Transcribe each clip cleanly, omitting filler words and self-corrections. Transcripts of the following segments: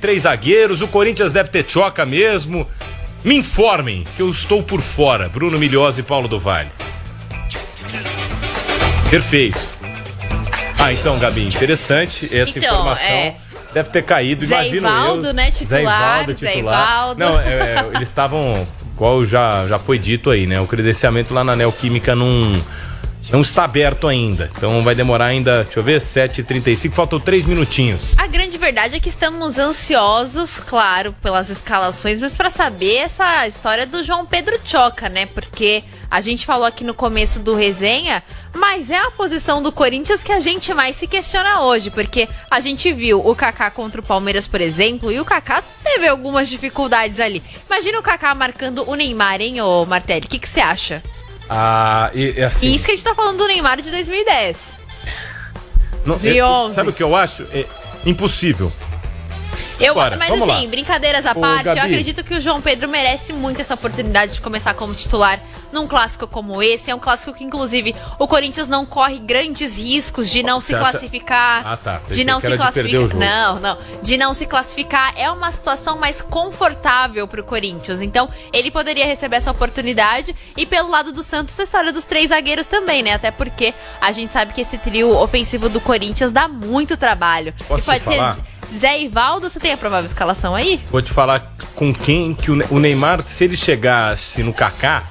3 zagueiros, o Corinthians deve ter Tchoca mesmo. Me informem, que eu estou por fora. Bruno Milhose e Paulo do Vale. Perfeito. Então, Gabi, interessante essa informação. Deve ter caído, imagino eu. Zé Ivaldo, né, titular. Zé Ivaldo. Não, eles estavam, igual já foi dito aí, né? O credenciamento lá na Neoquímica não está aberto ainda, então vai demorar ainda, deixa eu ver, 7h35, faltam 3 minutinhos. A grande verdade é que estamos ansiosos, claro, pelas escalações, mas para saber essa história do João Pedro Tchoca, né? Porque a gente falou aqui no começo do resenha, mas é a posição do Corinthians que a gente mais se questiona hoje, porque a gente viu o Kaká contra o Palmeiras, por exemplo, e o Kaká teve algumas dificuldades ali. Imagina o Kaká marcando o Neymar, hein, ô Martelli? O que você acha? Assim, e isso que a gente tá falando do Neymar de 2010. 2011. Sabe o que eu acho? É impossível. Mas assim, brincadeiras à parte, Gabi, eu acredito que o João Pedro merece muito essa oportunidade de começar como titular num clássico como esse. É um clássico que, inclusive, o Corinthians não corre grandes riscos de não se classificar. De não se classificar. Não. De não se classificar. É uma situação mais confortável pro Corinthians. Então, ele poderia receber essa oportunidade. E pelo lado do Santos, a história dos 3 zagueiros também, né? Até porque a gente sabe que esse trio ofensivo do Corinthians dá muito trabalho. Posso pode falar? ser Zé Ivaldo, você tem a provável escalação aí? Vou te falar com quem que o Neymar, se ele chegasse no Kaká,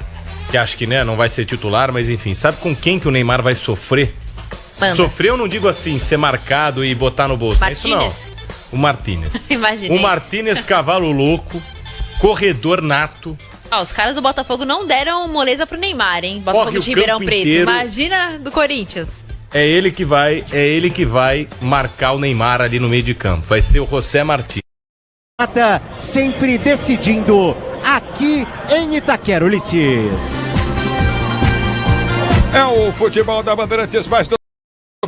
que acho que, né, não vai ser titular, mas enfim, sabe com quem que o Neymar vai sofrer? Manda. Sofrer eu não digo assim, ser marcado e botar no bolso. Martínez? Não é isso não. O Martínez. Imaginei. O Martínez, cavalo louco, corredor nato. Os caras do Botafogo não deram moleza pro Neymar, hein? Botafogo de Ribeirão Preto. Inteiro. Imagina do Corinthians. É ele que vai marcar o Neymar ali no meio de campo. Vai ser o José Martínez. Sempre decidindo aqui em Itaquera, Ulisses. É o futebol da Bandeirantes, mais do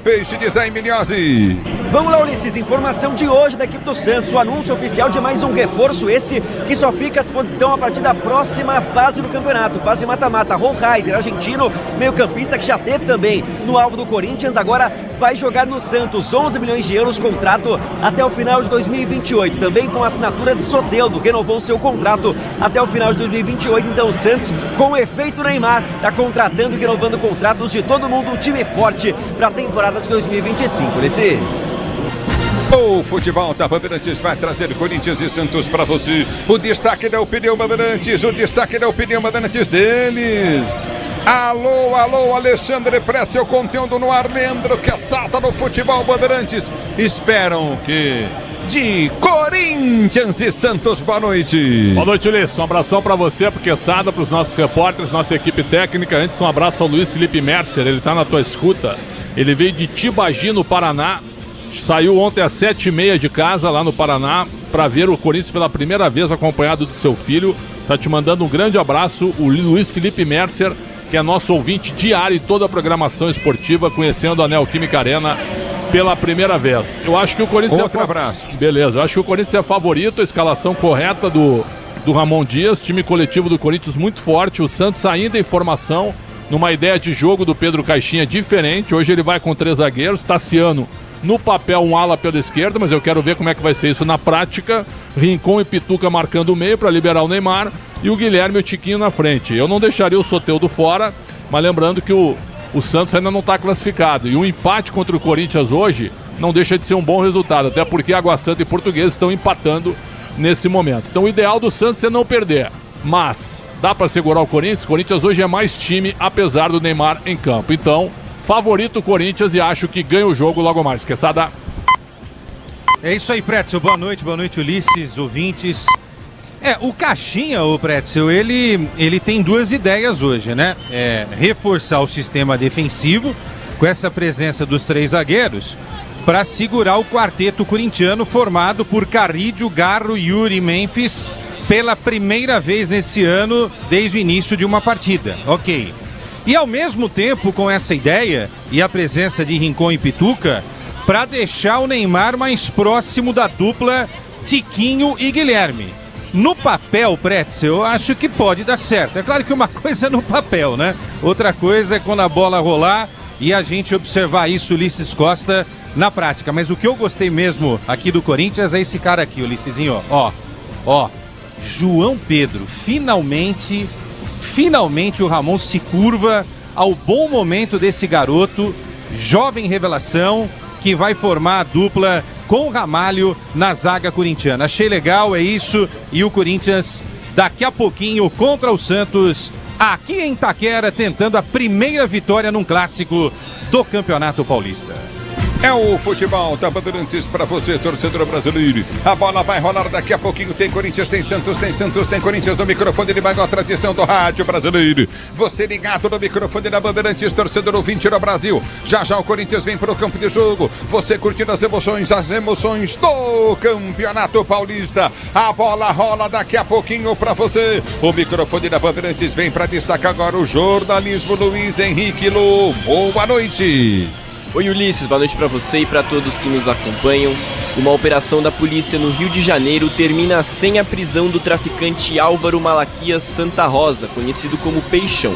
Peixe de Zé Milhose. Vamos lá, Ulisses, informação de hoje da equipe do Santos, o anúncio oficial de mais um reforço, esse que só fica à disposição a partir da próxima fase do campeonato, fase mata-mata. Rollheiser, argentino, meio campista que já teve também no alvo do Corinthians, agora vai jogar no Santos, 11 milhões de euros, contrato até o final de 2028, também com a assinatura de Soteldo, renovou seu contrato até o final de 2028, então o Santos, com o efeito Neymar, está contratando e renovando contratos de todo mundo, um time forte para a temporada de 2025, Ulisses. O futebol da Bandeirantes vai trazer Corinthians e Santos para você. O destaque da opinião Bandeirantes, deles. Alô, Alexandre Pretzel, conteúdo no ar, Leandro Quesada no futebol Bandeirantes. Esperam que de Corinthians e Santos, boa noite. Boa noite, Ulisses. Um abração para você, pro Quesada, pros nossos repórteres, nossa equipe técnica. Antes, um abraço ao Luiz Felipe Mercer, ele tá na tua escuta. Ele veio de Tibagi, no Paraná. Saiu ontem às 7h30 de casa, lá no Paraná, para ver o Corinthians pela primeira vez, acompanhado do seu filho. Tá te mandando um grande abraço, o Luiz Felipe Mercer, que é nosso ouvinte diário em toda a programação esportiva, conhecendo a Neoquímica Arena pela primeira vez. Eu acho que o Corinthians abraço. Beleza, eu acho que o Corinthians é favorito, a escalação correta do Ramon Dias, time coletivo do Corinthians muito forte, o Santos ainda em formação, numa ideia de jogo do Pedro Caixinha diferente. Hoje ele vai com 3 zagueiros, Tassiano no papel, um ala pela esquerda, mas eu quero ver como é que vai ser isso na prática. Rincon e Pituca marcando o meio para liberar o Neymar e o Guilherme e o Tiquinho na frente. Eu não deixaria o Soteldo fora, mas lembrando que o Santos ainda não está classificado. E o empate contra o Corinthians hoje não deixa de ser um bom resultado, até porque Água Santa e Portuguesa estão empatando nesse momento. Então o ideal do Santos é não perder, mas dá para segurar o Corinthians. O Corinthians hoje é mais time, apesar do Neymar em campo. Então, favorito o Corinthians e acho que ganha o jogo logo mais. Quesada. É isso aí, Pretzel. Boa noite, Ulisses, ouvintes. O Caixinha, o Pretzel, ele tem 2 ideias hoje, né? Reforçar o sistema defensivo com essa presença dos 3 zagueiros para segurar o quarteto corintiano formado por Carrídio, Garro, Yuri e Memphis pela primeira vez nesse ano desde o início de uma partida. Ok. E ao mesmo tempo, com essa ideia e a presença de Rincon e Pituca, para deixar o Neymar mais próximo da dupla Tiquinho e Guilherme. No papel, Pretzel, eu acho que pode dar certo. É claro que uma coisa é no papel, né? Outra coisa é quando a bola rolar e a gente observar isso, Ulisses Costa, na prática. Mas o que eu gostei mesmo aqui do Corinthians é esse cara aqui, Ulissezinho, ó. João Pedro, finalmente o Ramon se curva ao bom momento desse garoto, jovem revelação, que vai formar a dupla com o Ramalho na zaga corintiana. Achei legal, é isso, e o Corinthians daqui a pouquinho contra o Santos, aqui em Itaquera, tentando a primeira vitória num clássico do Campeonato Paulista. É o futebol da Bandeirantes para você, torcedor brasileiro. A bola vai rolar daqui a pouquinho. Tem Corinthians, tem Santos, tem Corinthians no microfone de maior tradição do rádio brasileiro. Você ligado no microfone da Bandeirantes, torcedor ouvinte do Brasil. Já o Corinthians vem para o campo de jogo. Você curtindo as emoções do Campeonato Paulista. A bola rola daqui a pouquinho para você. O microfone da Bandeirantes vem para destacar agora o jornalismo Luiz Henrique Lu. Boa noite. Oi Ulisses, boa noite para você e para todos que nos acompanham. Uma operação da polícia no Rio de Janeiro termina sem a prisão do traficante Álvaro Malaquias Santa Rosa, conhecido como Peixão.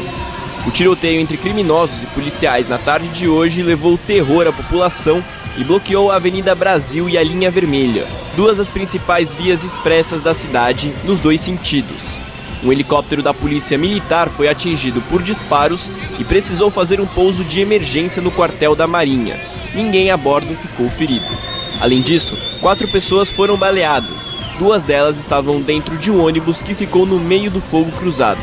O tiroteio entre criminosos e policiais na tarde de hoje levou terror à população e bloqueou a Avenida Brasil e a Linha Vermelha, duas das principais vias expressas da cidade, nos dois sentidos. Um helicóptero da Polícia Militar foi atingido por disparos e precisou fazer um pouso de emergência no quartel da Marinha. Ninguém a bordo ficou ferido. Além disso, 4 pessoas foram baleadas. 2 delas estavam dentro de um ônibus que ficou no meio do fogo cruzado.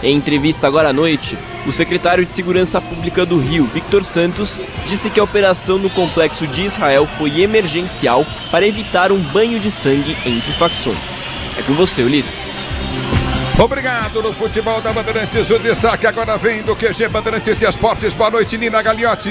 Em entrevista agora à noite, o secretário de Segurança Pública do Rio, Victor Santos, disse que a operação no Complexo de Israel foi emergencial para evitar um banho de sangue entre facções. É com você, Ulisses. Obrigado no futebol da Bandeirantes. O destaque agora vem do QG Bandeirantes de Esportes. Boa noite, Nina Gagliotti.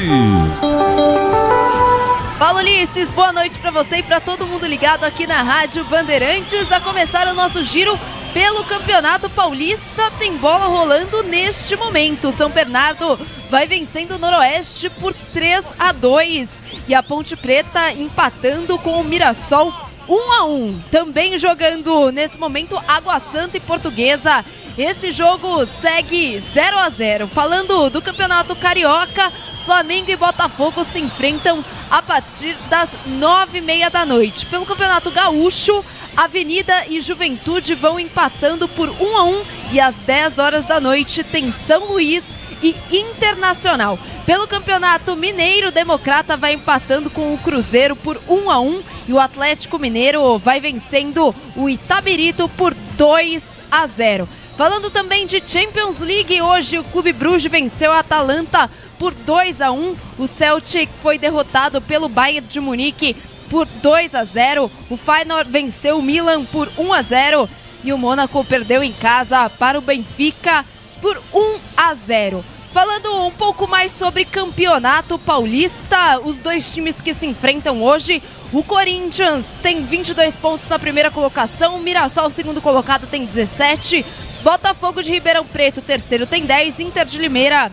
Fala, Ulisses, boa noite para você e para todo mundo ligado aqui na Rádio Bandeirantes. A começar o nosso giro pelo Campeonato Paulista, tem bola rolando neste momento. São Bernardo vai vencendo o Noroeste por 3-2 e a Ponte Preta empatando com o Mirassol 1-1. Também jogando nesse momento Água Santa e Portuguesa. Esse jogo segue 0-0. Falando do Campeonato Carioca, Flamengo e Botafogo se enfrentam a partir das 9h30 da noite. Pelo Campeonato Gaúcho, Avenida e Juventude vão empatando por 1-1 e às 10 horas da noite tem São Luís e Internacional. Pelo Campeonato Mineiro, Democrata vai empatando com o Cruzeiro por 1-1 e o Atlético Mineiro vai vencendo o Itabirito por 2-0. Falando também de Champions League, hoje o Clube Bruges venceu a Atalanta por 2-1. O Celtic foi derrotado pelo Bayern de Munique por 2-0. O Feyenoord venceu o Milan por 1-0 e o Mônaco perdeu em casa para o Benfica por 1-0. Falando um pouco mais sobre Campeonato Paulista, os dois times que se enfrentam hoje, o Corinthians tem 22 pontos na primeira colocação, o Mirassol, segundo colocado, tem 17, Botafogo de Ribeirão Preto, terceiro, tem 10, Inter de Limeira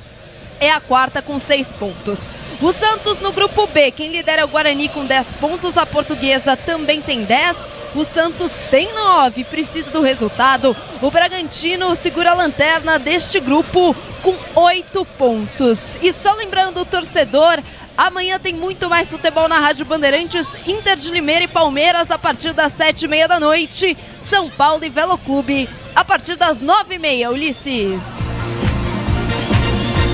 é a quarta com 6 pontos. O Santos no grupo B, quem lidera é o Guarani com 10 pontos, a Portuguesa também tem 10, o Santos tem 9, precisa do resultado. O Bragantino segura a lanterna deste grupo com 8 pontos. E só lembrando o torcedor, amanhã tem muito mais futebol na Rádio Bandeirantes, Inter de Limeira e Palmeiras a partir das 7h30 da noite, São Paulo e Veloclube a partir das 9h30, Ulisses.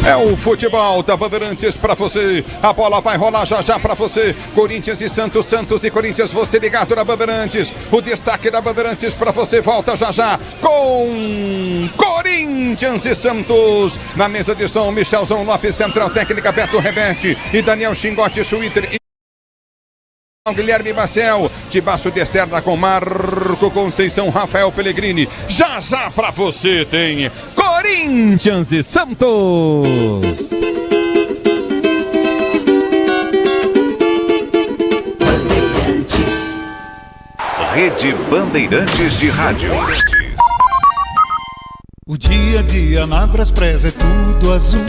É o futebol da Bandeirantes para você. A bola vai rolar já para você. Corinthians e Santos, Santos e Corinthians. Você ligado na Bandeirantes. O destaque da Bandeirantes para você volta já com Corinthians e Santos. Na mesa de som, Michelzão Lopes, central técnica, Beto Rebete e Daniel Xingote, Twitter. Guilherme Marcel, Tibaço de Externa com Marco Conceição, Rafael Pellegrini. Já pra você tem Corinthians e Santos. Bandeirantes. Rede Bandeirantes de Rádio. O dia a dia na Braspress é tudo azul,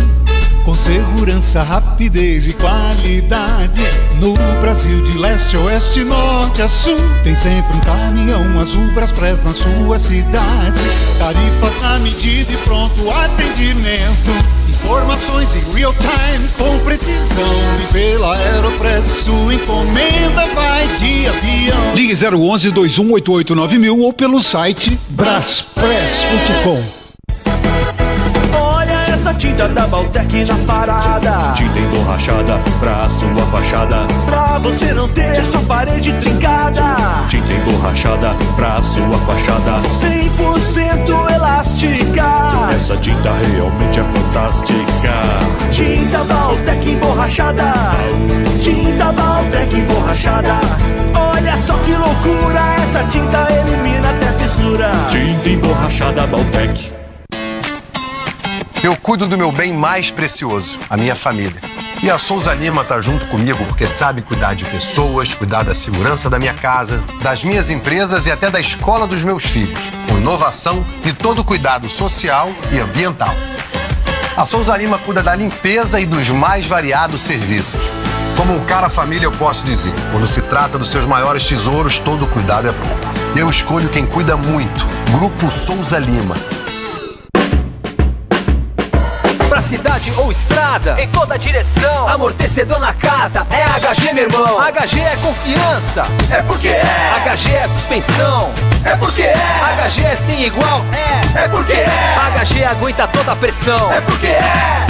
com segurança, rapidez e qualidade. No Brasil de leste a oeste, norte a sul, tem sempre um caminhão azul Braspress na sua cidade. Tarifas na medida e pronto atendimento. Informações em real time, com precisão. E pela Aeropress, sua encomenda vai de avião. Ligue 011-2188-9000 ou pelo site braspress.com. Essa tinta da Baltec na parada, tinta emborrachada pra sua fachada, pra você não ter essa parede trincada. Tinta emborrachada pra sua fachada, 100% elástica. Essa tinta realmente é fantástica. Tinta Baltec emborrachada, tinta Baltec emborrachada. Olha só que loucura, essa tinta elimina até fissura. Tinta emborrachada Baltec. Eu cuido do meu bem mais precioso, a minha família. E a Souza Lima tá junto comigo porque sabe cuidar de pessoas, cuidar da segurança da minha casa, das minhas empresas e até da escola dos meus filhos, com inovação e todo cuidado social e ambiental. A Souza Lima cuida da limpeza e dos mais variados serviços. Como um cara família, eu posso dizer, quando se trata dos seus maiores tesouros, todo cuidado é bom. Eu escolho quem cuida muito, Grupo Souza Lima. Pra cidade ou estrada, em toda direção, amortecedor na carta, é HG, meu irmão. HG é confiança, é porque é. HG é suspensão, é porque é. HG é sem igual, é porque é. HG aguenta toda a pressão, é porque é.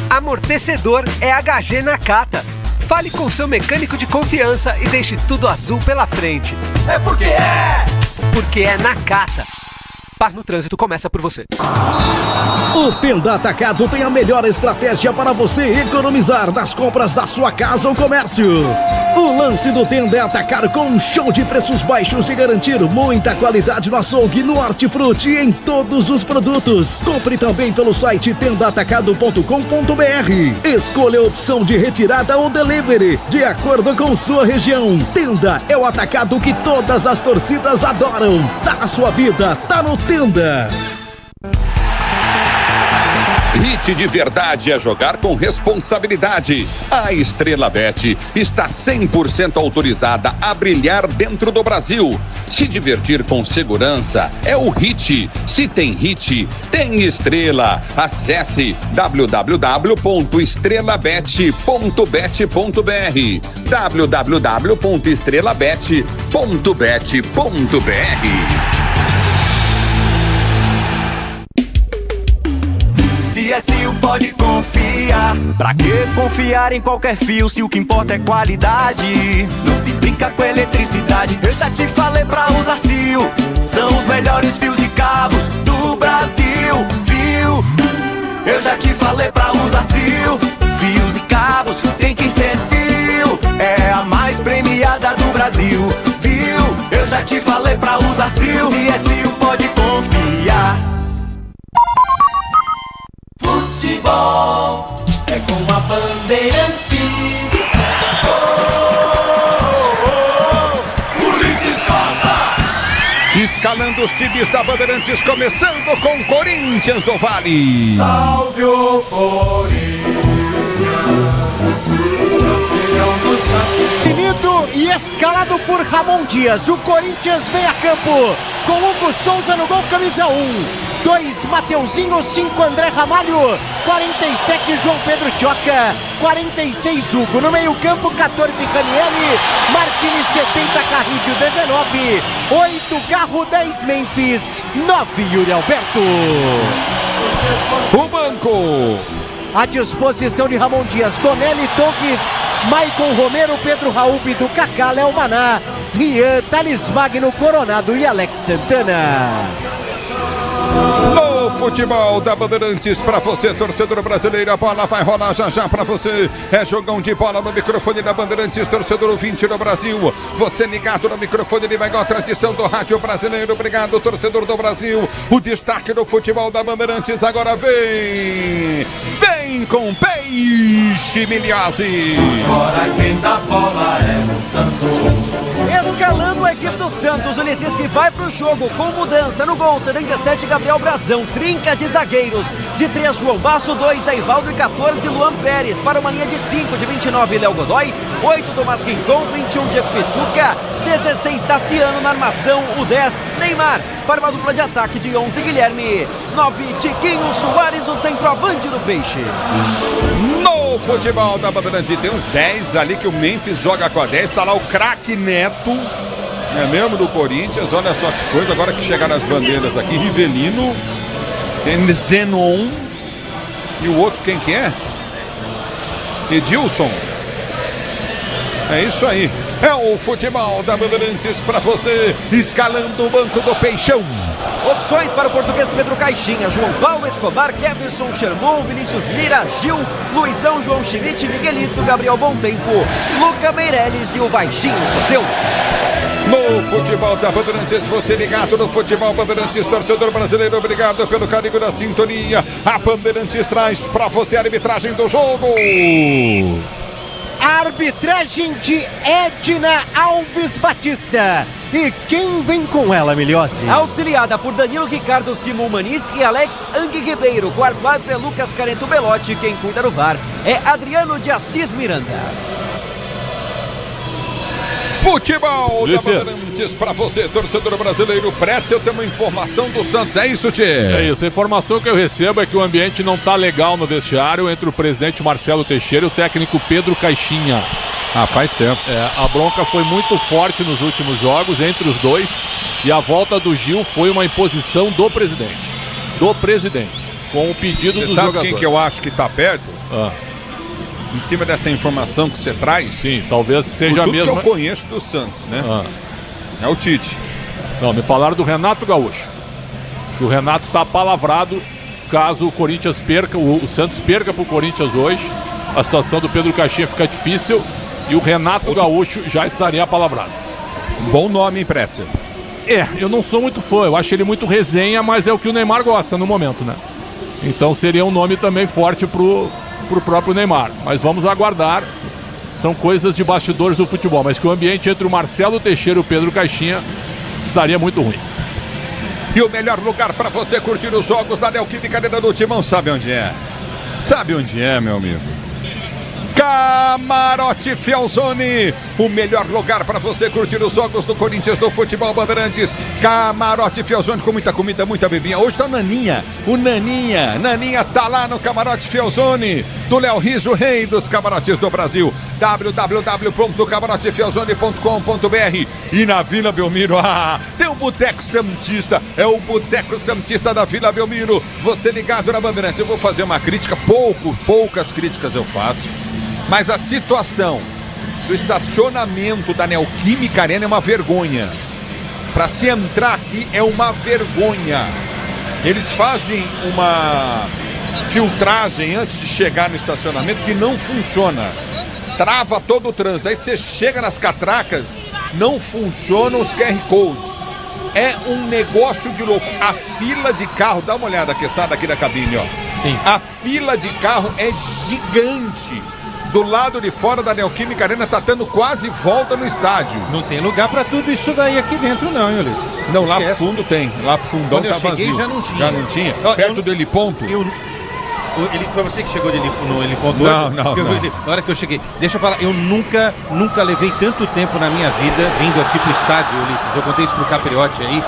Amortecedor é HG Nakata. Fale com seu mecânico de confiança e deixe tudo azul pela frente. É porque é. Porque é Nakata. Paz no trânsito começa por você. O Tenda Atacado tem a melhor estratégia para você economizar nas compras da sua casa ou comércio. O lance do Tenda é atacar com um show de preços baixos e garantir muita qualidade no açougue, no hortifruti e em todos os produtos. Compre também pelo site tendaatacado.com.br. Escolha a opção de retirada ou delivery, de acordo com sua região. Tenda é o atacado que todas as torcidas adoram. Tá na sua vida, tá no Tenda. Hit de verdade é jogar com responsabilidade. A Estrela Bet está 100% autorizada a brilhar dentro do Brasil. Se divertir com segurança é o Hit. Se tem Hit, tem Estrela. Acesse www.estrelabet.bet.br www.estrelabet.bet.br. CSU pode confiar. Pra que confiar em qualquer fio se o que importa é qualidade? Não se brinca com eletricidade. Eu já te falei pra usar Sil. São os melhores fios e cabos do Brasil. Viu? Eu já te falei pra usar Sil. Fios e cabos tem que ser Sil. É a mais premiada do Brasil. Viu? Eu já te falei pra usar Sil. CSU pode confiar. Futebol é com a Bandeirantes. Ulisses Costa. Escalando os times da Bandeirantes, começando com Corinthians do Vale. Salve o Corinthians, campeão dos campeões. Definido e escalado por Ramon Dias, o Corinthians vem a campo com Hugo Souza no gol, camisa 1. 2, Mateuzinho, 5, André Ramalho, 47, João Pedro Tioca, 46, Hugo. No meio campo, 14, Ranieri, Martins, 70, Carrilho, 19, 8, Garro, 10, Memphis, 9, Yuri Alberto. O banco. À disposição de Ramon Dias, Donelli, Torres, Maicon Romero, Pedro Raul, Bidu, Kaká, Léo Maná, Rian, Thales Magno, Coronado e Alex Santana. No futebol da Bandeirantes, pra você, torcedor brasileiro, a bola vai rolar já já pra você. É jogão de bola no microfone da Bandeirantes, torcedor ouvinte do Brasil. Você ligado no microfone, ele vai igual a tradição do rádio brasileiro. Obrigado, torcedor do Brasil. O destaque do futebol da Bandeirantes agora vem com Peixe Milhazzi. Agora quem dá bola é o Santos. Escalando a equipe do Santos, Ulisses que vai pro jogo com mudança no gol, 77, Gabriel Brazão, trinca de zagueiros, de 3, João Basso, 2, Aivaldo e 14, Luan Pérez, para uma linha de 5, de 29, Léo Godoy, 8, Tomás Rincon, 21, Diego Pituca, 16 Tassiano na armação, o 10 Neymar. Para uma dupla de ataque de 11 Guilherme, 9 Tiquinho Soares, o centroavante do Peixe. No futebol da Bandeirantes tem uns 10 ali que o Memphis joga com a 10. Tá lá o craque Neto, é mesmo do Corinthians. Olha só que coisa, agora que chegaram as bandeiras aqui. Rivelino, tem Zenon. E o outro quem que é? Edilson. É isso aí. É o futebol da Bandeirantes pra você, escalando o banco do Peixão. Opções para o português Pedro Caixinha, João Paulo Escobar, Keverson, Sherman, Vinícius Lira, Gil, Luizão, João Schmidt, Miguelito, Gabriel Bontempo, Luca Meirelles e o baixinho Soteldo. No futebol da Bandeirantes, você ligado no futebol Bandeirantes, torcedor brasileiro, obrigado pelo carinho da sintonia. A Bandeirantes traz pra você a arbitragem do jogo. Arbitragem de Edna Alves Batista. E quem vem com ela, Miliossi? Auxiliada por Danilo Ricardo Simon Maniz e Alex Ang Ribeiro. Quarto árbitro é Lucas Careto Belotti. Quem cuida do VAR é Adriano de Assis Miranda. Futebol da Bandeirantes pra você, torcedor brasileiro. Pretzel, tem uma informação do Santos, é isso, Tchê? É isso, a informação que eu recebo é que o ambiente não tá legal no vestiário entre o presidente Marcelo Teixeira e o técnico Pedro Caixinha. Ah, faz tempo. A bronca foi muito forte nos últimos jogos entre os dois e a volta do Gil foi uma imposição do presidente, com o pedido dos jogadores. Sabe quem que eu acho que tá perto? Em cima dessa informação que você traz? Sim, talvez seja a mesma. Que eu conheço do Santos, né? É o Tite. Não, me falaram do Renato Gaúcho. Que o Renato tá apalavrado caso o Corinthians perca, o Santos perca pro Corinthians hoje. A situação do Pedro Caixinha fica difícil e o Renato Gaúcho já estaria apalavrado. Bom nome, hein, Pretzel? Eu não sou muito fã, eu acho ele muito resenha, mas é o que o Neymar gosta no momento, né? Então seria um nome também forte pro próprio Neymar, mas vamos aguardar. São coisas de bastidores do futebol, mas que o ambiente entre o Marcelo Teixeira e o Pedro Caixinha estaria muito ruim. E o melhor lugar para você curtir os jogos da Neoquímica Arena do Timão, sabe onde é? Sabe onde é, meu amigo? Camarote Fielzone, o melhor lugar para você curtir os jogos do Corinthians do Futebol Bandeirantes. Camarote Fielzone com muita comida, muita bebida. Hoje tá o Naninha, Naninha tá lá no Camarote Fielzone, do Léo Riso, rei dos camarotes do Brasil. www.camarotefielzone.com.br. E na Vila Belmiro, tem o Boteco Santista, é o Boteco Santista da Vila Belmiro. Você ligado na Bandeirantes, eu vou fazer uma crítica, poucas críticas eu faço. Mas a situação do estacionamento da Neoquímica Arena é uma vergonha. Para se entrar aqui é uma vergonha. Eles fazem uma filtragem antes de chegar no estacionamento que não funciona. Trava todo o trânsito. Aí você chega nas catracas, não funcionam os QR Codes. É um negócio de louco. A fila de carro, dá uma olhada aqui da cabine, ó. Sim. A fila de carro é gigante. Do lado de fora da Neoquímica Arena tá dando quase volta no estádio. Não tem lugar pra tudo isso daí aqui dentro não, hein, Ulisses? Não, lá pro fundo tem. Lá pro fundão tá vazio. Já não tinha. Já não tinha? Perto do heliponto? Foi você que chegou no heliponto hoje? Não. Na hora que eu cheguei. Deixa eu falar, eu nunca levei tanto tempo na minha vida vindo aqui pro estádio, Ulisses. Eu contei isso pro Capriotti aí.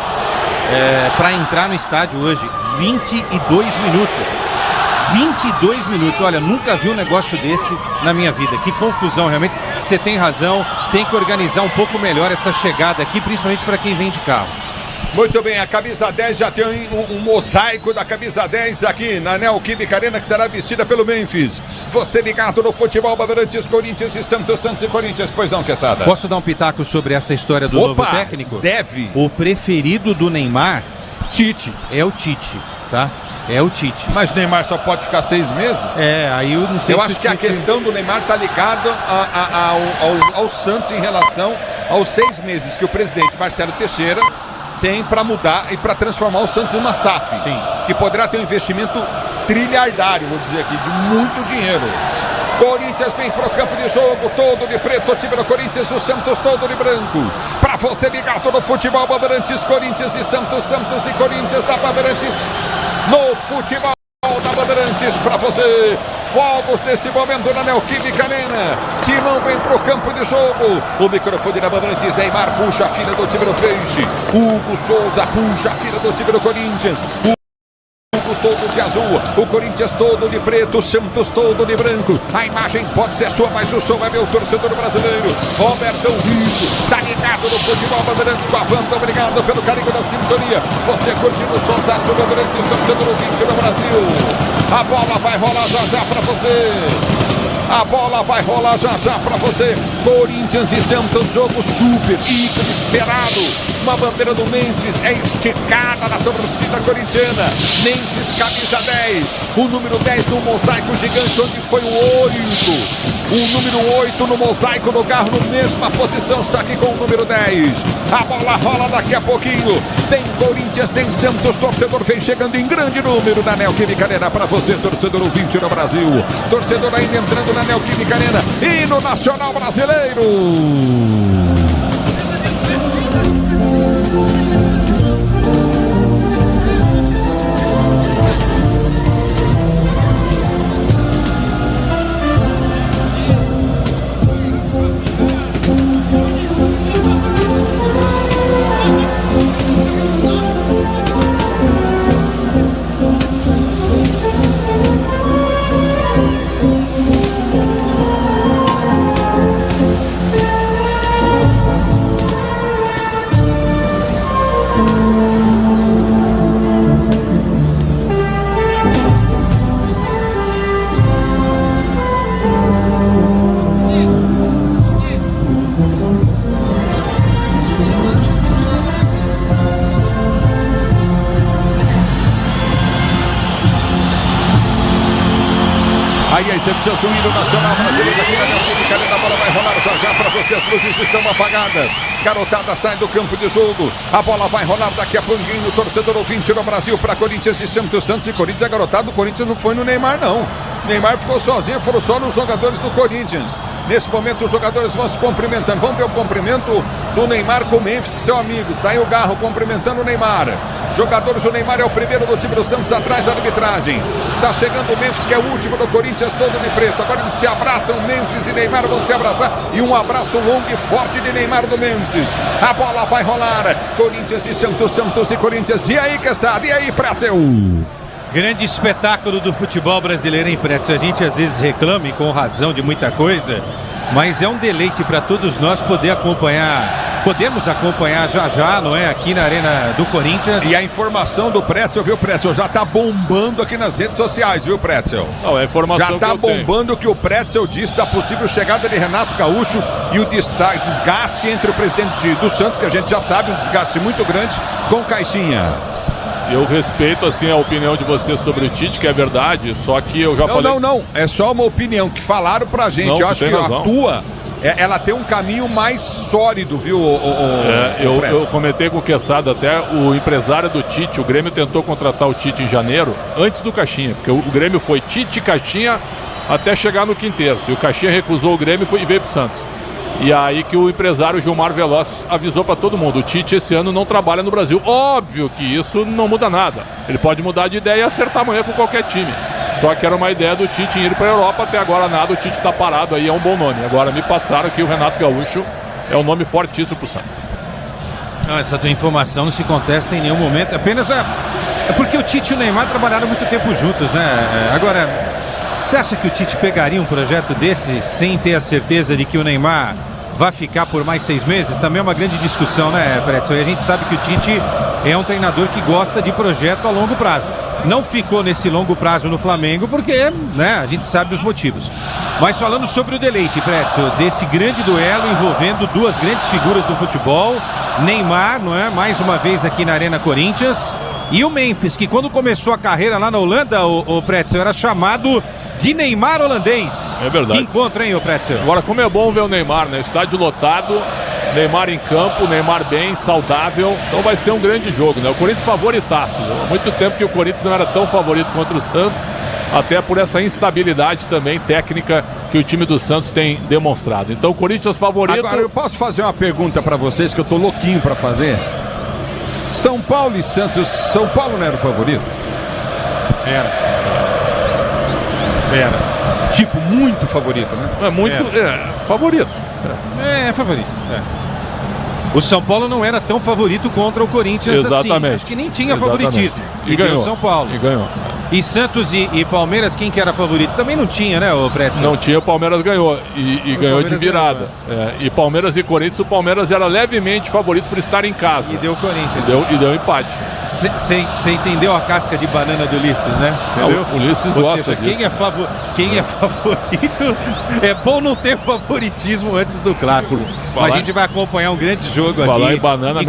Pra entrar no estádio hoje, 22 minutos. 22 minutos, olha, nunca vi um negócio desse na minha vida. Que confusão, realmente. Você tem razão, tem que organizar um pouco melhor essa chegada aqui, principalmente para quem vem de carro. Muito bem, a camisa 10 já tem um mosaico da camisa 10 aqui na Neoquímica Arena, que será vestida pelo Memphis. Você ligado no futebol Bandeirantes, Corinthians e Santos e Corinthians, pois não, Quesada? Posso dar um pitaco sobre essa história do novo técnico? Deve. O preferido do Neymar, Tite. É o Tite, tá? É o Tite. Mas o Neymar só pode ficar 6 meses? Aí eu não sei. Eu acho que a questão do Neymar está ligada ao Santos em relação aos 6 meses que o presidente Marcelo Teixeira tem para mudar e para transformar o Santos numa SAF. Sim. Que poderá ter um investimento trilhardário, vou dizer aqui, de muito dinheiro. Corinthians vem pro campo de jogo todo de preto, o time do Corinthians, o Santos todo de branco. Para você ligar todo o futebol Bandeirantes, Corinthians e Santos e Corinthians da Bandeirantes. No futebol da Bandeirantes, para você, fogos nesse momento na Neoquímica Arena. Timão vem pro campo de jogo. O microfone na Bandeirantes. Neymar puxa a fila do time do Peixe. Hugo Souza puxa a fila do time do Corinthians. Todo de azul, o Corinthians todo de preto, o Santos todo de branco. A imagem pode ser sua, mas o som é meu, torcedor brasileiro. Robertão Riso, tá ligado no futebol Bandeirantes com a Wanda. Obrigado pelo carinho da sintonia. Você curtindo o sonsaço Bandeirantes, torcedor ouvinte do Brasil. A bola vai rolar já pra você. A bola vai rolar já pra você. Corinthians e Santos, jogo super, hiper esperado. Uma bandeira do Memphis é esticada na torcida corintiana. Memphis, camisa 10. O número 10 no mosaico gigante, onde foi o 8. O número 8 no mosaico do carro, na mesma posição, só que com o número 10. A bola rola daqui a pouquinho. Tem Corinthians, tem Santos. Torcedor vem chegando em grande número na Neoquímica Arena para você, torcedor ouvinte no Brasil. Torcedor ainda entrando na Neoquímica Arena e no Nacional Brasileiro. Aí a exibição do hino nacional brasileiro aqui na Neoquímica Arena. A bola vai rolar já para você. As luzes estão apagadas. Garotada sai do campo de jogo. A bola vai rolar daqui a pouquinho. Torcedor ouvinte no Brasil para Corinthians e Santos. Santos e Corinthians é garotado. O Corinthians não foi no Neymar, não. Neymar ficou sozinho, foram só nos jogadores do Corinthians. Nesse momento os jogadores vão se cumprimentando. Vamos ver o cumprimento do Neymar com o Memphis, que são amigos. Tá aí o Garro cumprimentando o Neymar. Jogadores, o Neymar é o primeiro do time do Santos atrás da arbitragem. Tá chegando o Memphis, que é o último do Corinthians, todo de preto. Agora eles se abraçam, Memphis e Neymar vão se abraçar. E um abraço longo e forte de Neymar do Memphis. A bola vai rolar. Corinthians e Santos, Santos e Corinthians. E aí, Quesada? E aí, Prazel? Grande espetáculo do futebol brasileiro, hein, Preto? A gente às vezes reclama, e com razão, de muita coisa, mas é um deleite para todos nós poder acompanhar. Podemos acompanhar já, não é? Aqui na Arena do Corinthians. E a informação do Pretzel, viu, Pretzel? Já tá bombando aqui nas redes sociais, viu, Pretzel? Não, é informação já tá bombando o que o Pretzel disse da possível chegada de Renato Gaúcho e o desgaste entre o presidente do Santos, que a gente já sabe, um desgaste muito grande, com o Caixinha. Eu respeito, assim, a opinião de você sobre o Tite, que é verdade, só que eu já falei... Não, é só uma opinião que falaram pra gente. Não, eu acho que razão. a tua, ela tem um caminho mais sólido, viu? Eu comentei com o Quesada até, o empresário do Tite, o Grêmio tentou contratar o Tite em janeiro, antes do Caixinha, porque o Grêmio foi Tite e Caixinha até chegar no quinteiro. E o Caixinha recusou o Grêmio e veio pro Santos. E aí que o empresário Gilmar Veloz avisou para todo mundo, o Tite esse ano não trabalha no Brasil. Óbvio que isso não muda nada. Ele pode mudar de ideia e acertar amanhã com qualquer time. Só que era uma ideia do Tite ir para a Europa, até agora nada, o Tite está parado aí, é um bom nome. Agora me passaram que o Renato Gaúcho é um nome fortíssimo pro Santos. Não, essa tua informação não se contesta em nenhum momento, apenas é porque o Tite e o Neymar trabalharam muito tempo juntos, né? Agora... Você acha que o Tite pegaria um projeto desse sem ter a certeza de que o Neymar vai ficar por mais 6 meses? Também é uma grande discussão, né, Pretzel? E a gente sabe que o Tite é um treinador que gosta de projeto a longo prazo. Não ficou nesse longo prazo no Flamengo porque, né, a gente sabe os motivos. Mas falando sobre o deleite, Pretzel, desse grande duelo envolvendo duas grandes figuras do futebol, Neymar, não é? Mais uma vez aqui na Arena Corinthians, e o Memphis, que quando começou a carreira lá na Holanda, o Pretzel, era chamado de Neymar holandês. É verdade. Que encontro, hein, o Pretzel? Agora, como é bom ver o Neymar, né? Estádio lotado, Neymar em campo, Neymar bem, saudável. Então vai ser um grande jogo, né? O Corinthians favoritaço. Há muito tempo que o Corinthians não era tão favorito contra o Santos, até por essa instabilidade também técnica que o time do Santos tem demonstrado. Então o Corinthians favorito... Agora eu posso fazer uma pergunta para vocês que eu tô louquinho para fazer? São Paulo e Santos, São Paulo não era o favorito? Era. tipo, muito favorito, né? Favorito. É favorito. O São Paulo não era tão favorito contra o Corinthians Exatamente. assim. Acho que nem tinha favoritismo. E ganhou. O São Paulo. E ganhou. E Santos e Palmeiras, quem que era favorito? Também não tinha, né, o Pretzel? Não tinha, o Palmeiras ganhou. E ganhou de virada. E Palmeiras e Corinthians, o Palmeiras era levemente favorito por estar em casa. E deu o Corinthians. E deu empate. Você entendeu a casca de banana do Ulisses, né? Entendeu? O Ulisses gosta disso. Quem é favorito, é bom não ter favoritismo antes do clássico. A gente vai acompanhar um grande jogo aqui. Falar em banana, a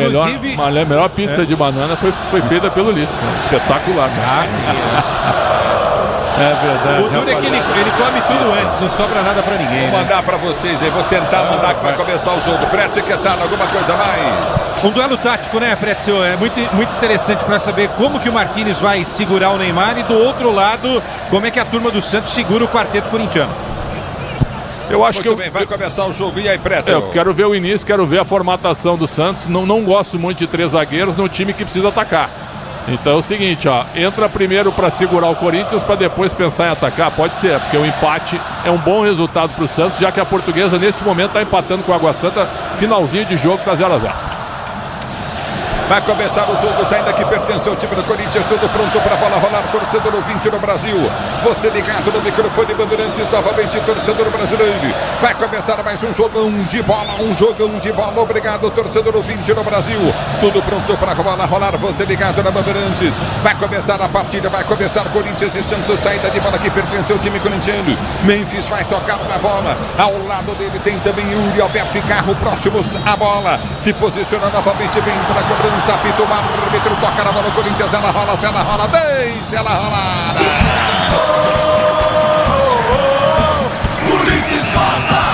melhor pizza de banana foi feita pelo Ulisses. Né? Espetacular. Né? Sim. É verdade. O duro é que ele come tudo antes, não sobra nada pra ninguém. Vou mandar pra vocês aí, vou tentar mandar que vai começar o jogo. Pretzel e Quesada, alguma coisa a mais? Um duelo tático, né, Pretzel? É muito interessante pra saber como que o Marquinhos vai segurar o Neymar e do outro lado, como é que a turma do Santos segura o quarteto corintiano. Eu acho muito bem, vai começar o jogo. E aí, Pretzel? Eu quero ver o início, quero ver a formatação do Santos. Não gosto muito de 3 zagueiros no time que precisa atacar. Então é o seguinte, entra primeiro para segurar o Corinthians para depois pensar em atacar, pode ser, porque o empate é um bom resultado para o Santos, já que a Portuguesa nesse momento está empatando com a Água Santa, finalzinho de jogo está 0-0. Vai começar o jogo, saindo aqui, pertence ao time do Corinthians, tudo pronto para a bola rolar, torcedor ouvinte no Brasil. Você ligado no microfone Bandeirantes, novamente, torcedor brasileiro. Vai começar mais um jogão de bola, obrigado, torcedor ouvinte no Brasil. Tudo pronto para a bola rolar, você ligado na Bandeirantes. Vai começar a partida, vai começar Corinthians e Santos, saída de bola que pertence ao time corintiano. Memphis vai tocar na bola, ao lado dele tem também Yuri Alberto e Carro, próximos à bola. Se posiciona novamente, vem para a cobrança. Apita o árbitro, toca na bola, o Corinthians, ela rola, deixa ela rolar. Ulisses Costa!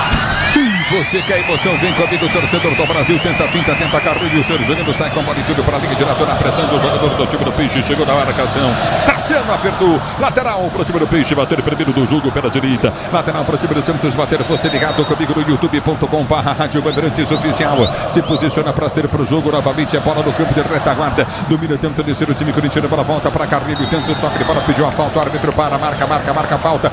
Você que a emoção vem comigo, torcedor do Brasil, tenta finta, tenta carrinho, o Sérgio jogando, sai com a bola e tudo para a linha direta na pressão do jogador do time do Peixe, chegou na marcação, Tassiano apertou, lateral para o time do Peixe, bater primeiro do jogo pela direita, lateral para o time do Santos, bater, você ligado comigo no youtube.com/Rádio Bandeirantes Oficial, se posiciona para ser para o jogo, novamente a bola no campo de retaguarda, domina, tenta descer o time corintiano, para volta para Carrilho, tenta o toque de bola, pediu a falta, o árbitro para, marca, falta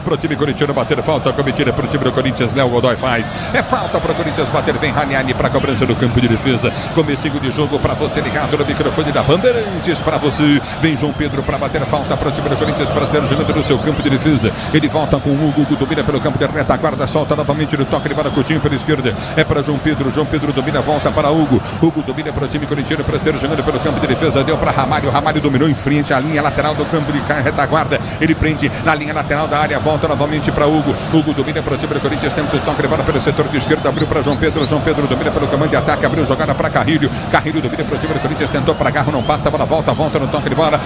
para o time corintiano, bater, falta cometida para o time do Corinthians, Léo Godoy faz. É falta para o Corinthians bater, vem Raniani para a cobrança do campo de defesa. Comecinho de jogo para você ligado no microfone da Bandeirantes, para você. Vem João Pedro para bater falta para o time do Corinthians, para ser jogando no seu campo de defesa. Ele volta com o Hugo, domina pelo campo de retaguarda, solta novamente no toque de bola, Coutinho pela esquerda. É para João Pedro domina, volta para Hugo. Hugo domina para o time corintiano, para ser jogando pelo campo de defesa. Deu para Ramalho dominou em frente à linha lateral do campo de retaguarda. Ele prende na linha lateral da área, volta novamente para Hugo. Hugo domina para o time do Corinthians, tenta o toque de bola pelo setor de esquerda, abriu para João Pedro domina pelo comando de ataque, abriu jogada para Carrilho domina para o time do Corinthians, tentou para Garro, não passa, a bola volta no toque de bola,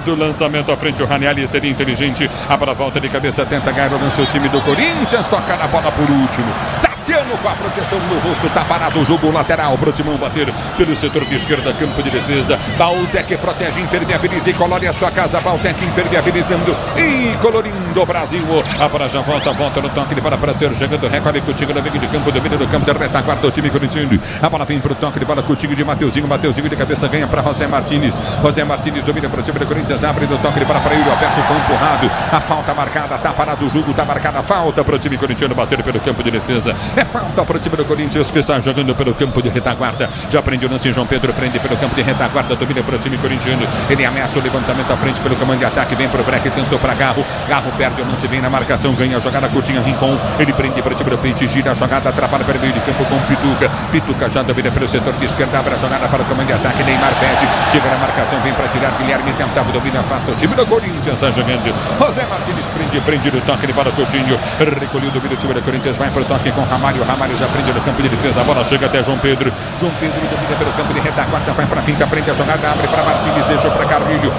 do lançamento à frente, o Ranieri seria inteligente, a bola volta de cabeça, tenta ganhar no seu time do Corinthians, toca na bola por último, Tassiano com a proteção no rosto, está parado o jogo lateral, pro Timão bater pelo setor de esquerda, campo de defesa, Baltec protege, impermeabiliza e colore a sua casa, Baltec impermeabilizando e colorindo o Brasil, a bola já volta no toque de bola para ser jogando, recolhe Coutinho no meio de campo, domina do campo, de retaguarda o time corintiano, a bola vem pro toque de bola, Coutinho de Mateuzinho de cabeça ganha para José Martínez domina para o time do Corinthians, abre no toque de bola para Yuri Alberto, foi empurrado, a falta marcada, tá parado o jogo, tá marcada a falta para o time corintiano bater pelo campo de defesa, é falta para o time do Corinthians que está jogando pelo campo de retaguarda, já prende o lance, João Pedro prende pelo campo de retaguarda, domina para o time corintiano, ele ameaça o levantamento à frente pelo comando de ataque, vem pro break, tentou para Garro perde o lance, vem na marcação, ganha a jogada, Coutinho Rincon, ele prende para o time do Peixe, gira a jogada, atrapalha pelo meio de campo com Pituca já domina pelo setor de esquerda, abre a jogada para o comando de ataque, Neymar pede, chega na marcação, vem para tirar, Guilherme tentava, domina, afasta o time do Corinthians, está jogando, José Martínez prende no toque de bola, Coutinho, recolheu o domínio do time do Corinthians, vai para o toque com Ramalho já prende no campo de defesa, a bola chega até João Pedro domina pelo campo de retaguarda, vai para a finta, prende a jogada, abre para Martínez, deixou para Carrilho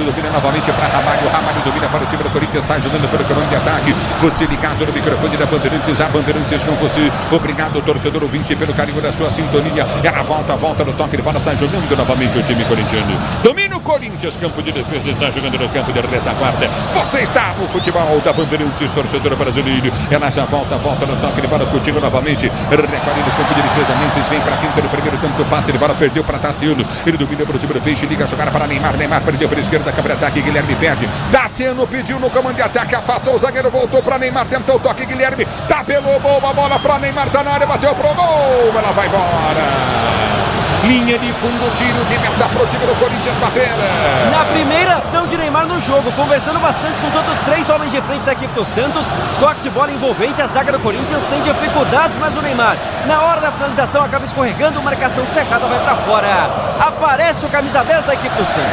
domina novamente para Ramalho domina para o time do Corinthians, sai jogando pelo comando de ataque, você ligado no microfone da Bandeirantes, a Bandeirantes com você, obrigado torcedor ouvinte pelo carinho da sua sintonia, ela volta no toque de bola, sai jogando novamente o time corintiano, domina o Corinthians, campo de defesa, sai jogando no campo de retaguarda, você está no futebol da Bandeirantes, torcedor brasileiro, ela já volta no toque de bola, contigo novamente. Recolhe no campo de defesa. Memphis vem pra quinta no primeiro tempo. Passe de bola, perdeu pra Tassiano. Ele domina pro time do Peixe. Liga a jogada para Neymar. Neymar perdeu pela esquerda. Câmara de ataque. Guilherme perde. Tassiano pediu no comando de ataque. Afastou o zagueiro. Voltou pra Neymar. Tentou o toque. Guilherme tapelou. Boa bola pra Neymar. Tá na área. Bateu pro gol. Ela vai embora. Linha de fundo, tiro de meta pro time do Corinthians bater. Na primeira ação de Neymar no jogo, conversando bastante com os outros 3 homens de frente da equipe do Santos. Toque de bola envolvente, a zaga do Corinthians tem dificuldades, mas o Neymar, na hora da finalização, acaba escorregando, marcação cerrada, vai pra fora. Aparece o camisa 10 da equipe do Santos.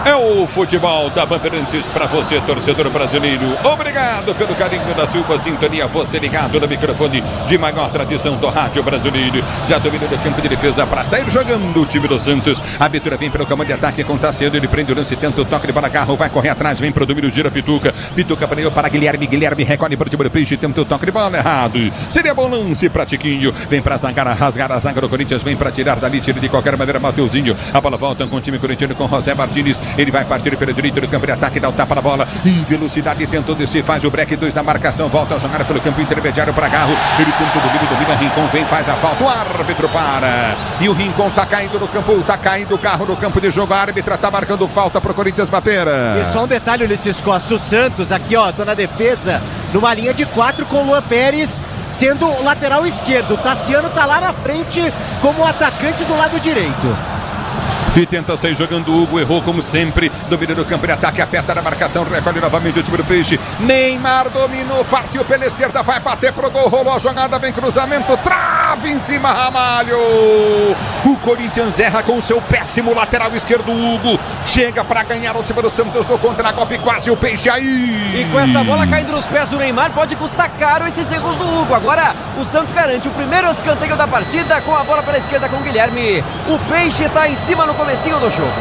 É o futebol da Bandeirantes para você, torcedor brasileiro. Obrigado pelo carinho da sua sintonia. Você ligado no microfone de maior tradição do rádio brasileiro. Já domina do campo de defesa para sair jogando o time do Santos. A abertura vem pelo comando de ataque com Tassiano. Ele prende o lance, tenta o toque de bola. Carro vai correr atrás, vem pro domínio, gira Pituca. Pituca prendeu para Guilherme. Guilherme recolhe para o time do Peixe. Tenta o toque de bola errado. Seria bom lance para Tiquinho. Vem para rasgar a zaga do Corinthians. Vem para tirar dali, tira de qualquer maneira Mateuzinho. A bola volta com o time corintiano com José Martins. Ele vai partir pela direita do campo de ataque, dá o tapa na bola, em velocidade, tentou descer, faz o break, 2 na marcação, volta a jogar pelo campo intermediário para Garro, ele tenta o domina, Rincon vem, faz a falta, o árbitro para, e o Rincon tá caindo no campo, tá caindo o carro no campo de jogo, a árbitra tá marcando falta pro Corinthians bater. E só um detalhe, Ulisses Costa, o Santos aqui, ó, tô na defesa, numa linha de 4 com o Luan Pérez sendo o lateral esquerdo, o Tassiano tá lá na frente como atacante do lado direito. E tenta sair jogando o Hugo, errou como sempre, domina no campo de ataque, aperta na marcação, recolhe novamente o time do Peixe. Neymar dominou, partiu pela esquerda, vai bater pro gol, rolou a jogada, vem cruzamento, trave em cima, Ramalho. O Corinthians erra com o seu péssimo lateral esquerdo, Hugo. Chega para ganhar o time do Santos no contra-golpe, quase o Peixe aí. E com essa bola caindo nos pés do Neymar, pode custar caro esses erros do Hugo. Agora o Santos garante o primeiro escanteio da partida com a bola pela esquerda com o Guilherme. O Peixe está em cima no comecinho do jogo.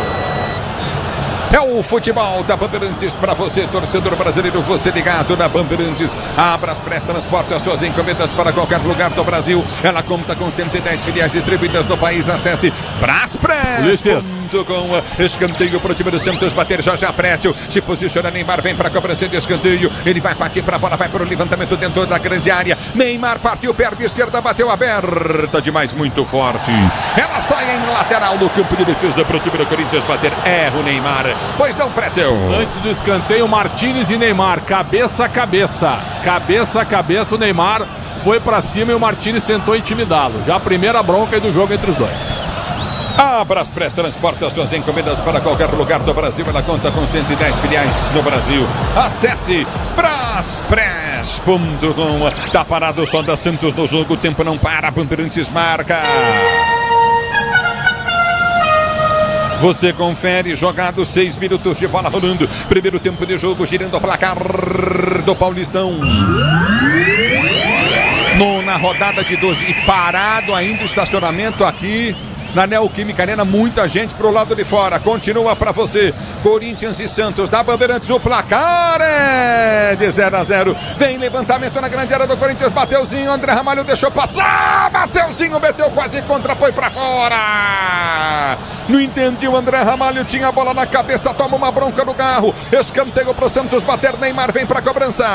É o futebol da Bandeirantes para você, torcedor brasileiro, você ligado na Bandeirantes. A Abras transporta as suas encomendas para qualquer lugar do Brasil. Ela conta com 110 filiais distribuídas no país. Acesse braspress.com. Escanteio para o time do Santos bater. Já Prétio se posiciona. Neymar vem para a cobrança de escanteio. Ele vai partir para a bola, vai para o levantamento dentro da grande área. Neymar partiu, perna esquerda, bateu aberta demais, muito forte. Ela sai em lateral no campo de defesa para o time do Corinthians bater. Erra o Neymar. Pois não, Pretzel. Antes do escanteio, Martínez e Neymar, cabeça a cabeça. Cabeça a cabeça, o Neymar foi pra cima e o Martínez tentou intimidá-lo. Já a primeira bronca aí do jogo entre os dois. A Braspress transporta suas encomendas para qualquer lugar do Brasil. Ela conta com 110 filiais no Brasil. Acesse braspress.com. Tá parado só da Santos no jogo. O tempo não para. Bandeirantes marca. Você confere, jogado 6 minutos de bola rolando. Primeiro tempo de jogo, girando o placar do Paulistão. Na rodada de 12. E parado ainda o estacionamento aqui na Neoquímica Arena, muita gente pro lado de fora. Continua para você, Corinthians e Santos da Bandeirantes. O placar é de 0-0. Vem levantamento na grande área do Corinthians. Mateuzinho, André Ramalho deixou passar. Mateuzinho meteu quase contra, foi para fora. Não entendi, o André Ramalho tinha a bola na cabeça, toma uma bronca no Garro. Escanteio pro Santos bater. Neymar vem pra cobrança.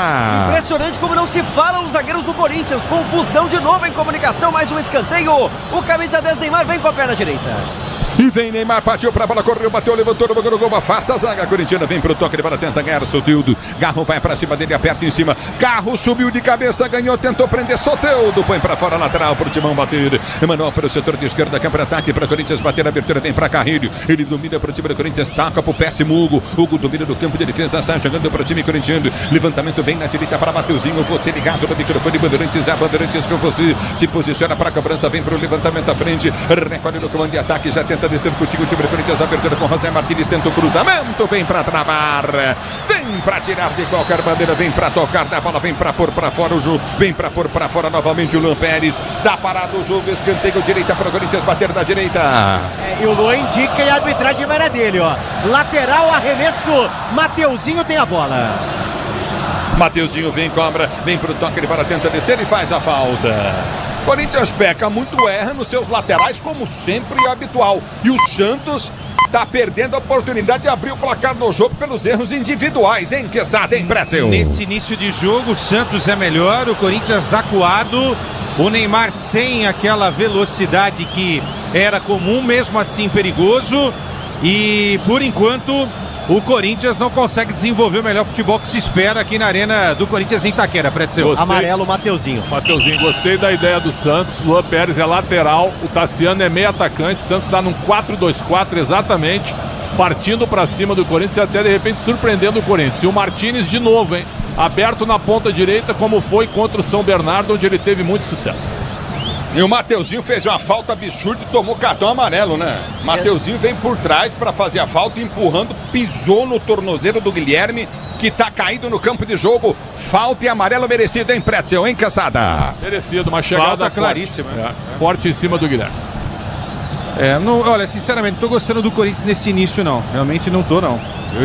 Impressionante como não se falam os zagueiros do Corinthians. Confusão de novo em comunicação, mais um escanteio. O camisa 10 Neymar vem com a perna direita. E vem Neymar, partiu pra bola, correu, bateu, levantou, no gol, afasta a zaga corintiana, vem pro toque de bola, tenta ganhar o Soteldo. Garro vai pra cima dele, aperta em cima. Garro subiu de cabeça, ganhou, tentou prender Soteldo, põe pra fora, lateral pro Timão bater. Emanuel para o setor de esquerda, campo de ataque pra Corinthians bater, a abertura vem pra Carrilho. Ele domina pro time do Corinthians, taca pro péssimo Hugo. Hugo domina do campo de defesa, sai jogando pro time corintiano. Levantamento vem na direita para Mateuzinho, você ligado no microfone Bandeirantes, a Bandeirantes com você. Se posiciona pra cobrança, vem pro levantamento à frente, recolhe no comando de ataque, já tenta descer contigo o time do Corinthians, abertura com José Martins, tenta o cruzamento, vem pra travar, vem pra tirar de qualquer maneira, vem pra tocar da bola, vem pra pôr pra fora o jogo, vem pra pôr pra fora novamente o Luan Pérez, dá parado o jogo, escanteio direita para o Corinthians bater da direita. E o Luan indica e a arbitragem vai na dele, ó. Lateral, arremesso, Mateuzinho tem a bola. Mateuzinho vem, cobra, vem pro toque de bola, tenta descer e faz a falta. Corinthians peca muito, erra nos seus laterais, como sempre é habitual. E o Santos tá perdendo a oportunidade de abrir o placar no jogo pelos erros individuais, hein, Quesada, hein, Pretzel? Nesse início de jogo, o Santos é melhor, o Corinthians acuado, o Neymar sem aquela velocidade que era comum, mesmo assim perigoso, e por enquanto o Corinthians não consegue desenvolver o melhor futebol que se espera aqui na arena do Corinthians em Itaquera, Pretzel. Amarelo, Mateuzinho. Mateuzinho, gostei da ideia do Santos. Luan Pérez é lateral, o Tassiano é meio atacante. O Santos está num 4-2-4 exatamente, partindo para cima do Corinthians e até de repente surpreendendo o Corinthians. E o Martínez de novo, hein? Aberto na ponta direita, como foi contra o São Bernardo, onde ele teve muito sucesso. E o Mateuzinho fez uma falta absurda e tomou cartão amarelo, né? Mateuzinho vem por trás para fazer a falta, empurrando, pisou no tornozelo do Guilherme, que tá caído no campo de jogo. Falta e amarelo merecido, hein, Pretzel, hein, Caçada? Merecido, uma chegada claríssima. Forte em cima do Guilherme. Olha, sinceramente, não tô gostando do Corinthians nesse início, não. Realmente não tô, não.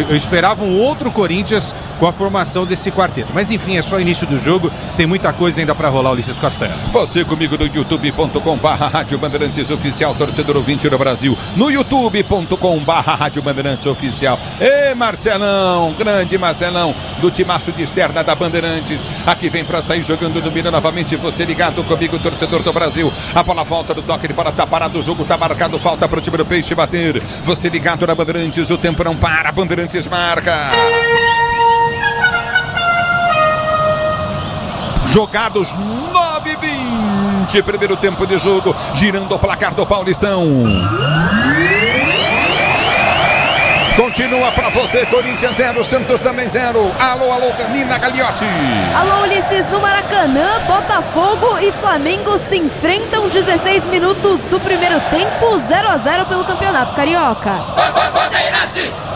Eu esperava um outro Corinthians com a formação desse quarteto. Mas enfim, é só início do jogo. Tem muita coisa ainda para rolar, Ulisses Costello. Você comigo no youtube.com/Rádio Bandeirantes Oficial, torcedor ouvinte do Brasil. No youtube.com/Rádio Bandeirantes Oficial. Ê, Marcelão, grande Marcelão, do timaço de externa da Bandeirantes. Aqui vem para sair jogando, domina novamente. Você ligado comigo, torcedor do Brasil. A bola volta do toque de bola, tá parado, o jogo tá marcado. Falta pro time do Peixe bater. Você ligado na Bandeirantes, o tempo não para. Bandeirantes marca. Jogados 9:20, primeiro tempo de jogo, girando o placar do Paulistão. Continua pra você, Corinthians 0, Santos também 0. Alô, Nina Gagliotti. Alô, Ulisses, no Maracanã, Botafogo e Flamengo se enfrentam 16 minutos do primeiro tempo, 0-0 pelo Campeonato Carioca. Bandeirantes!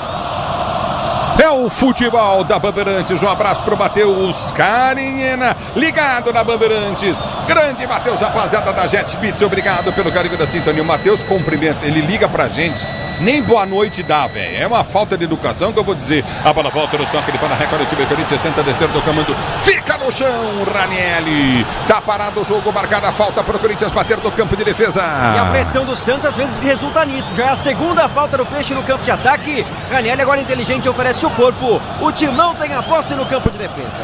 É o futebol da Bandeirantes. Um abraço pro Matheus Carinhena, ligado na Bandeirantes. Grande Matheus, rapaziada da Jet Pizza, obrigado pelo carinho da sintonia. O Matheus cumprimenta, ele liga pra gente, nem boa noite dá, velho. É uma falta de educação que eu vou dizer. A bola volta no toque, ele para na recorde, o time Corinthians tenta descer do comando, fica no chão, Ranieri. Tá parado o jogo, marcada a falta pro Corinthians bater no campo de defesa. E a pressão do Santos às vezes resulta nisso. Já é a segunda falta do Peixe no campo de ataque. Ranieri agora inteligente, oferece o corpo. O Timão tem a posse no campo de defesa.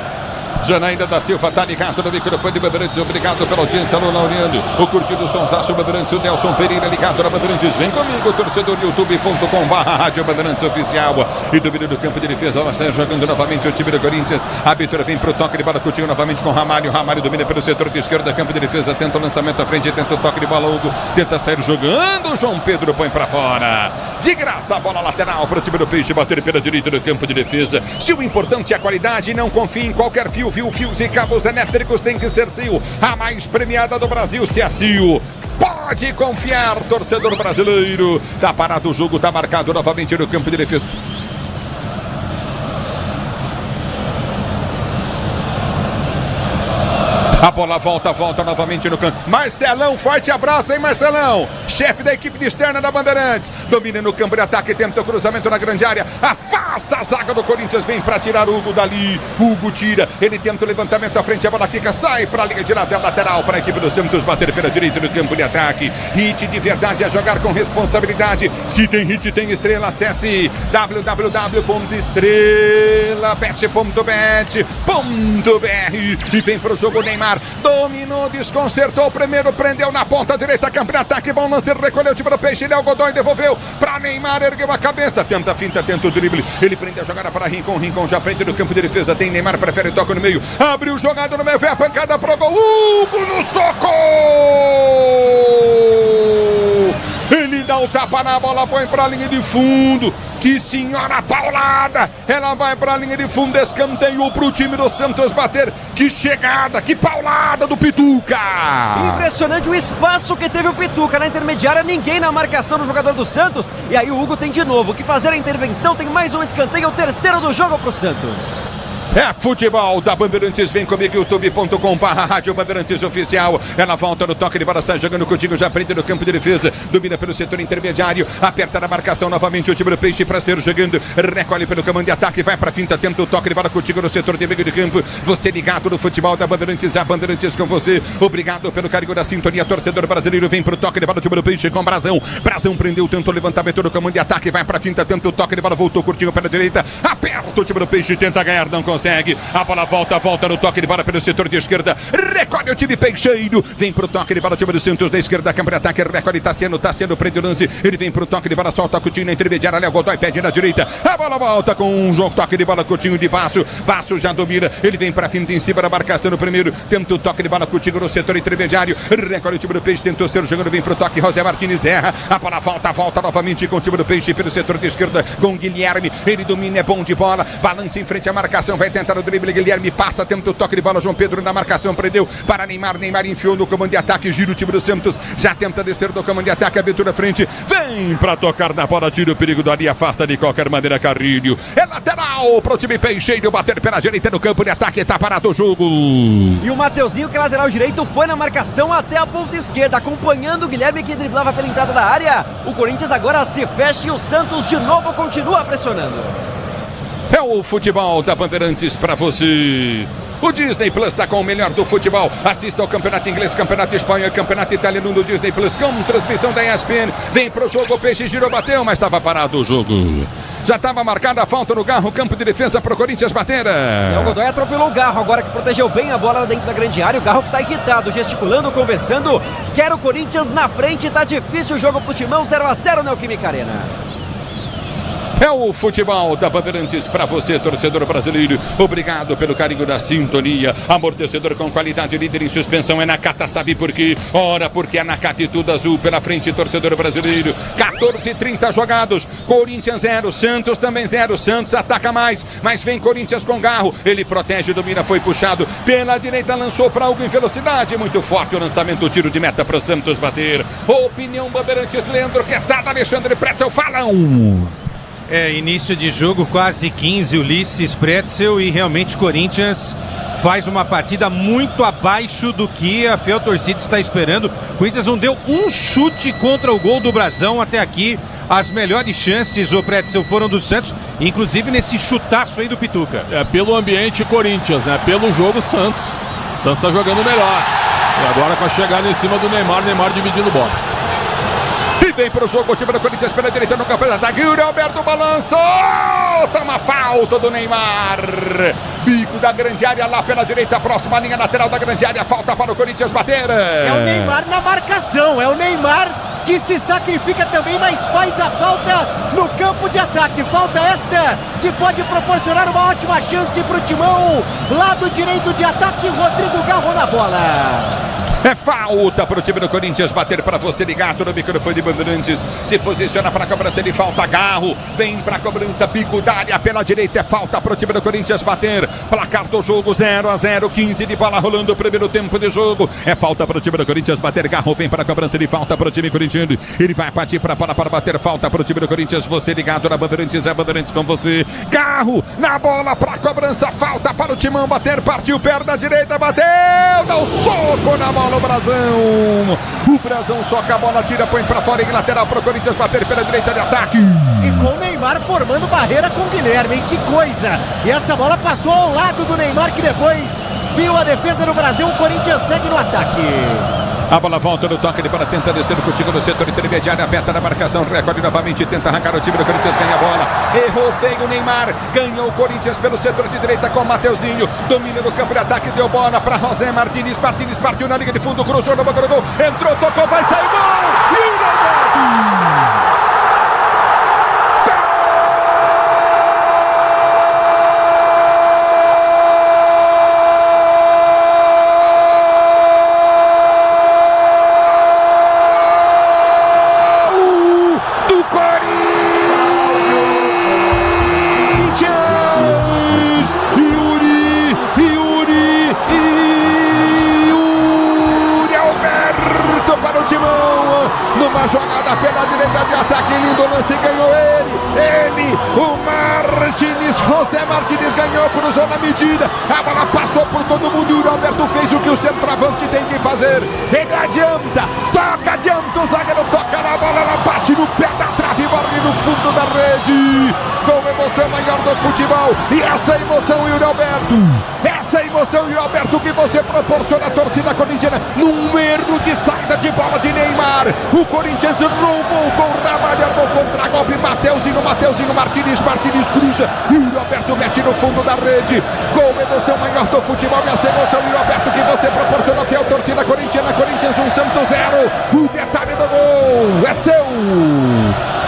Janaína da Silva tá ligado no microfone de Bandeirantes. Obrigado pela audiência, Alô Laureano. O curtido Sonsaço Bandeirantes, o Nelson Pereira ligado na Bandeirantes. Vem comigo, torcedor, youtube.com/Rádio Bandeirantes Oficial. E domínio do campo de defesa, ela está jogando novamente o time do Corinthians. A Vitória vem pro toque de bola, Coutinho novamente com Ramalho. Ramalho domina pelo setor de esquerda, campo de defesa, tenta o lançamento à frente, tenta o toque de bola, Hugo tenta sair jogando, João Pedro põe pra fora. De graça, a bola lateral pro time do Peixe bater pela direita do campo de defesa. Se o importante é a qualidade, não confie em qualquer fio. Fios e cabos elétricos tem que ser Sil. A mais premiada do Brasil, se é Sil. Pode confiar, torcedor brasileiro. Tá parado o jogo, tá marcado novamente no campo de defesa. A bola volta novamente no canto. Marcelão, forte abraço, hein, Marcelão? Chefe da equipe de externa da Bandeirantes. Domina no campo de ataque, tenta o cruzamento na grande área. Afasta a zaga do Corinthians, vem pra tirar o Hugo dali. Hugo tira, ele tenta o levantamento à frente, a bola quica, sai pra linha de lateral para a equipe do Santos bater pela direita no campo de ataque. Hit de verdade é jogar com responsabilidade. Se tem hit, tem estrela. Acesse www.estrelabet.bet.br e vem pro jogo Neymar. Dominou, desconcertou o primeiro, prendeu na ponta direita, campo de ataque, bom lance, recolheu o time do Peixe, Léo Godoy devolveu para Neymar, ergueu a cabeça, tenta a finta, tenta o drible, ele prende a jogada para Rincon já prende no campo de defesa, tem Neymar, prefere toca no meio, abriu jogada no meio, vem a pancada pro gol, Hugo no soco! Ele dá o tapa na bola, põe pra linha de fundo. Que senhora paulada! Ela vai pra linha de fundo, escanteio pro time do Santos bater. Que chegada, que paulada do Pituca! Impressionante o espaço que teve o Pituca na intermediária, ninguém na marcação do jogador do Santos. E aí o Hugo tem de novo que fazer a intervenção, tem mais um escanteio, o terceiro do jogo pro Santos. É futebol da Bandeirantes, vem comigo, youtube.com/Rádio Bandeirantes Oficial. Ela volta no toque de bola, sai jogando contigo, já prende no campo de defesa, domina pelo setor intermediário, aperta na marcação novamente o time do Peixe para ser jogando, recolhe pelo comando de ataque, vai pra finta, tenta o toque de bola contigo no setor de meio de campo. Você ligado no futebol da Bandeirantes, a Bandeirantes com você. Obrigado pelo carinho da sintonia, torcedor brasileiro, vem pro toque de bola do time do Peixe com Brazão. Brazão prendeu, tentou o levantamento no comando de ataque, vai pra finta, tenta o toque de bola, voltou curtinho pela direita, aperta o time do Peixe, tenta ganhar, não consegue. A bola volta no toque de bola pelo setor de esquerda. Recolhe o time peixeiro. Vem pro toque de bola o time do Santos da esquerda. Campo de ataque. Recolhe. Tá sendo prende o lance. Ele vem pro toque de bola. Solta Coutinho na intermediária. Léo Godoy pede na direita. A bola volta com um toque de bola. Coutinho de Baço. Baço já domina. Ele vem pra finta em cima da marcação no primeiro. Tenta o toque de bola. Coutinho no setor intermediário. Recolhe o time do Peixe. Tentou ser jogando. Vem pro toque. José Martins erra. A bola volta novamente com o time do Peixe pelo setor de esquerda. Com Guilherme. Ele domina. É bom de bola. Balança em frente à marcação. Vai tentar o drible. Guilherme passa, tenta o toque de bola, João Pedro na marcação, prendeu para Neymar enfiou no comando de ataque, gira o time do Santos, já tenta descer do comando de ataque, abertura frente, vem para tocar na bola, tira o perigo dali, afasta de qualquer maneira Carrilho, é lateral pro time Peixeiro, bater pela direita no campo de ataque, tá parado o jogo. E o Mateuzinho, que é lateral direito, foi na marcação até a ponta esquerda, acompanhando o Guilherme, que driblava pela entrada da área. O Corinthians agora se fecha e o Santos de novo continua pressionando. É o futebol da Bandeirantes pra você. O Disney Plus está com o melhor do futebol. Assista ao Campeonato Inglês, Campeonato Espanhol, Campeonato Italiano do Disney Plus com transmissão da ESPN. Vem pro jogo, o Peixe girou, bateu, mas estava parado o jogo. Já estava marcada a falta no Garro, campo de defesa pro Corinthians bater. O Godoy atropelou o Garro, agora que protegeu bem a bola dentro da grande área. O Garro que tá irritado, gesticulando, conversando. Quer o Corinthians na frente, tá difícil o jogo pro Timão, 0-0 na Neoquímica Arena. É o futebol da Bandeirantes para você, torcedor brasileiro. Obrigado pelo carinho da sintonia. Amortecedor com qualidade, líder em suspensão é Nakata, sabe por quê? Ora, porque é Nakata e tudo azul pela frente, torcedor brasileiro. 14:30 jogados. Corinthians 0, Santos também 0. Santos ataca mais, mas vem Corinthians com Garro. Ele protege, domina, foi puxado pela direita, lançou para algo em velocidade. Muito forte o lançamento, o tiro de meta para o Santos bater. Opinião Bandeirantes, Leandro Quesada, Alexandre Pretzel, falam. Início de jogo, quase 15, Ulisses, Pretzel, e realmente Corinthians faz uma partida muito abaixo do que a fiel torcida está esperando. O Corinthians não deu um chute contra o gol do Brazão até aqui. As melhores chances, o Pretzel, foram do Santos, inclusive nesse chutaço aí do Pituca. Pelo ambiente Corinthians, né? Pelo jogo Santos. O Santos está jogando melhor. E agora com a chegada em cima do Neymar dividindo bola. E vem pro jogo o time do Corinthians pela direita no campo de ataque. O Alberto balançou. Toma falta do Neymar. Bico da grande área lá pela direita, próxima linha lateral da grande área. Falta para o Corinthians bater. É o Neymar na marcação. É o Neymar que se sacrifica também, mas faz a falta no campo de ataque. Falta esta que pode proporcionar uma ótima chance para o Timão. Lado direito de ataque, Rodrigo Garro na bola. É falta para o time do Corinthians bater para você ligado no microfone de Bandeirantes. Se posiciona para a cobrança de falta. Garro vem para a cobrança, bico da área pela direita. É falta para o time do Corinthians bater. Placar do jogo 0-0, 15 de bola rolando o primeiro tempo de jogo. É falta para o time do Corinthians bater. Garro vem para a cobrança de falta para o time corintiano. Ele vai partir para a bola para bater. Falta para o time do Corinthians. Você ligado na Bandeirantes, é Bandeirantes com você. Garro na bola para a cobrança. Falta para o Timão bater. Partiu perna direita, bateu. Dá um soco na bola. O Brazão soca a bola, tira, põe pra fora em lateral pro Corinthians bater pela direita de ataque. E com o Neymar formando barreira com o Guilherme, hein? Que coisa! E essa bola passou ao lado do Neymar, que depois viu a defesa do Brasil. O Corinthians segue no ataque. A bola volta no toque de bola, tenta descer contigo no setor intermediário, aperta na marcação, recolhe novamente, tenta arrancar o time do Corinthians, ganha a bola, errou feio o Neymar, ganhou o Corinthians pelo setor de direita com o Mateuzinho, domina no campo de ataque, deu bola para José Martins, partiu na linha de fundo, cruzou no banco do gol, entrou, tocou, vai sair, gol! E o Neymar! Timão, numa jogada pela direita de ataque, lindo lance, ganhou ele, o Martins, José Martins ganhou, cruzou na medida, a bola passou por todo mundo e o Roberto fez o que o centroavante tem que fazer, ele adianta, o zagueiro toca na bola, ela bate no pé da trave, barre no fundo da rede, com emoção maior do futebol, e essa emoção, Yuri Alberto, que você proporciona à torcida corintiana, num erro de saída de bola de Neymar, o Corinthians roubou com o Ramalho, armou contra-golpe, Mateuzinho, Martins cruza, Yuri Alberto mete no fundo da rede, com emoção maior do futebol, e essa emoção, Yuri Alberto, que você proporciona à fiel torcida corintiana, Corinthians 1, Santos 0, o detalhe do gol é seu,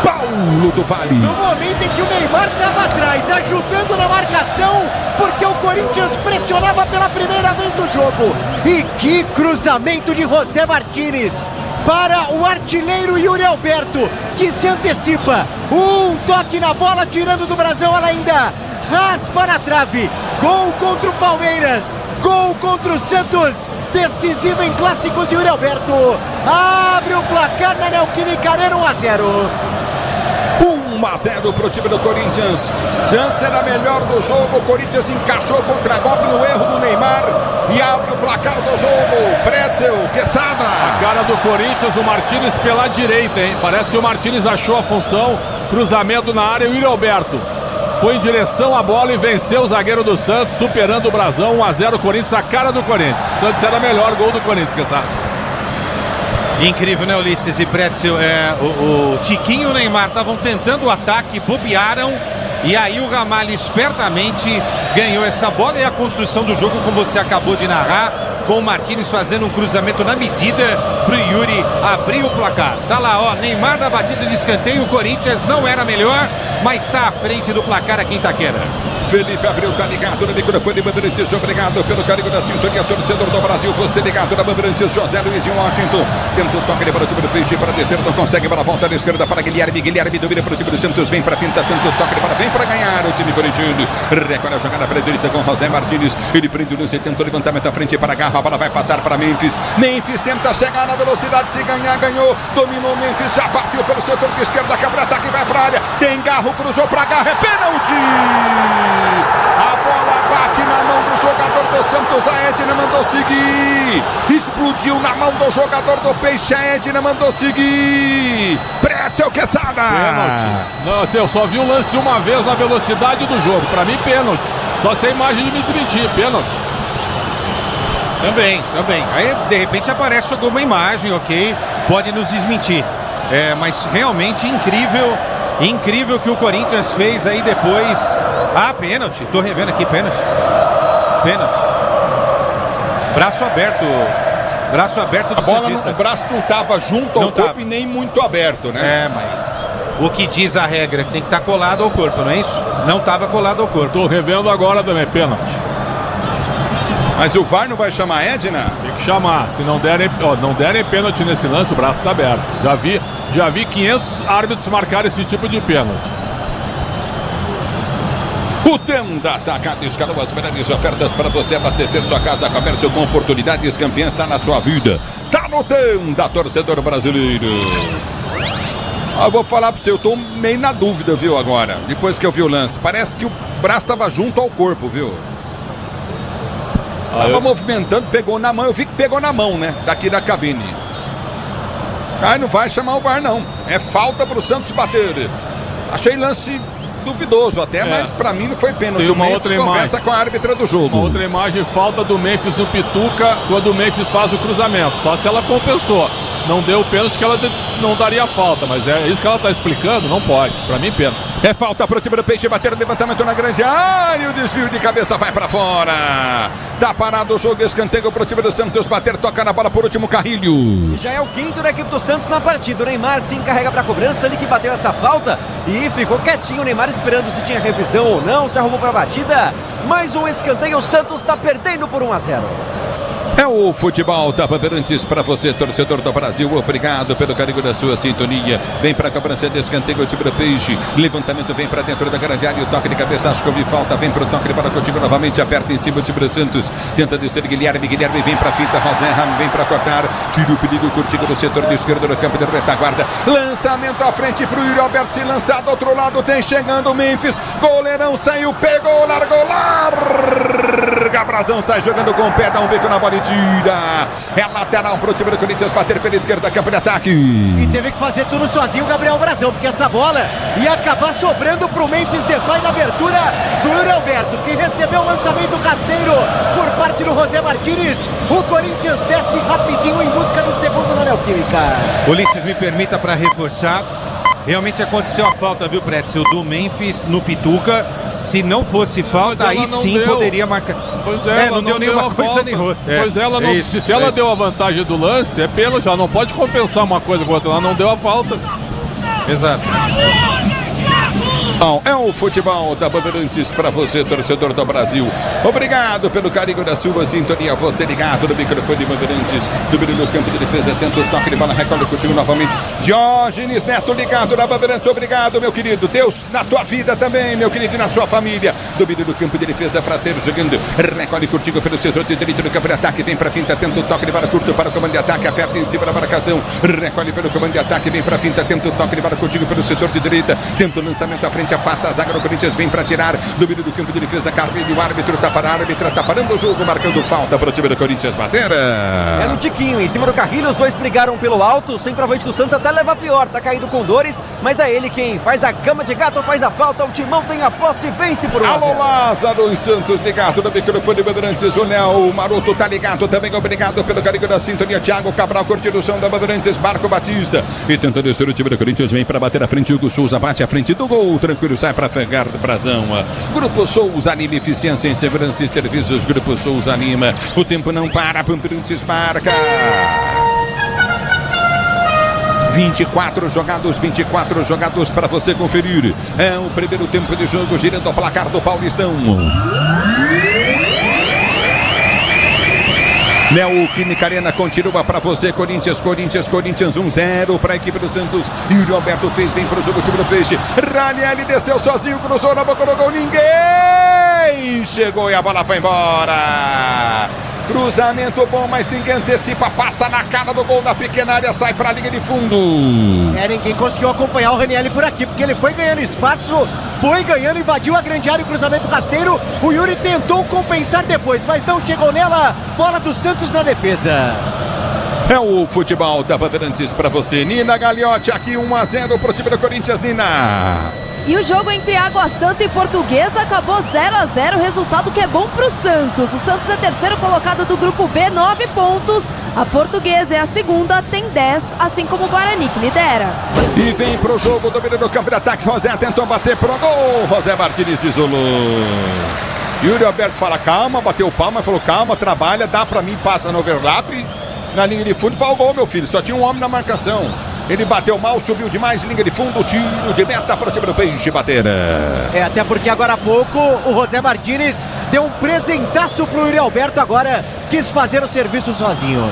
Paulo do Vale. No momento em que o Neymar estava atrás, ajudando na marcação, porque o Corinthians pressionava pela primeira vez no jogo. E que cruzamento de José Martins para o artilheiro Yuri Alberto, que se antecipa. Um toque na bola, tirando do Brasil, ela ainda raspa na trave. Gol contra o Palmeiras, gol contra o Santos, decisivo em clássicos. Yuri Alberto abre o placar na Neoquímica Arena, 1-0. 1-0 para o time do Corinthians. Santos era melhor do jogo. O Corinthians encaixou contra-golpe no erro do Neymar e abre o placar do jogo. Pretzel, Quesada. A cara do Corinthians, o Martins pela direita, hein? Parece que o Martins achou a função. Cruzamento na área, o Yuri Alberto foi em direção à bola e venceu o zagueiro do Santos, superando o Brasão. 1-0 Corinthians, a cara do Corinthians. O Santos era melhor, gol do Corinthians, Quesada. Incrível, né, Ulisses e Pretzel? O Tiquinho e o Neymar estavam tentando o ataque, bobearam, e aí o Ramalho espertamente ganhou essa bola, e a construção do jogo, como você acabou de narrar, com o Martins fazendo um cruzamento na medida pro Yuri abrir o placar. Tá lá, ó, Neymar na batida de escanteio, o Corinthians não era melhor, mas está à frente do placar aqui em Itaquera. Felipe Abreu tá ligado no microfone Bandeirantes, obrigado pelo carinho da sintonia, torcedor do Brasil, você ligado na Bandeirantes. José Luiz em Washington, tenta o toque para o time do Peixe, para descer, não consegue, para a volta da esquerda para Guilherme domina para o time do Santos, vem para pinta, tanto o toque vem para ganhar o time corintiano, recolhe a jogada para a direita com José Martins, ele prende o lance, tentou levantamento à frente para a garra, a bola vai passar para Memphis tenta chegar na velocidade, se ganhar, ganhou, dominou Memphis, já partiu pelo setor de esquerda, quebra ataque, vai para a área, tem Garro, cruzou para a garra, é pênalti! A bola bate na mão do jogador do Santos, a Edna mandou seguir, explodiu na mão do jogador do Peixe, a Edna mandou seguir, Pretzel, Quesada. Pênalti. Não, eu só vi o lance uma vez na velocidade do jogo, pra mim pênalti, só se a imagem de me desmentir, pênalti. Também. Aí de repente aparece alguma imagem, ok, pode nos desmentir, mas realmente incrível que o Corinthians fez aí depois. Pênalti, tô revendo aqui, pênalti. Braço aberto do a bola Santista. O braço não estava junto ao corpo e nem muito aberto, né? Mas o que diz a regra, que tem que estar colado ao corpo, não é isso? Não estava colado ao corpo. Tô revendo agora também, pênalti. Mas o VAR não vai chamar a Edna? Tem que chamar, se não derem pênalti nesse lance, o braço está aberto. Já vi 500 árbitros marcar esse tipo de pênalti. O Tenda Atacado escalou as melhores ofertas para você abastecer sua casa, comércio com oportunidades. Campeã está na sua vida. Tá no Tenda, torcedor brasileiro. Eu vou falar para você, eu tô meio na dúvida, viu, agora. Depois que eu vi o lance. Parece que o braço estava junto ao corpo, viu? Tava movimentando, pegou na mão. Eu vi que pegou na mão, né? Daqui da cabine. Não vai chamar o VAR, não. É falta pro Santos bater. Achei lance duvidoso até, mas pra mim não foi pênalti. Tem uma outra conversa imagem com a árbitra do jogo. Uma outra imagem, falta do Memphis no Pituca, quando o Memphis faz o cruzamento. Só se ela compensou. Não deu o pênalti, que ela não daria falta, mas é isso que ela tá explicando, não pode. Pra mim, pênalti. É falta pro time do Peixe, bater o levantamento na grande área, o desvio de cabeça vai pra fora. Tá parado o jogo, escanteio pro time do Santos, bater, toca na bola por último, Carrilho. Já é o quinto da equipe do Santos na partida. O Neymar se encarrega pra cobrança, ele que bateu essa falta e ficou quietinho. O Neymar esperando se tinha revisão ou não, se arrumou pra batida. Mais um escanteio, o Santos tá perdendo por 1-0. É o futebol da Bandeirantes para você, torcedor do Brasil. Obrigado pelo carinho da sua sintonia. Vem para a cobrança de escanteio, o time do Peixe. Levantamento vem para dentro da grande área. O toque de cabeça, acho que ouvi falta. Vem para o toque para contigo novamente. Aperta em cima o time do Santos. Tenta descer Guilherme. Guilherme vem para a fita. Rosenham vem para cortar. Tira o perigo curtido do setor de esquerda do campo de retaguarda. Lançamento à frente para o Yuri Alberto. Se lançar do outro lado, tem chegando o Memphis. Goleirão saiu, pegou, largou, larga. Brazão sai jogando com o pé, dá um bico na bola e tira. É lateral pro time do Corinthians bater pela esquerda, campo de ataque. E teve que fazer tudo sozinho o Gabriel Brazão, porque essa bola ia acabar sobrando pro Memphis Depay na abertura do Yuri Alberto, que recebeu o lançamento rasteiro por parte do José Martínez. O Corinthians desce rapidinho em busca do segundo na Neoquímica. Ulisses, me permita para reforçar. Realmente aconteceu a falta, viu, Pretzel, do Memphis no Pituca. Se não fosse falta, aí sim deu. Poderia marcar. Pois é, não deu nenhuma coisa nem outra. Pois ela não, isso, se ela deu a vantagem do lance, é pênalti, já não pode compensar uma coisa com outra. Ela não deu a falta. Exato. É o futebol da Bandeirantes para você, torcedor do Brasil. Obrigado pelo carinho da sua sintonia. Você ligado no microfone de Bandeirantes. Domínio do campo de defesa, tenta o toque de bola, recolhe contigo novamente. Diógenes Neto ligado na Bandeirantes. Obrigado, meu querido. Deus na tua vida também, meu querido, e na sua família. Domínio do campo de defesa para ser jogando. Recolhe contigo pelo setor de direito do campo de ataque. Vem para a finta, tenta o toque de bola curto para o comando de ataque. Aperta em cima da marcação. Recolhe pelo comando de ataque. Vem para a finta, tenta o toque de bola contigo pelo setor de direita. Tenta o lançamento à frente. Afasta a zaga do Corinthians, vem para tirar. Domínio do campo de defesa, Carlinho, o árbitro tá parando o jogo, marcando falta para o time do Corinthians bater. É no tiquinho, em cima do Carrilho, os dois brigaram pelo alto. O centroavante do Santos até leva pior, tá caído com dores, mas é ele quem faz a cama de gato, faz a falta. O Timão tem a posse e vence por 1 a 0. Alô, Lázaro Santos ligado no microfone de Bandeirantes. O Léo Maroto tá ligado também. Obrigado pelo carinho da sintonia. Thiago Cabral curtindo o som da Bandeirantes. Marco Batista e tentando descer o time do Corinthians, vem para bater à frente. Hugo Souza bate à frente do gol, tranquilo, sai para pegar do Brazão. Grupo Souza Lima, eficiência em segurança e serviços. Grupo Souza Lima, o tempo não para, Bandeirantes marca. 24 jogados para você conferir. É o primeiro tempo de jogo, girando o placar do Paulistão. Neoquímica Arena continua para você, Corinthians 1-0 para a equipe do Santos. Yuri Alberto fez, vem para o jogo, o time do Peixe. Ranieri desceu sozinho, cruzou na boca do gol, ninguém chegou e a bola foi embora. Cruzamento bom, mas ninguém antecipa, passa na cara do gol da pequena área, sai para a linha de fundo. Ninguém conseguiu acompanhar o Ranieri por aqui, porque ele foi ganhando espaço, foi ganhando, invadiu a grande área, o cruzamento rasteiro. O Yuri tentou compensar depois, mas não chegou nela. Bola do Santos na defesa. É o futebol da Bandeirantes para você. Nina Gagliotti, aqui 1-0 para o time do Corinthians, Nina. E o jogo entre Água Santa e Portuguesa acabou 0-0, resultado que é bom para o Santos. O Santos é terceiro colocado do grupo B, 9 pontos. A Portuguesa é a segunda, tem 10, assim como o Guarani, que lidera. E vem pro jogo, domínio do campo de ataque. José tentou bater pro gol. José Martínez isolou. Yuri Alberto fala calma, bateu palma, falou calma, trabalha, dá pra mim, passa no overlap. Na linha de fundo, fala gol, meu filho, só tinha um homem na marcação. Ele bateu mal, subiu demais, linha de fundo, tiro de meta para o time do Peixe bater. Até porque agora há pouco o José Martínez deu um presentaço pro Yuri Alberto, agora quis fazer o serviço sozinho.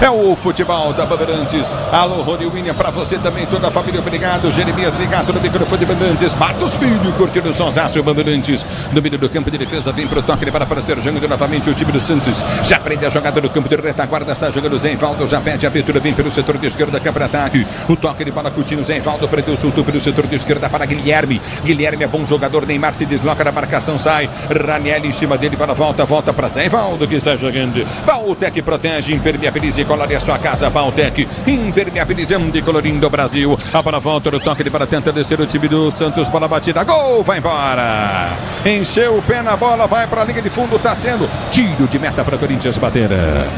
É o futebol da Bandeirantes. Alô, Rony William, pra você também, toda a família, obrigado. Jeremias ligado no microfone de Bandeirantes. Matos Filho, curtindo o Sonsácio Bandeirantes. Domínio do campo de defesa, vem pro toque, ele para aparecer, jogando novamente o time do Santos. Já prende a jogada no campo de retaguarda, está jogando o Zé Valdo, já pede a abertura, vem pelo setor de esquerda, campo de ataque. O toque de bola Coutinho, Zé Valdo, prendeu o sulto pelo setor de esquerda para Guilherme. Guilherme é bom jogador, Neymar se desloca da marcação, sai. Ranieri em cima dele para a volta para Zé Valdo, que está jogando. Bautec protege, impermeabiliza e colore a sua casa. Bautec, impermeabilizando e colorindo o Brasil. A bola volta no toque de bola, tenta descer o time do Santos, bola batida, gol, vai embora. Encheu o pé na bola, vai para a linha de fundo, tá sendo tiro de meta para o Corinthians bater.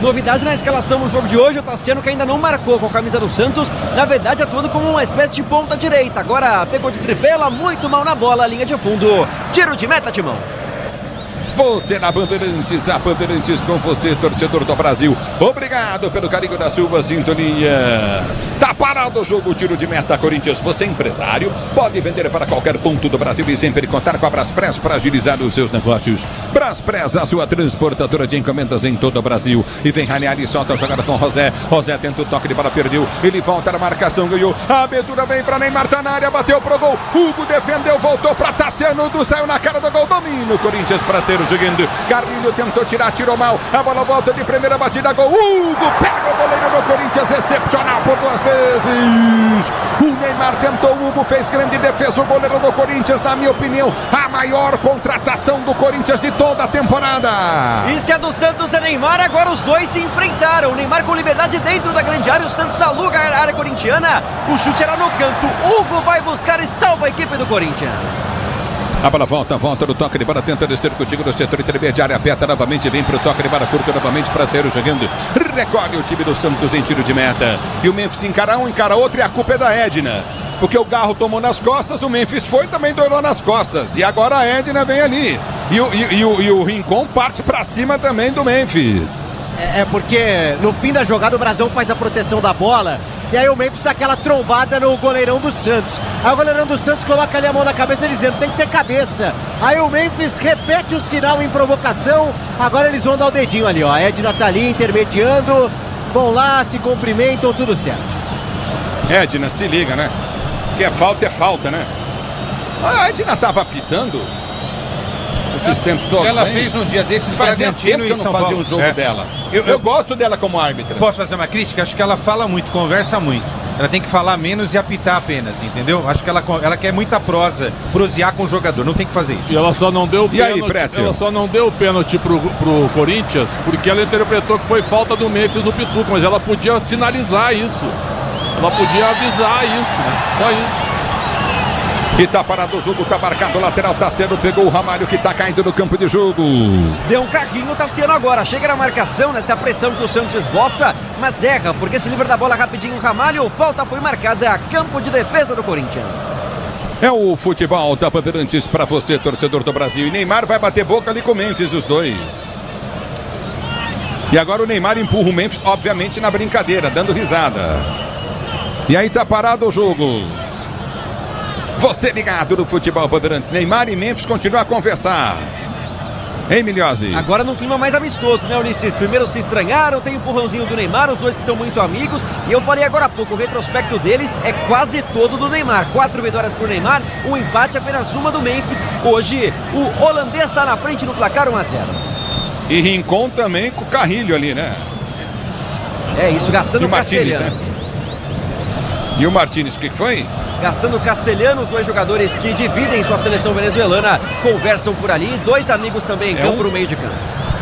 Novidade na escalação no jogo de hoje, o Tassiano, que ainda não marcou com a camisa do Santos, na verdade atuando como uma espécie de ponta direita. Agora pegou de trivela, muito mal na bola, linha de fundo. Tiro de meta, Timão. Você na Bandeirantes, a Bandeirantes com você, torcedor do Brasil. Obrigado pelo carinho da sua sintonia. Tá parado o jogo, tiro de meta, Corinthians. Você é empresário, pode vender para qualquer ponto do Brasil e sempre contar com a Braspress para agilizar os seus negócios. Braspress, a sua transportadora de encomendas em todo o Brasil. E vem Ranieri e solta a jogada com José. José tenta o toque de bola, perdeu. Ele volta na marcação, ganhou. A abertura vem para Neymar, tá na área, bateu pro gol. Hugo defendeu, voltou para Tassiano, saiu na cara do gol. Domínio, Corinthians para ser jogando. Carlinho tentou tirar, tirou mal. A bola volta de primeira batida, gol. Hugo pega o goleiro do Corinthians, excepcional por 2 vezes. O Neymar tentou, o Hugo fez grande defesa. O goleiro do Corinthians, na minha opinião, a maior contratação do Corinthians de toda a temporada. E se a do Santos é Neymar, agora os dois se enfrentaram. O Neymar com liberdade dentro da grande área, o Santos aluga a área corintiana. O chute era no canto. Hugo vai buscar e salva a equipe do Corinthians. A bola volta no toque de bola, tenta descer contigo no setor intermediário, aperta novamente, vem pro toque de bola curto novamente para sair jogando. Recolhe o time do Santos em tiro de meta. E o Memphis encara um, encara outro, e a culpa é da Edna. Porque o Garro tomou nas costas, o Memphis foi também dourou nas costas. E agora a Edna vem ali. E o Rincon parte para cima também do Memphis. Porque no fim da jogada o Brasão faz a proteção da bola. E aí o Memphis dá aquela trombada no goleirão do Santos. Aí o goleirão do Santos coloca ali a mão na cabeça dizendo, tem que ter cabeça. Aí o Memphis repete o sinal em provocação. Agora eles vão dar o dedinho ali, ó. A Edna tá ali intermediando. Vão lá, se cumprimentam, tudo certo. Edna, se liga, né? Que é falta, né? A Edna tava apitando esses tempos todos. Ela fez um dia desses fazia tempo que eu não fazia um jogo dela. Eu gosto dela como árbitra. Posso fazer uma crítica? Acho que ela fala muito, conversa muito. Ela tem que falar menos e apitar apenas, entendeu? Acho que ela quer muita prosear com o jogador, não tem que fazer isso. E ela só não deu pênalti. Ela só não deu pênalti pro Corinthians porque ela interpretou que foi falta do Memphis no Pituca, mas ela podia sinalizar isso. Ela podia avisar isso, né? Só isso. E tá parado o jogo, tá marcado o lateral, Tassiano pegou o Ramalho que tá caindo no campo de jogo. Deu um carrinho o Tassiano agora, chega na marcação, nessa pressão que o Santos esboça, mas erra, porque se livra da bola rapidinho o Ramalho, falta foi marcada, campo de defesa do Corinthians. É o futebol da Bandeirantes pra você, torcedor do Brasil. E Neymar vai bater boca ali com o Memphis, os dois. E agora o Neymar empurra o Memphis, obviamente na brincadeira, dando risada. E aí tá parado o jogo. Você ligado no futebol Bandeirantes. Neymar e Memphis continuam a conversar. Hein, Milhose? Agora num clima mais amistoso, né, Ulisses? Primeiro se estranharam, tem o empurrãozinho do Neymar, os dois que são muito amigos. E eu falei agora há pouco, o retrospecto deles é quase todo do Neymar. 4 vitórias pro Neymar, um empate, apenas uma do Memphis. Hoje, o holandês está na frente no placar 1-0. E Rincon também com o Carrilho ali, né? É isso, gastando o Castelhano. Né? E o Martínez, o que foi? Gastando Castelhano, os dois jogadores que dividem sua seleção venezuelana conversam por ali. 2 amigos também em campo no meio de campo.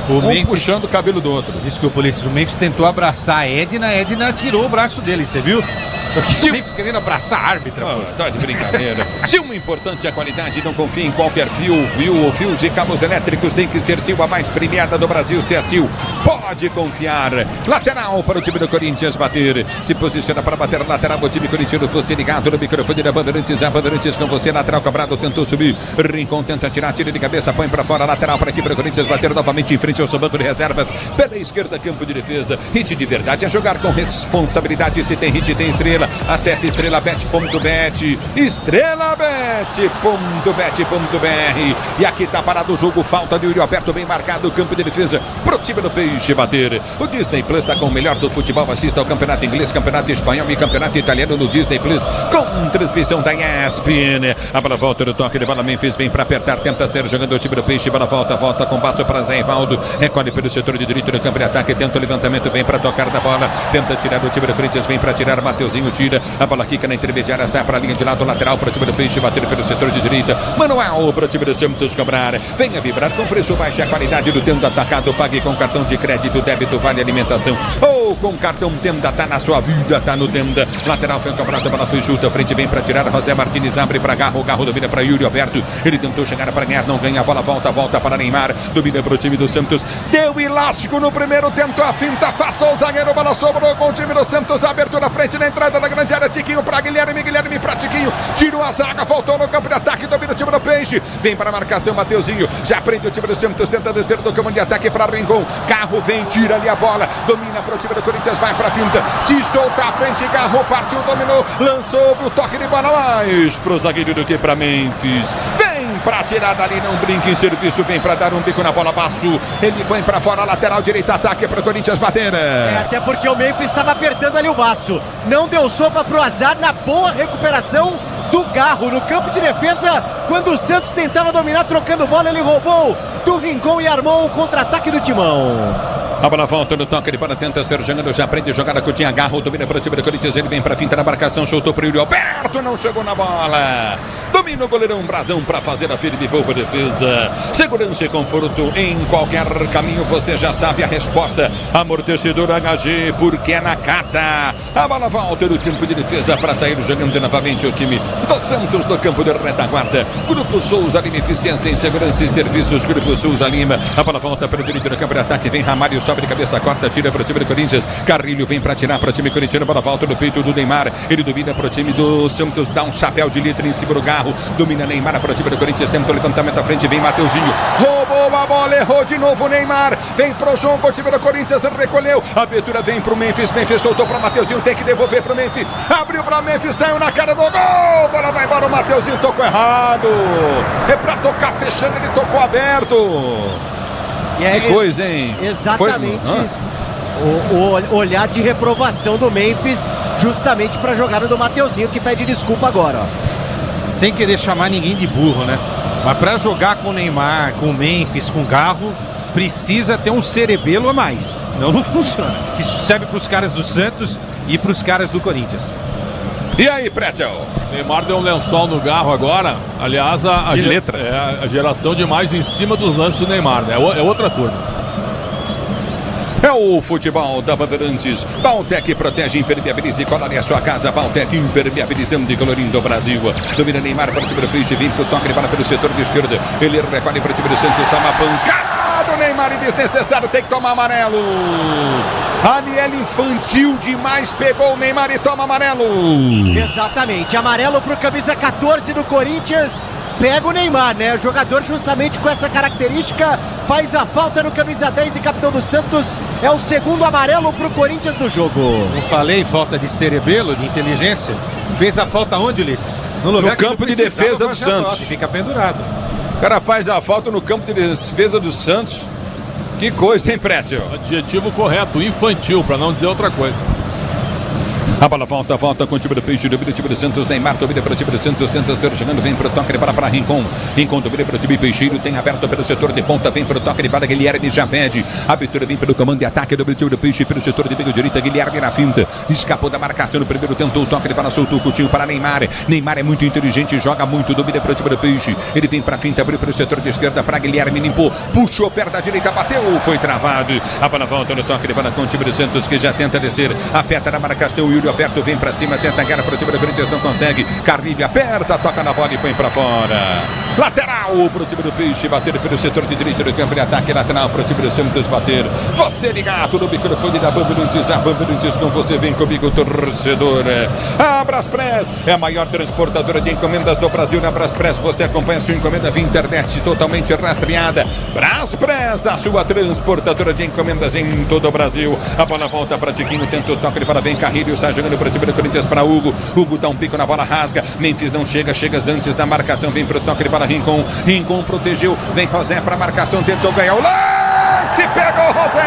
O Memphis puxando o cabelo do outro. Desculpa, Ulisses. O Memphis tentou abraçar a Edna tirou o braço dele, você viu? O Memphis querendo abraçar a árbitra. Tá de brincadeira. Se o importante é a qualidade, não confie em qualquer fio ou fios e cabos elétricos, tem que ser Sil, a mais premiada do Brasil. Se é Sil, pode confiar. Lateral para o time do Corinthians bater. Se posiciona para bater lateral o time corintiano. Você ligado no microfone da Bandeirantes. A Bandeirantes com você. Lateral cobrado, tentou subir. Rincon tenta tirar, tira de cabeça, põe para fora. Lateral para aqui para o Corinthians bater novamente em frente ao seu banco de reservas. Pela esquerda, campo de defesa. Hit de verdade é jogar com responsabilidade. Se tem hit, tem estrela. Acesse estrelabet.bet, estrelabet.bet.br. E aqui tá parado o jogo, falta de Yuri Alberto, bem marcado, campo de defesa pro time do Peixe bater. O Disney Plus tá com o melhor do futebol, assista ao campeonato inglês, campeonato espanhol e campeonato italiano no Disney Plus, com transmissão da ESPN. A bola volta no toque de bola, Memphis vem pra apertar, tenta ser jogando o time do Peixe, bola volta com passo para Zé Ivaldo, recolhe pelo setor de direito do campo de ataque, tenta o levantamento, vem pra tocar da bola, tenta tirar o time do Corinthians, vem pra tirar, Mateuzinho tira, a bola quica na intermediária, sai para a linha de lado, lateral para o time do Peixe, bater pelo setor de direita, manual para o time do Santos cobrar, venha vibrar com preço baixo, a qualidade do tendo atacado, pague com cartão de crédito, débito, vale alimentação ou com cartão Tenda, tá na sua vida, tá no Tenda. Lateral foi cobrado, a bola foi junta, frente vem pra tirar, José Martins abre pra Garro, Garro domina pra Yuri Alberto, ele tentou chegar para ganhar, não ganha, a bola volta para Neymar, domina pro time do Santos, deu elástico no primeiro, tentou a finta, afastou o zagueiro, bola sobrou com o time do Santos, abertura frente na entrada da grande área, Tiquinho pra Guilherme, Guilherme pra Tiquinho, tirou a zaga, voltou no campo de ataque, domina o time do Peixe, vem para a marcação, Mateuzinho, já prende o time do Santos, tenta descer do campo de ataque para Rincon, Garro vem, tira ali a bola, domina pro time do Corinthians, vai pra finta, se solta à frente, Garro partiu, dominou, lançou pro toque de bola mais pro zagueiro do que pra Memphis, vem pra tirar dali, não brinca em serviço, vem pra dar um bico na bola baixo, ele põe pra fora, lateral direita, ataque pro Corinthians bater. Até porque o Memphis estava apertando ali o baço, não deu sopa pro azar na boa recuperação do Garro no campo de defesa, quando o Santos tentava dominar, trocando bola, ele roubou do Rincon e armou o contra-ataque do Timão. A bola volta no toque de bola, tenta ser jogando, já aprende a jogada com o Tinha Garro, domina para o time do Corinthians, ele vem para a finta na marcação, soltou para o Yuri Alberto, não chegou na bola, domina o goleirão Brazão para fazer a firme e boa defesa, segurança e conforto em qualquer caminho, você já sabe a resposta, amortecedor HG, porque é na Cata, a bola volta no campo de defesa para sair jogando novamente o time do Santos no campo de retaguarda, Grupo Souza Lima, eficiência em segurança e serviços, Grupo Souza Lima, a bola volta para o direito no campo de ataque, vem Ramário, sobe de cabeça, corta, tira para o time do Corinthians, Carrilho vem para tirar para o time corintiano, bola volta no peito do Neymar, ele domina para o time do Santos, dá um chapéu de litro em cima do Garro, domina Neymar para o time do Corinthians, tenta o levantamento à frente, vem Mateuzinho, roubou a bola, errou de novo Neymar, vem pro jogo, o time do Corinthians recolheu, a abertura vem pro Memphis, Memphis soltou para Mateuzinho, tem que devolver pro Memphis, abriu para Memphis, saiu na cara do gol, bola vai embora, o Mateuzinho tocou errado, é para tocar fechando, ele tocou aberto. Que coisa, hein? Exatamente. O olhar de reprovação do Memphis, justamente para a jogada do Mateuzinho, que pede desculpa agora. Sem querer chamar ninguém de burro, né? Mas para jogar com o Neymar, com o Memphis, com o Garro, precisa ter um cerebelo a mais, senão não funciona. Isso serve para os caras do Santos e para os caras do Corinthians. E aí, Pretzel? Neymar deu um lençol no Garro agora. Aliás, a geração de mais em cima dos lances do Neymar, né? É outra turma. É o futebol da Bandeirantes. Baltec protege, impermeabiliza e colore a sua casa. Baltec impermeabilizando e colorindo o Brasil. Domina Neymar para o time do Peixe, vem para o toque, para pelo setor de esquerda. Ele recolhe para o time do Santos, está uma pancada. Neymar e desnecessário, tem que tomar amarelo. Aniel infantil demais, pegou o Neymar e toma amarelo. Exatamente, amarelo pro camisa 14 do Corinthians. Pega o Neymar, né? O jogador justamente com essa característica faz a falta no camisa 10 e capitão do Santos. É o segundo amarelo pro Corinthians no jogo. Não falei falta de cerebelo, de inteligência? Fez a falta onde, Ulisses? No campo de defesa do Santos. Fica pendurado. O cara faz a falta no campo de defesa do Santos. Que coisa, hein, Pretzel? Adjetivo correto, infantil, para não dizer outra coisa. A bola volta com o time do Peixe, domina o time do Santos, Neymar domina para o time do Santos, tenta ser chegando, vem para o toque de bola para Rincon, Rincon domina para o time Peixeiro, tem aberto pelo setor de ponta, vem para o toque de bola, Guilherme já pede, a abertura vem pelo comando de ataque, domina o time do Peixe pelo setor de meio direita, Guilherme na finta, escapou da marcação no primeiro, tentou o toque de bola, soltou o Coutinho para Neymar, Neymar é muito inteligente, joga muito, domina para o time do Peixe, ele vem para a finta, abriu para o setor de esquerda para Guilherme, limpou, puxou perto da direita, bateu, foi travado, a bola volta no toque de bola com o time do Santos, que já tenta descer, aperta na marcação, o Yuri Alberto vem para cima, tenta ganhar para o time do Corinthians, não consegue. Carrilho aperta, toca na bola e põe para fora. Lateral para o time do Peixe, bater pelo setor de direito do campo de ataque, lateral para o time do Santos bater. Você ligado no microfone da Bandeirantes, a Bandeirantes com você, vem comigo, torcedor. A Braspress é a maior transportadora de encomendas do Brasil. Na Braspress você acompanha sua encomenda via internet totalmente rastreada. Braspress, a sua transportadora de encomendas em todo o Brasil. A bola volta para Tiquinho, tenta o toque de bola, vem Carrilho, sai jogando para o time do Corinthians para Hugo. Hugo dá um pico na bola, rasga. Memphis não chega antes da marcação, vem para o toque de bola Rincon. Rincon protegeu, vem José para a marcação, tentou ganhar o lance, pegou José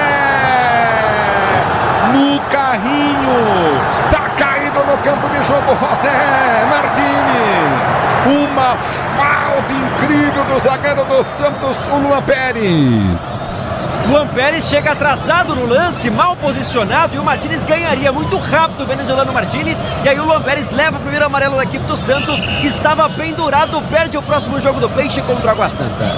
no carrinho, tá caído no campo de jogo José Martins. Uma falta incrível do zagueiro do Santos, o Luan Pérez. Luan Pérez chega atrasado no lance, mal posicionado, e o Martínez ganharia muito rápido o venezuelano Martínez, e aí o Luan Pérez leva o primeiro amarelo da equipe do Santos, que estava pendurado, perde o próximo jogo do Peixe contra o Água Santa.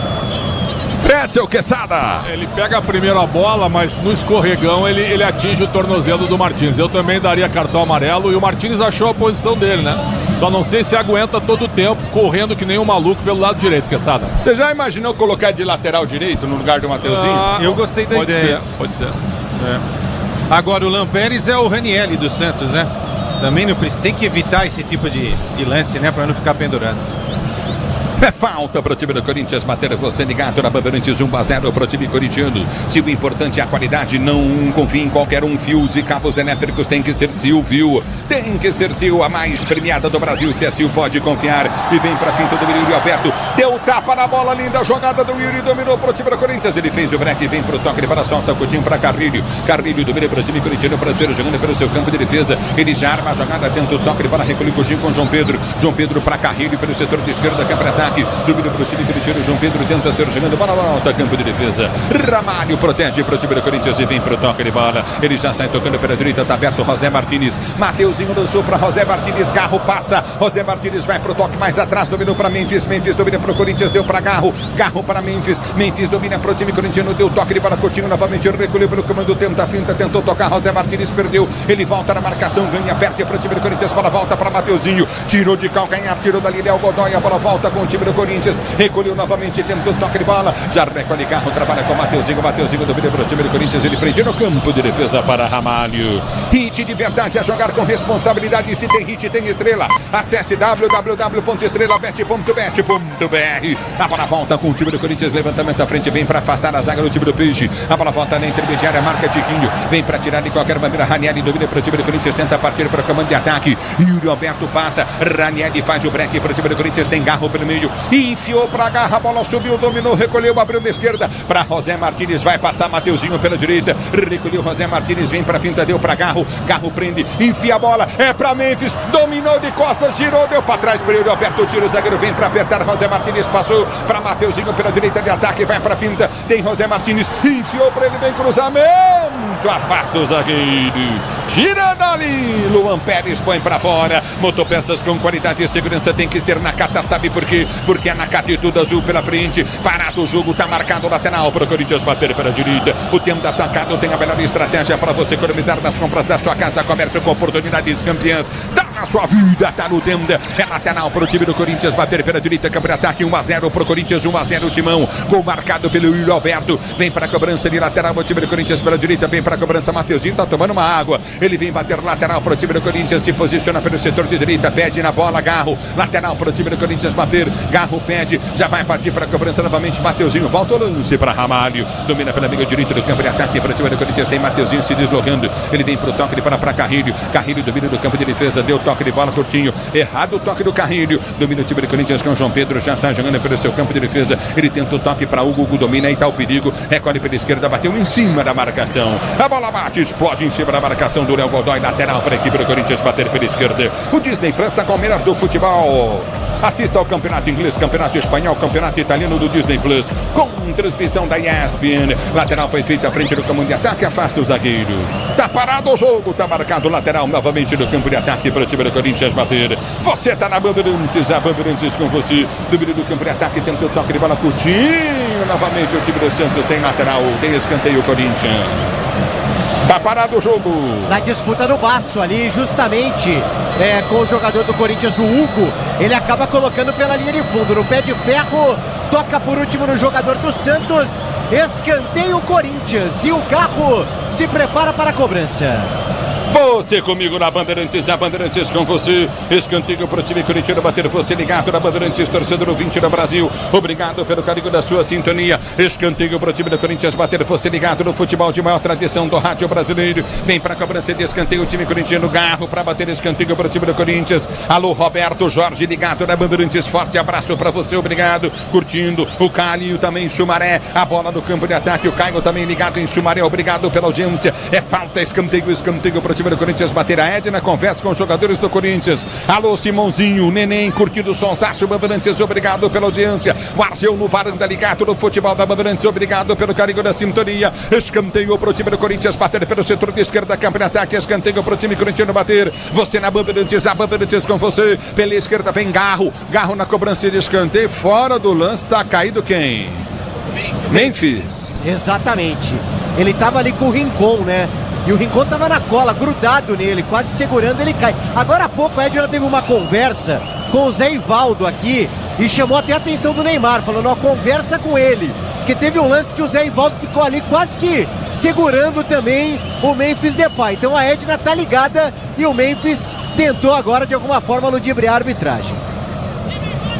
Pretzel Quesada. Ele pega a primeira bola, mas no escorregão ele atinge o tornozelo do Martins. Eu também daria cartão amarelo e o Martins achou a posição dele, né? Só não sei se aguenta todo o tempo correndo que nem um maluco pelo lado direito, Quesada. Você já imaginou colocar de lateral direito no lugar do Mateuzinho? Eu gostei da ideia. Pode ser. Agora o Lampérez é o Ranieri do Santos, né? Também não tem que evitar esse tipo de lance, né? Pra não ficar pendurado. É falta para o time do Corinthians bater você ligado na Bandeirantes 1-0 para o time corintiano. Se o importante é a qualidade, não confie em qualquer fios e cabos elétricos, tem que ser Sil, viu? Tem que ser Sil, a mais premiada do Brasil. Se é Sil, pode confiar. E vem para a finta do Yuri Alberto. Deu tapa na bola, linda jogada do Yuri, dominou para o time do Corinthians. Ele fez o break, vem para o toque, ele para solta o Coutinho para Carrilho. Carrilho domina para o time corintiano, para ser jogando pelo seu campo de defesa. Ele já arma a jogada, tenta o toque, ele para recolher o Coutinho com João Pedro. João Pedro para Carrilho pelo setor de esquerda, que é para ataque. Domínio para o time corintiano, João Pedro tenta ser jogando para a alta, campo de defesa. Ramalho protege para o time do Corinthians e vem para o toque de bola. Ele já sai tocando pela direita, está aberto José Martínez. Mateuzinho lançou para José Martínez, Garro passa. José Martínez vai para o toque mais atrás, dominou para Memphis. Memphis domina para o Corinthians, deu para Garro. Garro para Memphis. Memphis domina para o time corintiano, deu toque de bola. Coutinho novamente recolheu pelo comando, tenta a finta, tentou tocar. José Martínez perdeu. Ele volta na marcação, ganha, perde para o time do Corinthians. Bola volta para Mateuzinho. Tirou de calcanhar, tirou dali Léo Godoy. A bola volta com o time do Corinthians. Recolheu novamente, tentou toque de bola. Já recolhe Garro, trabalha com o Mateuzinho. Mateuzinho domina para o time do Corinthians. Ele prende no campo de defesa para Ramalho. Hit de verdade, a jogar com responsabilidade. Se tem hit, tem estrela. Acesse www.estrelabet.bet.br. A bola volta com o time do Corinthians. Levantamento à frente, vem para afastar a zaga do time do Peixe. A bola volta na intermediária, marca Tiquinho. Vem para tirar de qualquer maneira. Ranieri domina para o time do Corinthians. Tenta partir para o comando de ataque. Yuri Alberto passa. Ranieri faz o break para o time do Corinthians. Tem Garro pelo meio. Enfiou para Garra, a bola subiu, dominou, recolheu, abriu na esquerda para José Martínez, vai passar Mateuzinho pela direita, recolheu José Martínez, vem para a finta, deu para Garro, Garro prende, enfia a bola, é para Memphis, dominou de costas, girou, deu para trás, Yuri Alberto, o tiro, o zagueiro vem para apertar, José Martínez passou para Mateuzinho pela direita de ataque, vai para a finta, tem José Martínez, enfiou para ele, vem cruzamento, afasta o zagueiro, tirando ali, Luan Pérez põe para fora, motopeças com qualidade e segurança, tem que ser Nakata, sabe por quê? Porque é Nakata e tudo azul pela frente, parado o jogo, tá marcado o lateral para o Corinthians bater pela direita, o tempo da atacado tem a melhor estratégia para você economizar nas compras da sua casa, comércio com oportunidades campeãs, tá na sua vida, tá no Tenda, é lateral para o time do Corinthians bater pela direita, campo de ataque, 1-0 para o Corinthians, 1-0 Timão, gol marcado pelo Yuri Alberto, vem para a cobrança de lateral, o time do Corinthians pela direita, vem para a cobrança, Mateuzinho tá tomando uma água, ele vem bater lateral para o time do Corinthians, se posiciona pelo setor de direita, pede na bola, Garro, lateral para o time do Corinthians bater, Garro pede, já vai partir para a cobrança novamente, Mateuzinho, volta o lance para Ramalho, domina pela amiga direita do campo de ataque para o time do Corinthians, tem Mateuzinho se deslocando, ele vem para o toque, ele para Carrilho, Carrilho domina do campo de defesa, deu toque de bola, Coutinho, errado o toque do Carrilho, domina o time do Corinthians com João Pedro, já sai jogando pelo seu campo de defesa, ele tenta o toque para Hugo, domina, aí tá o perigo, recolhe pela esquerda, bateu em cima da marcação, a bola bate, explode em cima da marcação do Léo Godoy, lateral para a equipe do Corinthians bater pela esquerda, o Disney Plus está com o melhor do futebol, assista ao campeonato inglês, campeonato espanhol, campeonato italiano do Disney Plus, com transmissão da ESPN, lateral foi feita à frente do campo de ataque, afasta o zagueiro, tá parado o jogo, tá marcado o lateral novamente no campo de ataque para o time do Corinthians bater, você tá na Bandeirantes, a Bandeirantes com você, domínio do campo de ataque, tenta o toque de bola, Coutinho, novamente o time do Santos tem lateral, tem escanteio Corinthians. Tá parado o jogo. Na disputa no baço ali, justamente com o jogador do Corinthians, o Hugo, ele acaba colocando pela linha de fundo, no pé de ferro, toca por último no jogador do Santos, escanteio Corinthians e o Garro se prepara para a cobrança. Você comigo na Bandeirantes, a Bandeirantes com você, escanteio para o time corintiano bater, você ligado na Bandeirantes, torcedor ouvinte do Brasil, obrigado pelo carinho da sua sintonia, escanteio para o time do Corinthians bater, você ligado no futebol de maior tradição do rádio brasileiro, vem para a cobrança de escanteio o time corintiano, Garro para bater escanteio para o time do Corinthians, alô Roberto Jorge ligado na Bandeirantes, forte abraço para você, obrigado, curtindo, o Calil também, Sumaré, a bola no campo de ataque, o Caio também ligado em Sumaré, obrigado pela audiência, é falta, escanteio para o time do Corinthians bater, a Edna conversa com os jogadores do Corinthians, alô Simãozinho, Neném, curtido o sonsaço, Bandeirantes, obrigado pela audiência, o Arceu no varanda ligado no futebol da Bandeirantes, obrigado pelo carinho da sintonia, escanteio para o time do Corinthians bater pelo setor de esquerda, campo de ataque, escanteio para o time corintiano bater, você na Bandeirantes, a Bandeirantes com você, pela esquerda vem Garro, Garro na cobrança de escanteio, fora do lance, tá caído quem? Memphis. Exatamente. Ele tava ali com o Rincon, né? E o Rincon tava na cola, grudado nele, quase segurando, ele cai. Agora há pouco, o Edna teve uma conversa com o Zé Ivaldo aqui e chamou até a atenção do Neymar, falando, ó, conversa com ele. Porque teve um lance que o Zé Ivaldo ficou ali quase que segurando também o Memphis Depay. Então a Edna tá ligada e o Memphis tentou agora de alguma forma ludibriar a arbitragem.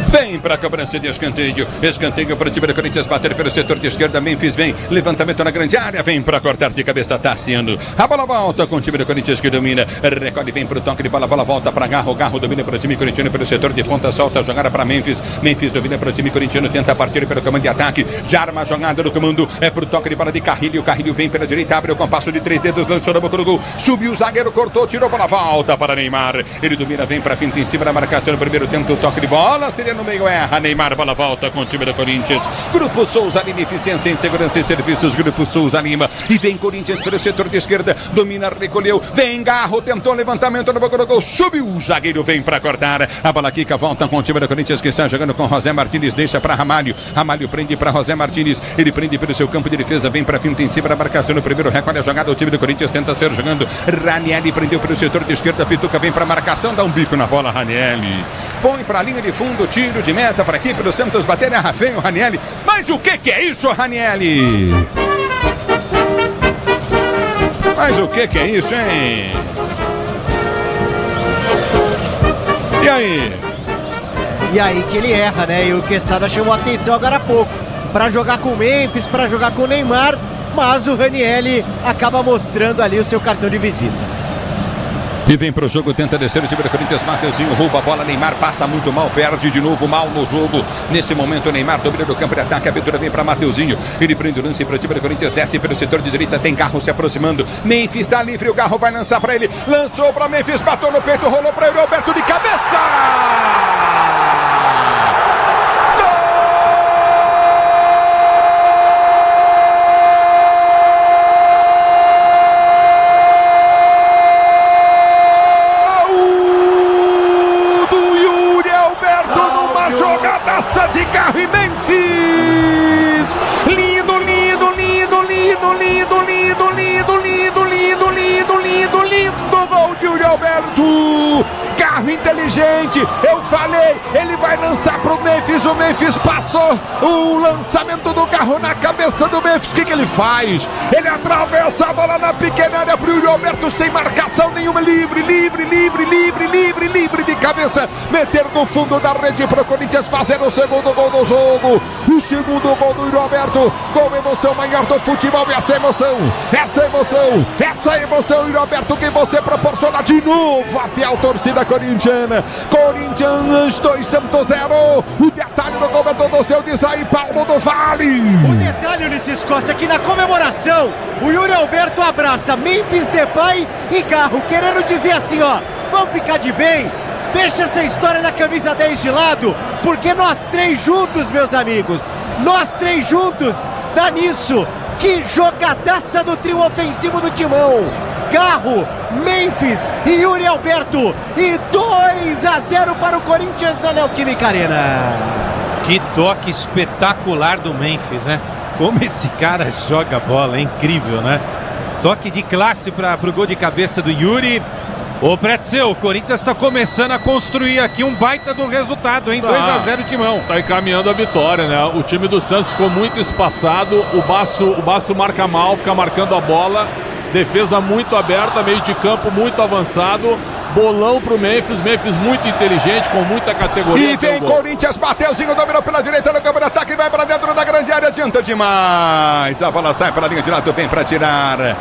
Vem para a cobrança de escanteio. Escanteio para o time do Corinthians bater pelo setor de esquerda. Memphis vem. Levantamento na grande área. Vem para cortar de cabeça. Tassiano. A bola volta com o time do Corinthians que domina. Recolhe, vem para o toque de bola. A bola volta para Garro. Garro domina para o time corintiano pelo setor de ponta. Solta a jogada para Memphis. Memphis domina para o time corintiano. Tenta partir pelo comando de ataque. Já arma a jogada do comando. É para o toque de bola de Carrilho. Carrilho vem pela direita. Abre o compasso de 3 dedos. Lançou na boca do gol. Subiu o zagueiro. Cortou. Tirou a bola. Volta para Neymar. Ele domina. Vem para a finta em cima da marcação. No primeiro tempo. O toque de bola. Seria no meio. Erra. Neymar, bola volta com o time do Corinthians. Grupo Souza Lima, eficiência em segurança e serviços. Grupo Souza Lima. E vem Corinthians pelo setor de esquerda. Domina, recolheu. Vem Garro, tentou levantamento no boca do gol. Subiu o zagueiro, vem para cortar. A bola quica, volta com o time do Corinthians que está jogando com José Martínez. Deixa para Ramalho. Ramalho prende para José Martínez. Ele prende pelo seu campo de defesa. Vem para finta em cima da marcação. No primeiro recolhe a jogada. O time do Corinthians tenta ser jogando. Ranieri prendeu pelo setor de esquerda. Pituca vem para marcação. Dá um bico na bola, Ranieri. Põe para a linha de fundo. Tiro de meta para aqui pelo Santos bater, erra feio o Ranieri. Mas o que é isso, Ranieri? Mas o que é isso, hein? E aí? E aí que ele erra, né? E o Quesada chamou a atenção agora há pouco. Para jogar com o Memphis, para jogar com o Neymar. Mas o Ranieri acaba mostrando ali o seu cartão de visita. E vem pro jogo, tenta descer o time do Corinthians. Mateuzinho rouba a bola, Neymar passa muito mal, perde de novo mal no jogo. Nesse momento o Neymar domina do campo de ataque, a abertura vem para Mateuzinho. Ele prende o lance para o time do Corinthians, desce pelo setor de direita, tem Garro se aproximando. Memphis está livre, o Garro vai lançar para ele. Lançou para Memphis, bateu no peito, rolou para ele, Alberto de cabeça! De Garro e Memphis. Lindo, lindo, lindo, lindo, lindo, lindo, lindo, lindo, lindo, lindo, lindo, lindo gol de Yuri Alberto. Garro inteligente, eu falei, ele vai lançar pro Memphis, o Memphis passou o lançamento do Garro na cabeça do Memphis. O que ele faz? Ele atravessa a bola na pequena área pro Yuri Alberto sem marcação nenhuma, livre de cabeça, meter no fundo da rede pro Corinthians fazer o segundo gol do jogo. O segundo gol do Yuri Alberto, com emoção maior do futebol. Essa emoção, Yuri Alberto, que você proporciona de novo a fiel torcida corintiana. Corinthians 2, Santos 0. O detalhe do gol é todo seu, diz aí Paulo do Vale. O detalhe, Ulisses Costa, que na comemoração o Yuri Alberto abraça Memphis Depay e Garro, querendo dizer assim, ó, vamos ficar de bem. Deixa essa história da camisa 10 de lado, porque nós três juntos, meus amigos, nós três juntos, dá nisso. Que jogadaça do trio ofensivo do Timão. Garro, Memphis e Yuri Alberto. E 2-0 para o Corinthians na Neoquímica Arena. Que toque espetacular do Memphis, né? Como esse cara joga bola, é incrível, né? Toque de classe para o gol de cabeça do Yuri. Ô, Pretzel, o Corinthians está começando a construir aqui um baita do resultado, hein? 2-0 Timão. Tá encaminhando a vitória, né? O time do Santos ficou muito espaçado, o Baço marca mal, fica marcando a bola, defesa muito aberta, meio de campo muito avançado, bolão pro Memphis muito inteligente, com muita categoria. E vem Corinthians, Mateuzinho dominou pela direita no campo de ataque, vai para dentro da grande área, adianta demais. A bola sai para a linha de lado, vem para tirar.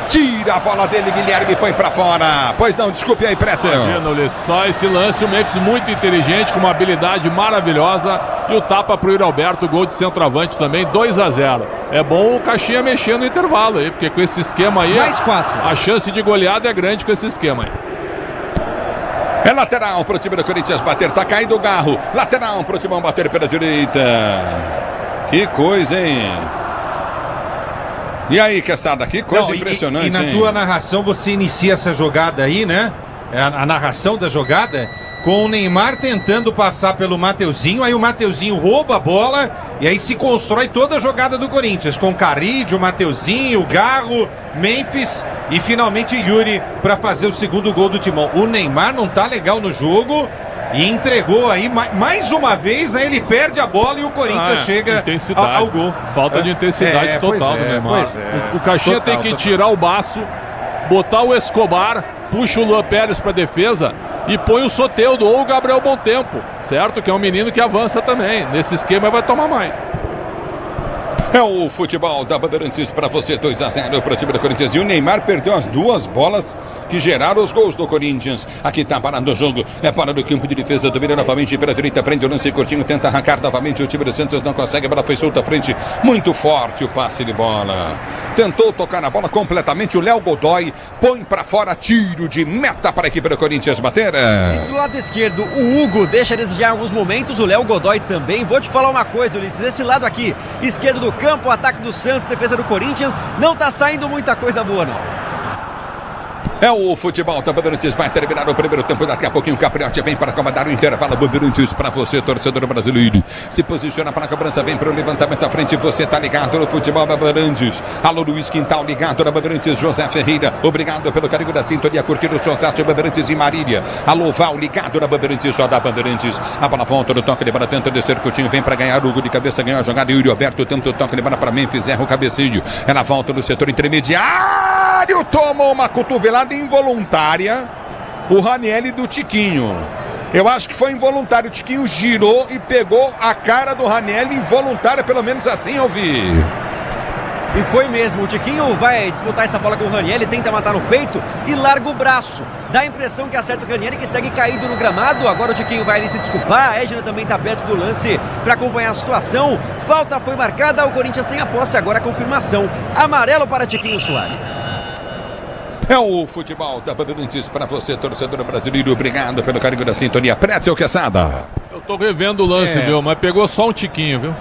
Tira a bola dele, Guilherme, põe pra fora. Pois não, desculpe aí, Pretzel. Imagina, só esse lance, o Memphis muito inteligente, com uma habilidade maravilhosa. E o tapa pro Yuri Alberto, gol de centroavante também, 2-0. É bom o Caixinha mexer no intervalo aí, porque com esse esquema aí, mais 4. A chance de goleada é grande com esse esquema aí. É lateral pro time do Corinthians bater, tá caindo o Garro. Lateral pro Timão bater pela direita. Que coisa, hein? E aí, Quesada, que coisa impressionante, e na tua narração você inicia essa jogada aí, né? A narração da jogada. com o Neymar tentando passar pelo Mateuzinho, aí o Mateuzinho rouba a bola e aí se constrói toda a jogada do Corinthians, com Caride, o Mateuzinho, o Garro, Memphis e finalmente Yuri para fazer o segundo gol do Timão. O Neymar não tá legal no jogo e entregou aí, mais uma vez, né, ele perde a bola e o Corinthians chega ao gol. Falta de intensidade total do Neymar. O Caixinha tem que tirar o baço, botar o Escobar, puxa o Luan Pérez para defesa e põe o Soteldo ou o Gabriel Bontempo, certo? Que é um menino que avança também. Nesse esquema vai tomar mais. É o futebol da Bandeirantes para você, 2-0 para o time do Corinthians. E o Neymar perdeu as duas bolas que geraram os gols do Corinthians. Aqui está parado o jogo, é para do campo de defesa, domina novamente pela direita, prende o lance curtinho, tenta arrancar novamente, o time do Santos não consegue, a bola foi solta à frente, muito forte o passe de bola. Tentou tocar na bola completamente, o Léo Godoy põe para fora, tiro de meta para a equipe do Corinthians bater. Isso do lado esquerdo, o Hugo deixa a desejar em alguns momentos, o Léo Godoy também. Vou te falar uma coisa, Ulisses, esse lado aqui, esquerdo do campo, ataque do Santos, defesa do Corinthians, não tá saindo muita coisa boa não. É o futebol da Bandeirantes, vai terminar o primeiro tempo, daqui a pouquinho o Capriotti vem para comandar o intervalo. Bandeirantes para você, torcedor brasileiro, se posiciona para a cobrança, vem para o levantamento à frente, você tá ligado no futebol da Bandeirantes. Alô Luiz Quintal, ligado na Bandeirantes, José Ferreira, obrigado pelo carinho da sintonia, curtindo o sucesso de Bandeirantes em Marília. Alô Val, ligado na Bandeirantes, só da Bandeirantes, a bola volta no toque de bola, tenta descer Coutinho, vem para ganhar, Hugo de cabeça, ganhou a jogada, Yuri Alberto tenta o toque de bola para Memphis, erra o cabeceio, ela volta no setor intermediário, toma uma cotovelada involuntária, o Ranieri do Tiquinho. Eu acho que foi involuntário, o Tiquinho girou e pegou a cara do Ranieri, involuntária, pelo menos assim eu vi. E foi mesmo, o Tiquinho vai disputar essa bola com o Ranieri, tenta matar no peito e larga o braço. Dá a impressão que acerta o Ranieri, que segue caído no gramado. Agora o Tiquinho vai ali se desculpar, a Edna também está perto do lance para acompanhar a situação. Falta foi marcada, o Corinthians tem a posse, agora a confirmação. Amarelo para Tiquinho Soares. É o futebol da Bandeirantes para você, torcedor brasileiro. Obrigado pelo carinho da sintonia. Pretzel Quesada. Eu tô revendo o lance, viu? Mas pegou só um tiquinho, viu?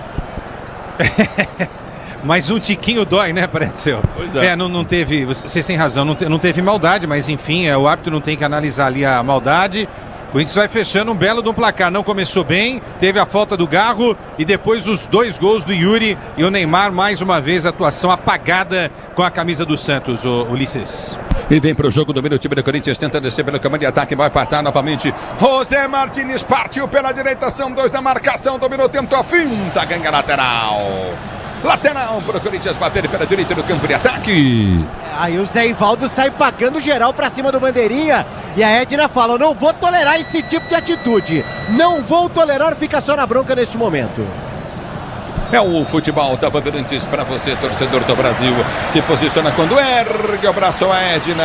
Mas um tiquinho dói, né, Pretzel? Pois é. Não teve, vocês têm razão, não teve maldade, mas enfim, o árbitro não tem que analisar ali a maldade. O Corinthians vai fechando um belo de um placar, não começou bem, teve a falta do Garro e depois os dois gols do Yuri e o Neymar, mais uma vez, atuação apagada com a camisa do Santos, o Ulisses. E vem para o jogo, domina o time do Corinthians, tenta descer pelo caminho de ataque, vai partar novamente. José Martínez partiu pela direita, são dois da marcação, dominou, tentou a finta, ganha lateral. Lateral para o Corinthians bater pela direita do campo de ataque. Aí o Zé Ivaldo sai pagando geral pra cima do Bandeirinha. E a Edna fala, não vou tolerar esse tipo de atitude. Não vou tolerar, fica só na bronca neste momento. É o futebol da Bandeirantes para você, torcedor do Brasil. Se posiciona quando ergue o braço a Edna.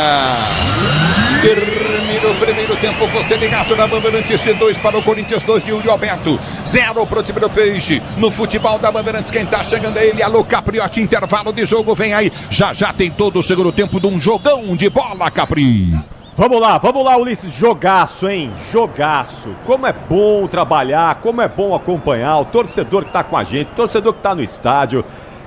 Termina o primeiro tempo, você ligado na Bandeirantes, 2 para o Corinthians, 2 de Yuri Alberto, 0 para o time do Peixe. No futebol da Bandeirantes, quem tá chegando é ele, alô Capriotti, intervalo de jogo, vem aí. Já tem todo o segundo tempo de um jogão de bola, Capri. Vamos lá, Ulisses, jogaço, hein? Jogaço. Como é bom trabalhar, como é bom acompanhar o torcedor que tá com a gente, o torcedor que tá no estádio.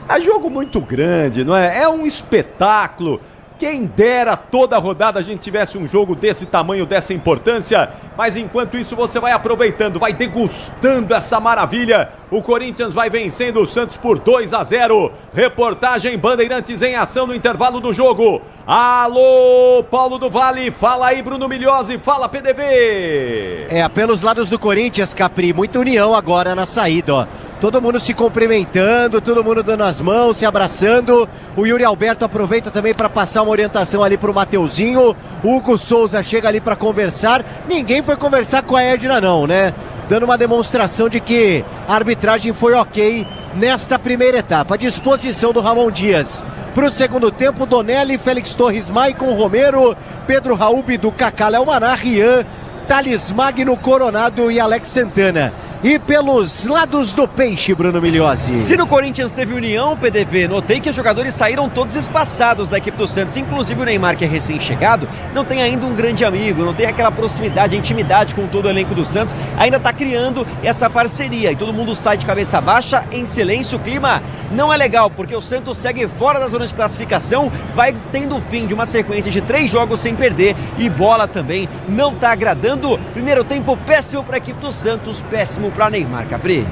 É jogo muito grande, não é? É um espetáculo. Quem dera toda rodada a gente tivesse um jogo desse tamanho, dessa importância. Mas enquanto isso você vai aproveitando, vai degustando essa maravilha. O Corinthians vai vencendo o Santos por 2-0. Reportagem Bandeirantes em ação no intervalo do jogo. Alô, Paulo do Vale. Fala aí, Bruno Milhozzi. Fala, PDV. Pelos lados do Corinthians, Capri, muita união agora na saída, ó. Todo mundo se cumprimentando, todo mundo dando as mãos, se abraçando. O Yuri Alberto aproveita também para passar uma orientação ali pro Mateuzinho. O Hugo Souza chega ali para conversar. Ninguém foi conversar com a Edna não, né? Dando uma demonstração de que a arbitragem foi ok nesta primeira etapa. A disposição do Ramon Dias. Para o segundo tempo, Donelli, Félix Torres, Maicon Romero, Pedro Raul, Bidu, Kaká, Léo Maná, Rian, Thales Magno, Coronado e Alex Santana. e pelos lados do Peixe, Bruno Migliozzi. Se no Corinthians teve união, PDV, notei que os jogadores saíram todos espaçados da equipe do Santos, inclusive o Neymar, que é recém-chegado, não tem ainda um grande amigo, não tem aquela proximidade, intimidade com todo o elenco do Santos, ainda está criando essa parceria e todo mundo sai de cabeça baixa, em silêncio. O clima não é legal, porque o Santos segue fora da zona de classificação, vai tendo o fim de uma sequência de 3 jogos sem perder e bola também não está agradando. Primeiro tempo péssimo para a equipe do Santos, péssimo para Neymar, Capri.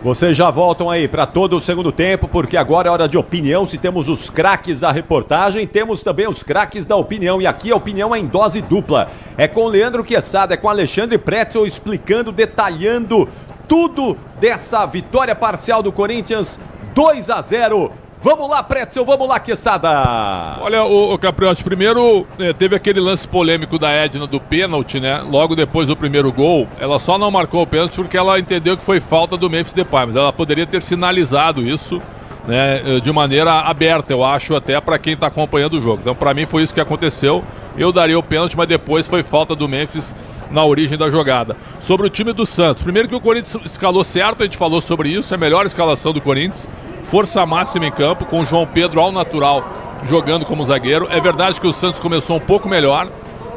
Vocês já voltam aí para todo o segundo tempo, porque agora é hora de opinião. Se temos os craques da reportagem, temos também os craques da opinião. E aqui a opinião é em dose dupla. É com Leandro Quesada, é com Alexandre Pretzel explicando, detalhando tudo dessa vitória parcial do Corinthians, 2-0. Vamos lá, Pretzel, vamos lá, Quesada. Olha, o Capriotti, primeiro teve aquele lance polêmico da Edna do pênalti, né? Logo depois do primeiro gol, ela só não marcou o pênalti porque ela entendeu que foi falta do Memphis Depay, mas ela poderia ter sinalizado isso, né, de maneira aberta, eu acho, até para quem está acompanhando o jogo. Então, para mim, foi isso que aconteceu. Eu daria o pênalti, mas depois foi falta do Memphis na origem da jogada. Sobre o time do Santos, primeiro que o Corinthians escalou certo, a gente falou sobre isso, é a melhor escalação do Corinthians, força máxima em campo, com o João Pedro ao natural jogando como zagueiro. É verdade que o Santos começou um pouco melhor,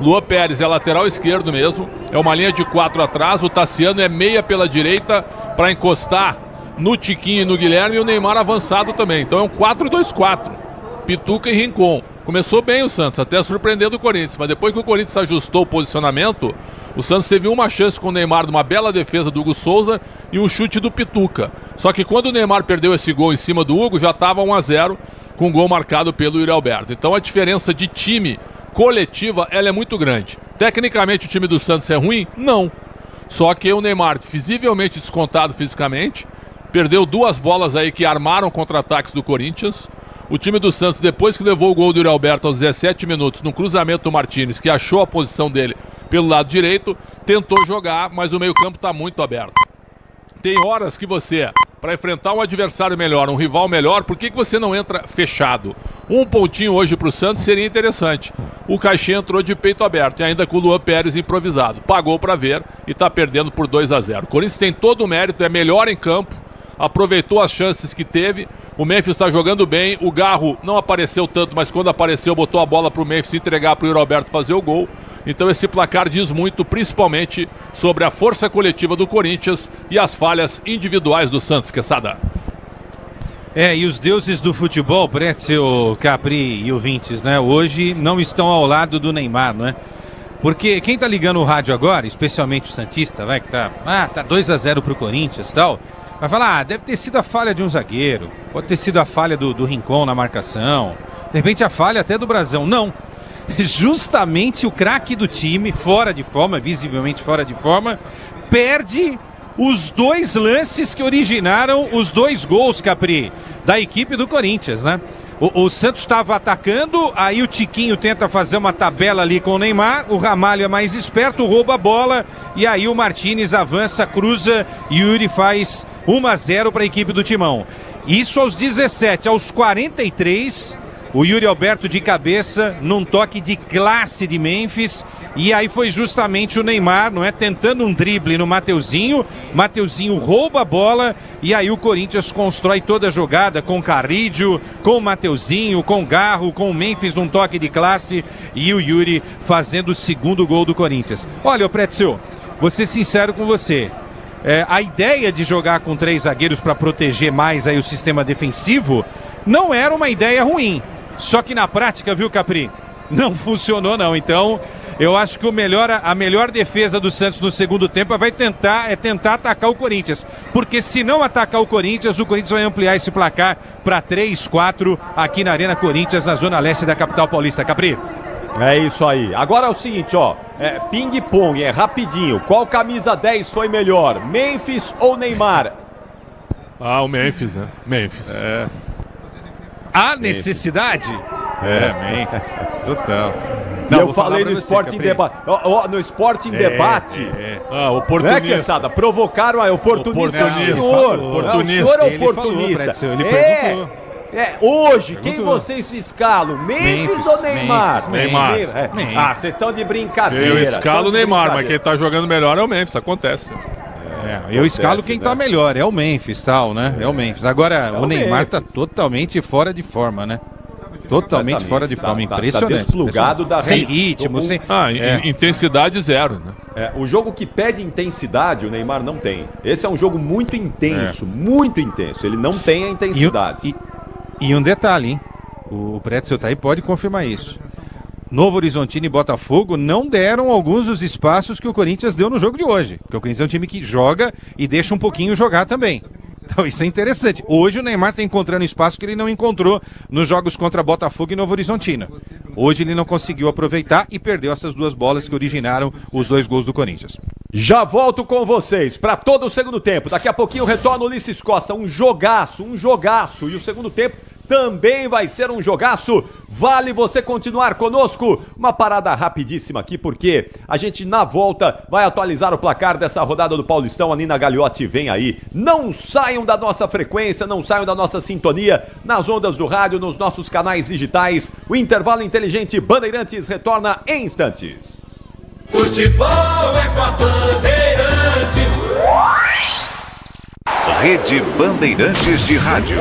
Luan Pérez é lateral esquerdo mesmo, é uma linha de 4 atrás, o Tassiano é meia pela direita para encostar no Tiquinho e no Guilherme, e o Neymar avançado também, então é um 4-2-4, Pituca e Rincon. Começou bem o Santos, até surpreendendo o Corinthians, mas depois que o Corinthians ajustou o posicionamento, o Santos teve uma chance com o Neymar, numa bela defesa do Hugo Souza e um chute do Pituca. Só que quando o Neymar perdeu esse gol em cima do Hugo, já estava 1-0 com o gol marcado pelo Yuri Alberto. Então a diferença de time coletiva, ela é muito grande. Tecnicamente o time do Santos é ruim? Não. Só que o Neymar, visivelmente descontado fisicamente, perdeu 2 bolas aí que armaram contra-ataques do Corinthians. O time do Santos, depois que levou o gol do Yuri Alberto aos 17 minutos, no cruzamento do Martínez, que achou a posição dele pelo lado direito, tentou jogar, mas o meio-campo está muito aberto. Tem horas que você, para enfrentar um adversário melhor, um rival melhor, por que você não entra fechado? Um pontinho hoje para o Santos seria interessante. O Caixinha entrou de peito aberto, e ainda com o Luan Pérez improvisado. Pagou para ver e está perdendo por 2-0. O Corinthians tem todo o mérito, é melhor em campo, aproveitou as chances que teve. O Memphis está jogando bem, o Garro não apareceu tanto, mas quando apareceu botou a bola para o Memphis entregar para o Roberto fazer o gol. Então esse placar diz muito, principalmente sobre a força coletiva do Corinthians e as falhas individuais do Santos, Quesada. E os deuses do futebol, Pretzel, Capri e ouvintes, né, hoje não estão ao lado do Neymar, não é? Porque quem tá ligando o rádio agora, especialmente o Santista, vai que tá 2-0 pro Corinthians e tal, vai falar, deve ter sido a falha de um zagueiro, pode ter sido a falha do Rincon na marcação, de repente a falha até do Brazão. Não, justamente o craque do time, fora de forma, visivelmente fora de forma, perde os 2 lances que originaram os 2 gols, Capri, da equipe do Corinthians, né? O Santos estava atacando, aí o Tiquinho tenta fazer uma tabela ali com o Neymar, o Ramalho é mais esperto, rouba a bola, e aí o Martínez avança, cruza, e Yuri faz 1-0 para a equipe do Timão. Isso aos 17, aos 43, o Yuri Alberto de cabeça, num toque de classe de Memphis, e aí foi justamente o Neymar, não é? Tentando um drible no Mateuzinho rouba a bola, e aí o Corinthians constrói toda a jogada com o Carrídio, com o Mateuzinho, com o Garro, com o Memphis num toque de classe, e o Yuri fazendo o 2º gol do Corinthians. Olha, Pretzel, vou ser sincero com você, a ideia de jogar com 3 zagueiros para proteger mais aí o sistema defensivo não era uma ideia ruim. Só que na prática, viu, Capri? Não funcionou não. Então, eu acho que a melhor defesa do Santos no segundo tempo vai tentar atacar o Corinthians. Porque se não atacar o Corinthians vai ampliar esse placar para 3-4 aqui na Arena Corinthians, na zona leste da capital paulista. Capri? É isso aí. Agora é o seguinte, ó. Ping-pong, é rapidinho. Qual camisa 10 foi melhor? Memphis ou Neymar? O Memphis, né? Memphis. Há necessidade? Memphis. Total. Não, eu falei no Esporte em Debate. No Esporte em Debate. Oportunista. Não é, Quesada? Provocaram a oportunista. Oportunista. O senhor é oportunista. Ele perguntou. Hoje, quem vocês escalam? Memphis ou Neymar? Neymar. Vocês estão de brincadeira. Eu escalo o Neymar, mas quem tá jogando melhor é o Memphis, acontece. Eu escalo quem tá melhor, é o Memphis, tal, né? É o Memphis. Agora, o Neymar tá totalmente fora de forma, né? Totalmente fora de forma, impressionante. Tá desplugado da sem ritmo, sem... Intensidade zero, né? O jogo que pede intensidade, o Neymar não tem. Esse é um jogo muito intenso, muito intenso. Ele não tem a intensidade. E um detalhe, hein? O Pretzel tá aí, pode confirmar isso. Novo Horizontino e Botafogo não deram alguns dos espaços que o Corinthians deu no jogo de hoje. Porque o Corinthians é um time que joga e deixa um pouquinho jogar também. Então isso é interessante. Hoje o Neymar está encontrando espaço que ele não encontrou nos jogos contra Botafogo e Novo Horizontino. Hoje ele não conseguiu aproveitar e perdeu essas duas bolas que originaram os 2 gols do Corinthians. Já volto com vocês para todo o segundo tempo. Daqui a pouquinho retorna o Ulisses Costa. Um jogaço. E o segundo tempo também vai ser um jogaço. Vale você continuar conosco. Uma parada rapidíssima aqui, porque a gente na volta vai atualizar o placar dessa rodada do Paulistão. A Nina Gagliotti vem aí. Não saiam da nossa frequência, não saiam da nossa sintonia nas ondas do rádio, nos nossos canais digitais. O Intervalo Inteligente Bandeirantes retorna em instantes. Futebol é com a Bandeirantes. Rede Bandeirantes de Rádio.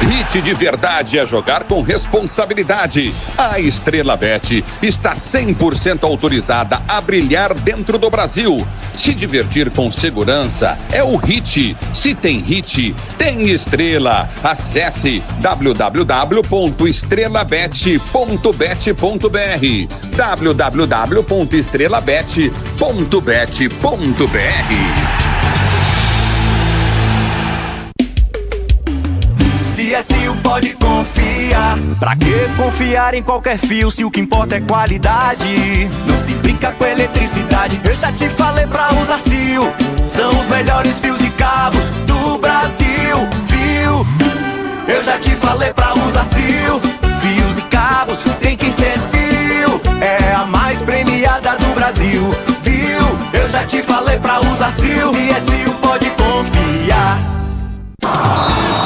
Hit de verdade é jogar com responsabilidade. A Estrela Bet está 100% autorizada a brilhar dentro do Brasil. Se divertir com segurança é o Hit. Se tem Hit, tem Estrela. Acesse www.estrelabet.bet.br www.estrelabet.bet.br. CSU pode confiar. Pra que confiar em qualquer fio se o que importa é qualidade? Não se brinca com eletricidade. Eu já te falei pra usar Sil. São os melhores fios e cabos do Brasil. Viu? Eu já te falei pra usar Sil. Fios e cabos tem que ser Sil. É a mais premiada do Brasil. Viu? Eu já te falei pra usar Sil. CSU pode confiar.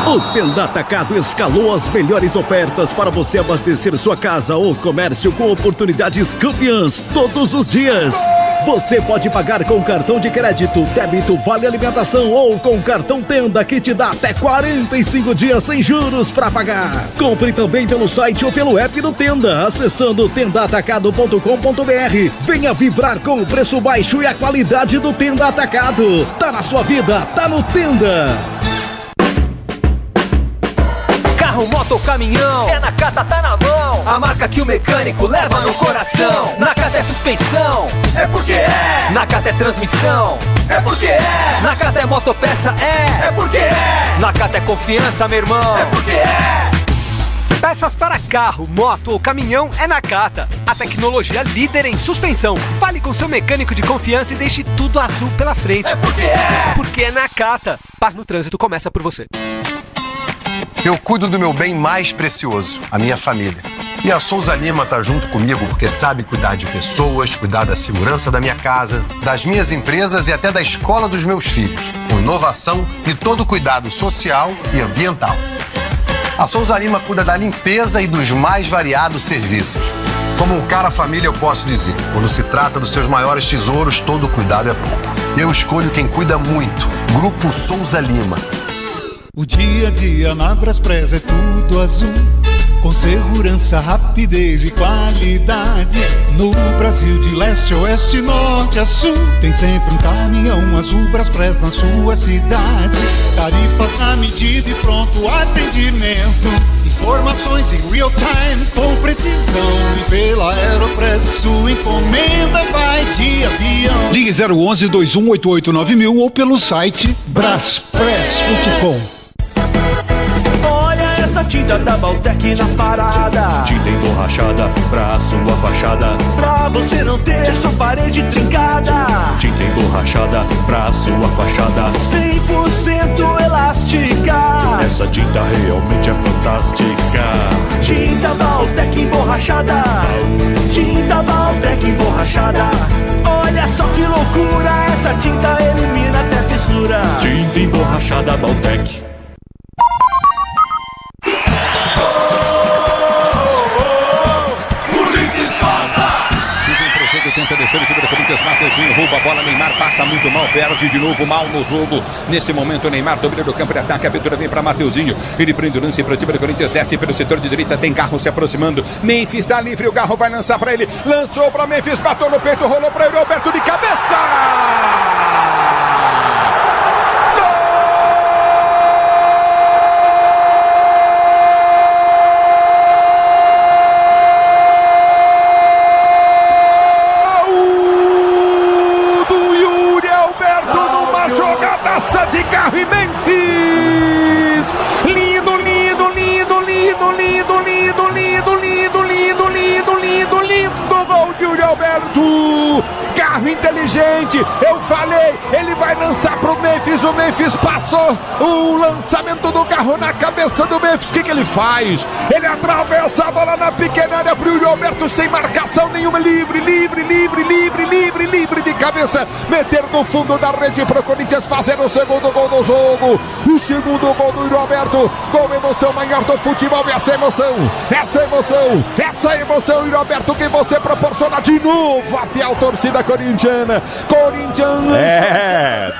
O Tenda Atacado escalou as melhores ofertas para você abastecer sua casa ou comércio com oportunidades campeãs todos os dias. Você pode pagar com cartão de crédito, débito, vale alimentação ou com cartão Tenda que te dá até 45 dias sem juros para pagar. Compre também pelo site ou pelo app do Tenda, acessando tendaatacado.com.br. Venha vibrar com o preço baixo e a qualidade do Tenda Atacado. Tá na sua vida, tá no Tenda. Carro, moto ou caminhão, é Nakata, tá na mão. A marca que o mecânico leva no coração. Nakata é suspensão, é porque é. Nakata é transmissão, é porque é. Nakata é motopeça, é porque é. Nakata é confiança, meu irmão, é porque é. Peças para carro, moto ou caminhão é Nakata. A tecnologia líder em suspensão. Fale com seu mecânico de confiança e deixe tudo azul pela frente. É porque é. Porque é Nakata. Paz no trânsito começa por você. Eu cuido do meu bem mais precioso, a minha família. E a Souza Lima tá junto comigo porque sabe cuidar de pessoas, cuidar da segurança da minha casa, das minhas empresas e até da escola dos meus filhos, com inovação e todo cuidado social e ambiental. A Souza Lima cuida da limpeza e dos mais variados serviços. Como um cara família eu posso dizer, quando se trata dos seus maiores tesouros, todo cuidado é pouco. Eu escolho quem cuida muito, Grupo Souza Lima. O dia a dia na Braspress é tudo azul, com segurança, rapidez e qualidade. No Brasil de leste a oeste, norte a sul, tem sempre um caminhão azul Braspress na sua cidade. Tarifas na medida e pronto atendimento, informações em real time com precisão. E pela Aeropress sua encomenda vai de avião. Ligue 011-2188-9000 ou pelo site braspress.com. Essa tinta da Baltec na parada, tinta emborrachada pra sua fachada, pra você não ter sua parede trincada. Tinta emborrachada pra sua fachada, 100% elástica. Essa tinta realmente é fantástica. Tinta Baltec emborrachada, tinta Baltec emborrachada. Olha só que loucura, essa tinta elimina até fissura. Tinta emborrachada Baltec. 80 descer, Corinthians. Mateuzinho rouba a bola, Neymar passa muito mal, perde de novo mal no jogo. Nesse momento, Neymar domina do campo de ataque, a abertura vem para Mateuzinho. Ele prende o lance para o time do Corinthians, desce pelo setor de direita, tem Garro se aproximando. Memphis está livre, o Garro vai lançar para ele. Lançou para Memphis, bateu no peito, rolou para ele, Alberto de cabeça! De Garro e Memphis, lindo, lindo, lindo, lindo, lindo, lindo, lindo, lindo, lindo, lindo, lindo, lindo gol de Yuri Alberto. Garro inteligente, eu falei, ele vai lançar pro Memphis, o Memphis passou, o lançamento do Garro na cabeça do Memphis, o que ele faz? Ele atravessa a bola na pequena área pro Yuri Alberto sem marcação nenhuma, livre de cabeça, meter no fundo da rede pro Corinthians fazer o segundo gol do jogo, o segundo gol do Yuri Alberto, com emoção maior do futebol, essa emoção, Yuri Alberto, que você proporciona de novo a fiel torcida corintiana. Corinthians.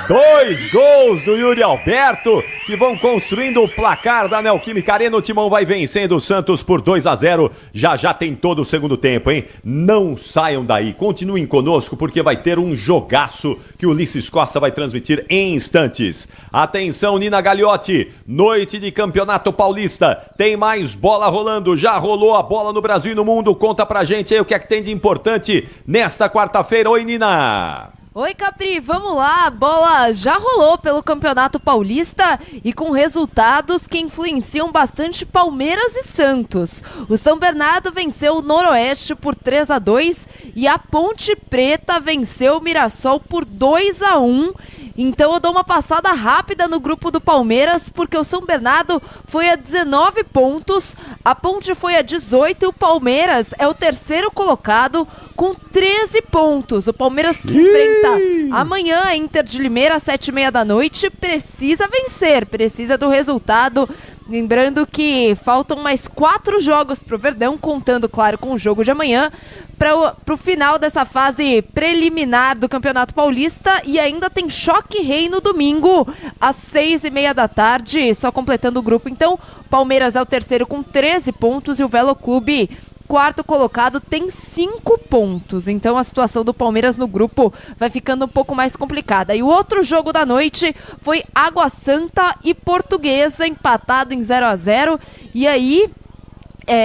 2 gols do Yuri Alberto, que vão construindo o placar da Neoquímica Arena. O Timão vai vencendo o Santos por 2-0. Já tem todo o segundo tempo, hein? Não saiam daí, continuem conosco, porque vai ter um jogaço que o Ulisses Costa vai transmitir em instantes. Atenção, Nina Gagliotti, noite de Campeonato Paulista, tem mais bola rolando, já rolou a bola no Brasil e no mundo. Conta pra gente aí o que é que tem de importante nesta quarta-feira. Oi, Nina! Oi, Capri, vamos lá, a bola já rolou pelo Campeonato Paulista e com resultados que influenciam bastante Palmeiras e Santos. O São Bernardo venceu o Noroeste por 3-2 e a Ponte Preta venceu o Mirassol por 2-1. Então eu dou uma passada rápida no grupo do Palmeiras, porque o São Bernardo foi a 19 pontos, a Ponte foi a 18 e o Palmeiras é o terceiro colocado com 13 pontos. O Palmeiras que enfrenta amanhã a Inter de Limeira às 7h30 da noite, precisa vencer, precisa do resultado. Lembrando que faltam mais 4 jogos para o Verdão, contando, claro, com o jogo de amanhã, para o final dessa fase preliminar do Campeonato Paulista. E ainda tem Choque Rei no domingo, às 6h30 da tarde, só completando o grupo. Então, Palmeiras é o terceiro com 13 pontos e o Velo Clube, quarto colocado, tem 5 pontos. Então a situação do Palmeiras no grupo vai ficando um pouco mais complicada. E o outro jogo da noite foi Água Santa e Portuguesa, empatado em 0-0. E aí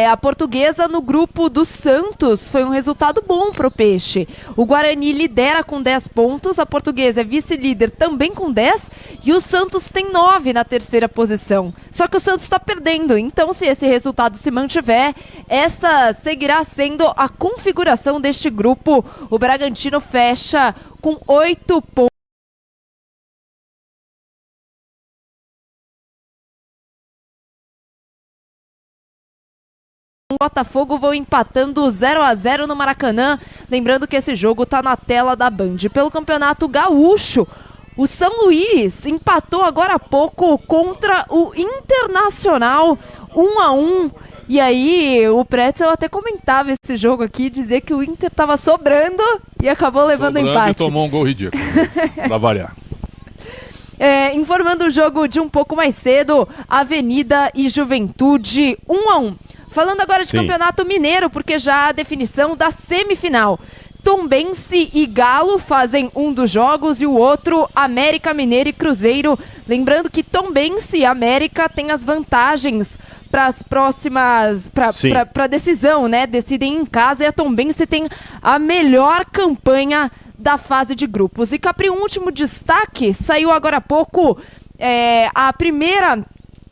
a Portuguesa no grupo do Santos foi um resultado bom pro Peixe. O Guarani lidera com 10 pontos, a Portuguesa é vice-líder também com 10 e o Santos tem 9 na terceira posição. Só que o Santos está perdendo, então se esse resultado se mantiver, essa seguirá sendo a configuração deste grupo. O Bragantino fecha com 8 pontos. Botafogo vão empatando 0-0 no Maracanã. Lembrando que esse jogo tá na tela da Band. Pelo Campeonato Gaúcho, o São Luís empatou agora há pouco contra o Internacional 1-1. E aí o Pretzel até comentava esse jogo aqui, dizia que o Inter tava sobrando e acabou levando empate. E tomou um gol ridículo, pra variar. Informando o jogo de um pouco mais cedo, Avenida e Juventude 1-1. Falando agora de Campeonato Mineiro, porque já há a definição da semifinal. Tombense e Galo fazem um dos jogos e o outro América Mineiro e Cruzeiro. Lembrando que Tombense e América têm as vantagens para as próximas, para decisão, né? Decidem em casa e a Tombense tem a melhor campanha da fase de grupos. E Capri, um último destaque, saiu agora há pouco a primeira...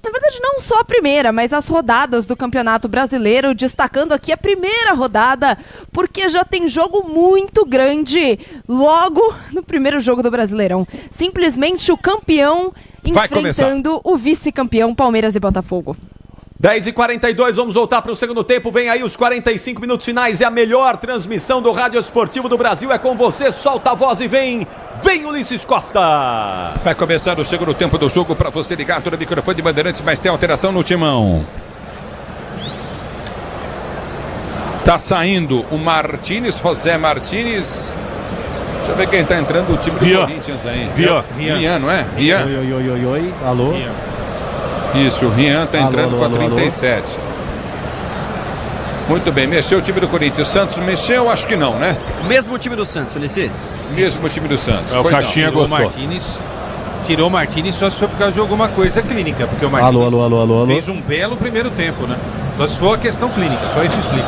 Na verdade, não só a primeira, mas as rodadas do Campeonato Brasileiro, destacando aqui a primeira rodada, porque já tem jogo muito grande logo no primeiro jogo do Brasileirão. Simplesmente o campeão enfrentando o vice-campeão Palmeiras e Botafogo. 10h42, vamos voltar para o segundo tempo. Vem aí os 45 minutos finais. É a melhor transmissão do Rádio Esportivo do Brasil. É com você, solta a voz e vem Ulisses Costa. Vai começar o segundo tempo do jogo para você ligar todo o microfone de Bandeirantes, mas tem alteração no timão. Tá saindo o Martínez, José Martínez. Deixa eu ver quem tá entrando do time do Corinthians aí. Rian, não é? Rian. Oi. Alô? Isso, o Rian tá entrando com a 37. Muito bem, mexeu o time do Corinthians. O Santos mexeu? Acho que não, né? Mesmo time do Santos, Ulisses. Mesmo time do Santos. O Caixinha gostou. Tirou o Martínez só se for por causa de alguma coisa clínica, porque o Martínez alô. fez um belo primeiro tempo, né? Só se for a questão clínica, só isso explica.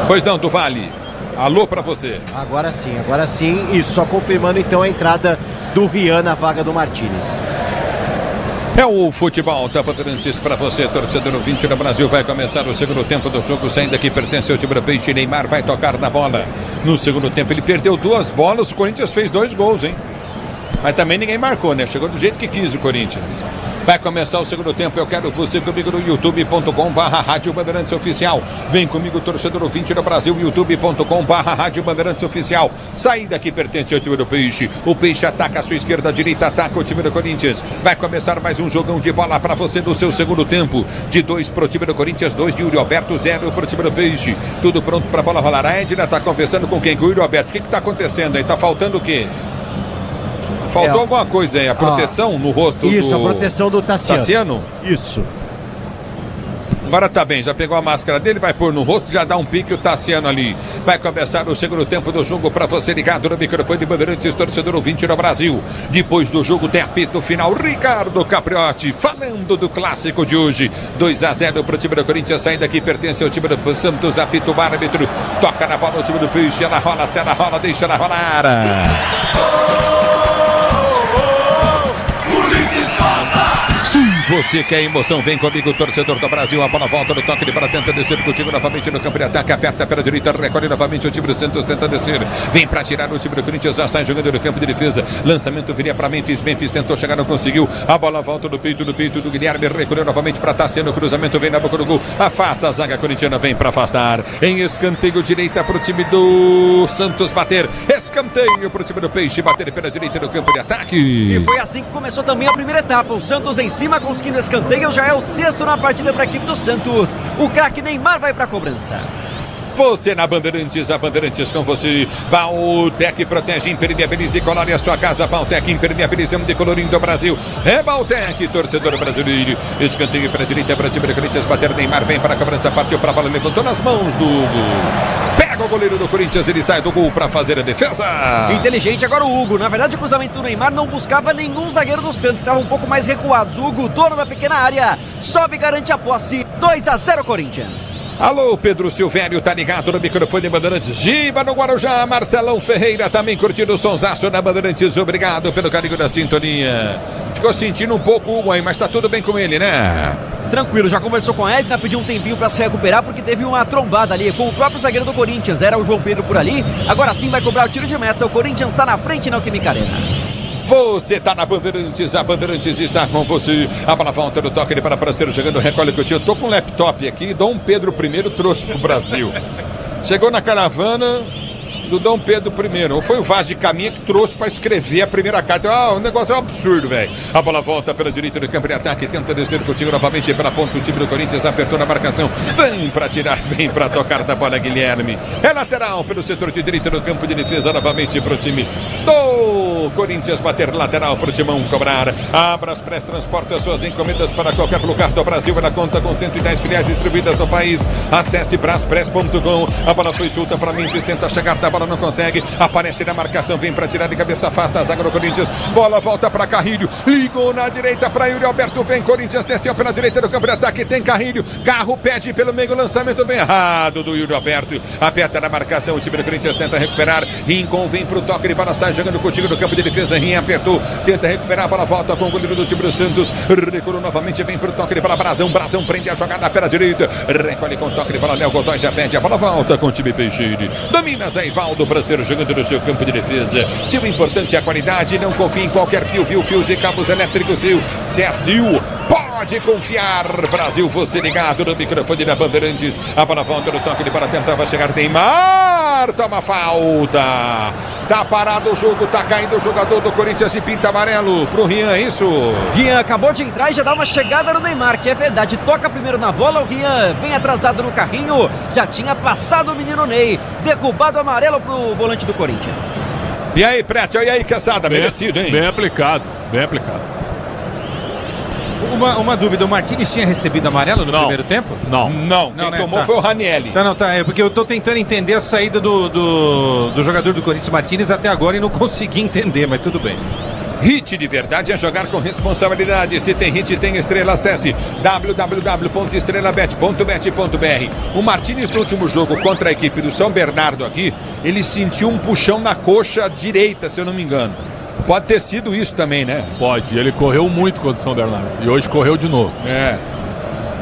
Pois não, do Vale. Alô pra você. Agora sim. E só confirmando então a entrada do Rian na vaga do Martínez. É o futebol da Bandeirantes para você, torcedor ouvinte do Brasil. Vai começar o segundo tempo do jogo, saindo aqui pertence ao time do Peixe. Neymar vai tocar na bola. No segundo tempo ele perdeu 2 bolas, o Corinthians fez 2 gols, hein? Mas também ninguém marcou, né? Chegou do jeito que quis o Corinthians. Vai começar o segundo tempo. Eu quero você comigo no youtube.com/Rádio Bandeirantes Oficial. Vem comigo, torcedor ouvinte do Brasil, youtube.com/Rádio Bandeirantes Oficial. Saída que pertence ao time do Peixe. O Peixe ataca a sua esquerda, a direita ataca o time do Corinthians. Vai começar mais um jogão de bola para você do seu segundo tempo. De 2 pro time do Corinthians, 2 de Yuri Alberto, 0 pro time do Peixe. Tudo pronto pra bola rolar. A Edna tá conversando com quem? Com o Yuri Alberto. O que tá acontecendo aí? Tá faltando o quê? Faltou alguma coisa aí, a proteção no rosto Isso, a proteção do Tassiano? Isso. Agora tá bem, já pegou a máscara dele, vai pôr no rosto, já dá um pique o Tassiano ali. Vai começar o segundo tempo do jogo para você ligado no microfone de Bandeirantes, torcedor ouvinte no Brasil. Depois do jogo tem apito final, Ricardo Capriotti falando do clássico de hoje. 2-0 pro time do Corinthians, saindo aqui, pertence ao time do Santos, apito o árbitro, toca na bola o time do Peixe, ela rola, se ela rola, deixa ela rolar. Você quer emoção, vem comigo, torcedor do Brasil. A bola volta no toque de bola, tenta descer contigo novamente no campo de ataque. Aperta pela direita, recolhe novamente o time do Santos, tenta descer. Vem pra tirar o time do Corinthians, já sai jogando no campo de defesa. Lançamento viria pra Memphis. Memphis tentou chegar, não conseguiu. A bola volta no peito do Guilherme. Recolheu novamente pra Tassiano. Cruzamento vem na boca do gol. Afasta a zaga corintiana, vem pra afastar. Em escanteio direita pro time do Santos bater. Escanteio pro time do Peixe bater pela direita no campo de ataque. E foi assim que começou também a primeira etapa. O Santos em cima, conseguindo escanteio, já é o 6º na partida para a equipe do Santos. O craque Neymar vai para a cobrança. Você na Bandeirantes, a Bandeirantes com você. Bautec protege, impermeabiliza e colore a sua casa. Bautec impermeabilizando e colorindo o Brasil. É Bautec, torcedor brasileiro. Escanteio para a direita, para o time do Corinthians bater. Neymar vem para a cobrança, partiu para a bola, levantou nas mãos do Hugo. Pega o goleiro do Corinthians, ele sai do gol para fazer a defesa. Inteligente agora o Hugo. Na verdade, o cruzamento do Neymar não buscava nenhum zagueiro do Santos, estavam um pouco mais recuados. O Hugo, dono da pequena área, sobe e garante a posse. 2-0 Corinthians. Alô, Pedro Silvério, tá ligado no microfone Bandeirantes. Giba no Guarujá, Marcelão Ferreira também curtindo o sonsaço na Bandeirantes. Obrigado pelo carinho da sintonia. Ficou sentindo um pouco aí, mas tá tudo bem com ele, né? Tranquilo, já conversou com a Edna, pediu um tempinho pra se recuperar porque teve uma trombada ali com o próprio zagueiro do Corinthians. Era o João Pedro por ali, agora sim vai cobrar o tiro de meta. O Corinthians tá na frente na Neoquímica Arena. Você tá na Bandeirantes, a Bandeirantes está com você. A bola volta no toque, ele para parceiro jogando, recolhe que eu tô com um laptop aqui, Dom Pedro I trouxe pro Brasil. Chegou na caravana do Dom Pedro I, ou foi o Vaz de Caminha que trouxe para escrever a primeira carta. O negócio é um absurdo, velho. A bola volta pela direita do campo de ataque, tenta descer contigo novamente pela ponta. O time do Corinthians apertou na marcação, vem para tirar, vem para tocar da bola, Guilherme. É lateral pelo setor de direita do campo de defesa, novamente para o time do Corinthians bater, lateral para o Timão cobrar. A Braspress transporta suas encomendas para qualquer lugar do Brasil. Ela conta com 110 filiais distribuídas no país. Acesse braspress.com. A bola foi solta para Memphis, tenta chegar da bola, não consegue. Aparece na marcação, vem para tirar de cabeça, afasta a zaga do Corinthians. Bola volta para Carrilho, ligou na direita para Yuri Alberto. Vem Corinthians, desceu pela direita do campo de ataque. Tem Carrilho, Garro pede pelo meio, lançamento bem errado do Yuri Alberto. Aperta na marcação, o time do Corinthians tenta recuperar. Rincon vem pro toque de bola, sai jogando contigo no campo de defesa. Rinha apertou, tenta recuperar, a bola volta com o goleiro do time do Santos. Recolou novamente, vem pro toque de bola. Brasão prende a jogada pela direita. Recolhe com o toque de bola. Léo Godoy já pede, a bola volta com o time Peixeira. Domina Zé Ivaldo para ser jogando no seu campo de defesa. Se o importante é a qualidade, não confie em qualquer fio, fios e cabos elétricos. Se é Sil, pode confiar. Brasil, você ligado no microfone da Bandeirantes. A bola volta no toque de bola, tentava chegar Neymar, toma falta. Tá parado o jogo, tá caindo o jogador do Corinthians e pinta amarelo pro Rian, isso? Rian acabou de entrar e já dá uma chegada no Neymar, que é verdade, toca primeiro na bola, o Rian vem atrasado no carrinho, já tinha passado o menino Ney, derrubado amarelo pro volante do Corinthians. E aí, Pretzel, e aí, Quesada? Merecido, hein? Bem aplicado. Uma dúvida, o Martínez tinha recebido amarelo no primeiro tempo? Não. Quem tomou foi o Ranieri. É porque eu tô tentando entender a saída do jogador do Corinthians, Martínez, até agora e não consegui entender, mas tudo bem. Hit de verdade é jogar com responsabilidade. Se tem hit, tem estrela. Acesse www.estrelabet.bet.br. O Martínez, no último jogo contra a equipe do São Bernardo aqui, ele sentiu um puxão na coxa direita, se eu não me engano. Pode ter sido isso também, né? Pode, ele correu muito contra o São Bernardo e hoje correu de novo.